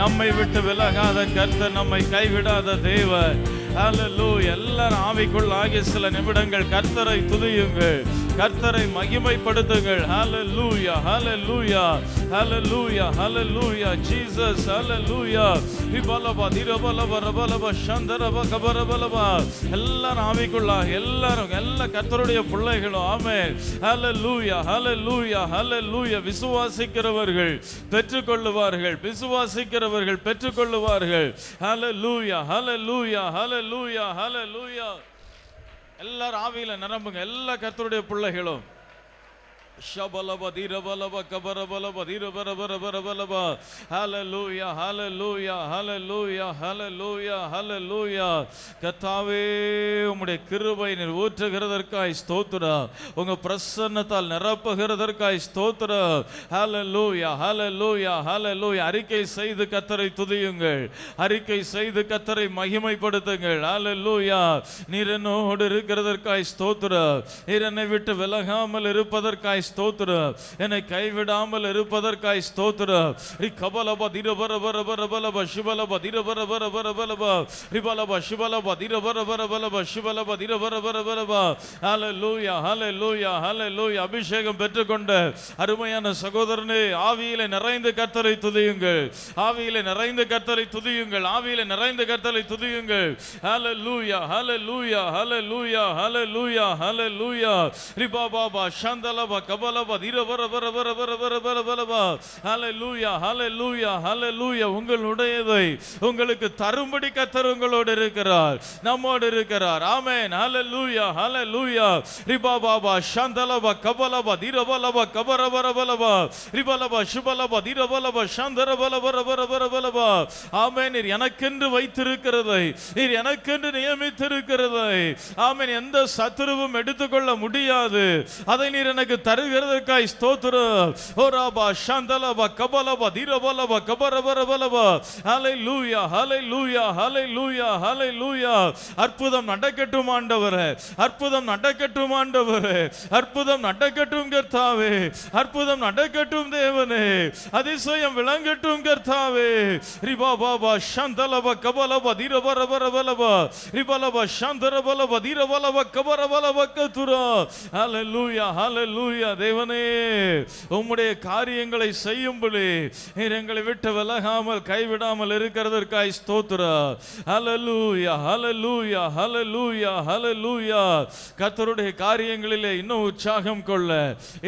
நம்மை விட்டு விலகாத கர்த்தர், நம்மை கைவிடாத தேவன். ஹல்லேலூயா. எல்லாரும் ஆவிக்குள்ளாகி சில நிமிடங்கள் கர்த்தரை துதியுங்கள். கர்த்தரை மகிமைப்படுத்துங்கள். ஹalleluya ஹalleluya ஹalleluya ஹalleluya ஜீசஸ் ஹalleluya. விபலப திரபலப ரபலப சந்தரப கபரபலப. எல்லாரும் ஆவிக்குள்ளாக எல்லாரும் எல்லா கர்த்தருடைய பிள்ளைகளும் ஆமென். ஹalleluya ஹalleluya ஹalleluya. விசுவாசிக்கிறவர்கள் பெற்றுக்கொள்ளுவார்கள், விசுவாசிக்கிறவர்கள் பெற்றுக்கொள்ளுவார்கள். ஹalleluya ஹalleluya ஹalleluya ஹalleluya. எல்லாரும் ஆவியில நிரம்புங்க, எல்லா கர்த்தருடைய பிள்ளைகளும். Shabalaba dirabalaba kabarabalaba dirabarabarabalaba. Hallelujah hallelujah hallelujah hallelujah hallelujah. கர்த்தாவே உம்முடைய கிருபை நீர் ஊற்றுகிறதற்காய் ஸ்தோத்திரம். உங்க பிரசன்னத்தால் நிரப்புகிறதற்காய் ஸ்தோத்திரம். Hallelujah hallelujah hallelujah. அறிக்கை செய்து கர்த்தரை துதியுங்கள், அறிக்கை செய்து கர்த்தரை மகிமைப்படுத்துங்கள். Hallelujah. நீர் என்னோடு இருக்கிறதற்காய் ஸ்தோத்திரம். நீர் என்னை விட்டு விலகாமல் இருப்பதற்காய் ஸ்தோத்திரம். என்னை கைவிடாமல் இருப்பதற்காய் ஸ்தோத்திரம். ரிகபலப திரபரபரபரபலப ஷிபலப திரபரபரபரபலப ரிபலப ஷிபலப திரபரபரபலப ஷிபலப திரபரபரபலப. ஹalleluya ஹalleluya ஹalleluya. அபிஷேகம் பெற்றுக்கொண்ட அருமையான சகோதரனே, ஆவியிலே நிறைந்து கர்த்தரை துதியுங்கள், ஆவியிலே நிறைந்து கர்த்தரை துதியுங்கள், ஆவியிலே நிறைந்து கர்த்தரை துதியுங்கள். ஹalleluya ஹalleluya ஹalleluya ஹalleluya ஹalleluya. ரிபாபாபா சந்தலப கபலப திரபரபரபரபரபரபரபரப. ஹalleluya ஹalleluya ஹalleluya. உங்களுடையதை உங்களுக்கு தரும்படி கர்த்தர் உங்களோடு இருக்கிறார், நம்மோடு இருக்கிறார். ஆமென். ஹalleluya ஹalleluya. ரிபாபாபா சந்தலப கபலப திரபலப கபரபரபலப ரிபலப ஷிபலப திரபலப சந்தரபலபரபரபரபலப. ஆமென். நீர் எனக்கென்று வைத்திருக்கிறதை, நீர் எனக்கென்று நியமித்திருக்கிறதை ஆமென் எந்த சத்துருவும் எடுத்துக்கொள்ள முடியாது. அதை நீர் எனக்கு தருகிறதற்காய் ஸ்தோத்திரம். ஓராபா சந்தலப கபலப திரபலப கபரபரபலப. ஹalleluya ஹalleluya ஹalleluya ஹalleluya. அற்புதம் நடக்கட்டும் ஆண்டவரே, அற்புதம் நடக்கட்டும் ஆண்டவரே, அற்புதம் நடக்கட்டும் கர்த்தாவே, அற்புதம் நடக்கட்டும் தேவனே, அதிசயம் விளங்கட்டும் கர்த்தாவே. ரிபாபாபா சந்தலப கபலப திரபரபரபலப ரிபலப சந்தரபலப திரபலப கபரபலப கதுரா. ஹalleluya ஹalleluya. தேவனே உம்முடைய காரியங்களை செய்யும்படி நீர் எங்களை விட்டு விலகாமல் கைவிடாமல் இருக்கிறதற்காய் ஸ்தோத்திரம். ஹalleluya ஹalleluya ஹalleluya ஹalleluya. கர்த்தருடைய காரியங்களிலே இன்னும் உற்சாகம் கொள்ள,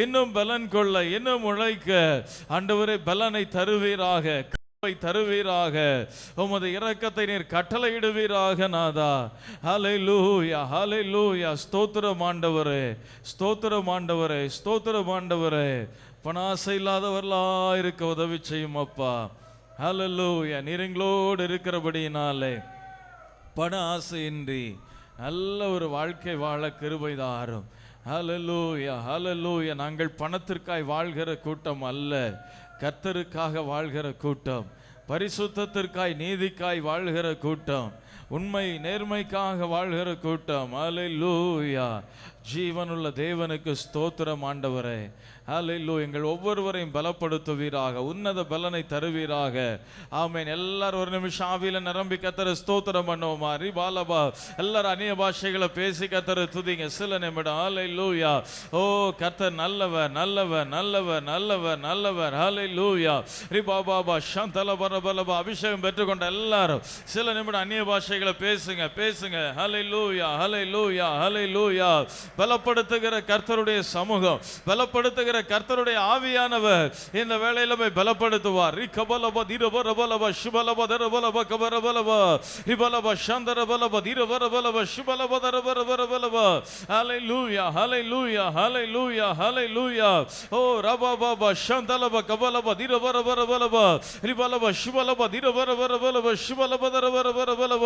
இன்னும் பலன் கொள்ள, இன்னும் உழைக்க ஆண்டவரே பலனை தருவீராக, தருவீராக. உமது இரக்கத்தை நீர் கட்டளையிடுவீராக நாதா. ஹalleluya ஹalleluya. ஸ்தோத்திரம் ஆண்டவரே, ஸ்தோத்திரம் ஆண்டவரே, ஸ்தோத்திரம் ஆண்டவரே. பணாசை இல்லாதவர்களா இருக்க உதவி செய்யும் அப்பா. ஹalleluya. நீர் எங்களோடு இருக்கிறபடியினாலே பண ஆசையின்றி நல்ல ஒரு வாழ்க்கை வாழ கிருபை தாரும். ஹalleluya ஹalleluya. நாங்கள் பணத்திற்காய் வாழ்கிற கூட்டம் அல்ல, கர்த்தருக்காக வாழ்கிற கூட்டம், பரிசுத்தத்திற்காய் நீதிக்காய் வாழ்கிற கூட்டம், உண்மை நேர்மைக்காக வாழ்கிற கூட்டம். ஹalleluya. ஜீவனுள்ள தேவனுக்கு ஸ்தோத்திரம் ஆண்டவரே. ஹalleluya. எங்கள் ஒவ்வொருவரையும் பலப்படுத்துவீராக, உன்னத பலனை தருவீராக. ஆமென். எல்லாரும் ஒரு நிமிஷம் ஆவியில நிரம்பி கர்த்தரை ஸ்தோத்திரம் பண்ணுவோமா. ரிபாலபா. எல்லாரும் அந்நிய பாஷைகளை பேசி கர்த்தரை துதிங்க சில நிமிடம். ஹalleluya. ஓ கர்த்தர் நல்லவர் நல்லவர் நல்லவர் நல்லவர் நல்லவர். ஹalleluya. ரிபாபாபா சந்தலபரபலபா. அபிஷேகம் பெற்றுக்கொண்ட எல்லாரும் சில நிமிடம் அந்நிய பாஷைகளை பேசுங்க பேசுங்க. ஹalleluya ஹalleluya ஹalleluya. பலப்படுத்துகிற கர்த்தருடைய சமூகம், பலப்படுத்துகிற கர்த்தருடைய ஆவியானவர் இந்த வேளையில போய் பலப்படுத்துவார். ரிகபலப திரபரபலப ஷிபலப தரபலப கபரபலப ரிபலப சந்தரபலப திரபரபலப ஷிபலப தரபரபலப. ஹalleluya ஹalleluya ஹalleluya ஹalleluya. ஓ ரபபப சந்தலப கபலப திரபரபலப ரிபலப ஷிபலப திரபரபலப ஷிபலப தரபரபலப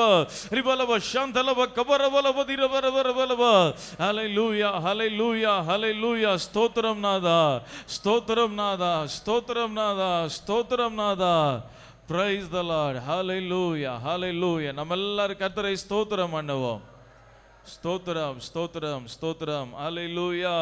ரிபலப சந்தலப கபரபலப திரபரபலப. ஹalleluya ஹalleluya ஹalleluya. ஸ்தோத்திரம் நாதா, ஸ்தோத்திரம் நாதா, ஸ்தோத்திரம் நாதா, ஸ்தோத்திரம் நாதா. Praise the Lord. Hallelujah hallelujah. நம்ம எல்லாரும் கர்த்தரை ஸ்தோத்திரம் பண்ணுவோம். ஸ்தோத்திரம் ஸ்தோத்திரம் ஸ்தோத்திரம். Hallelujah.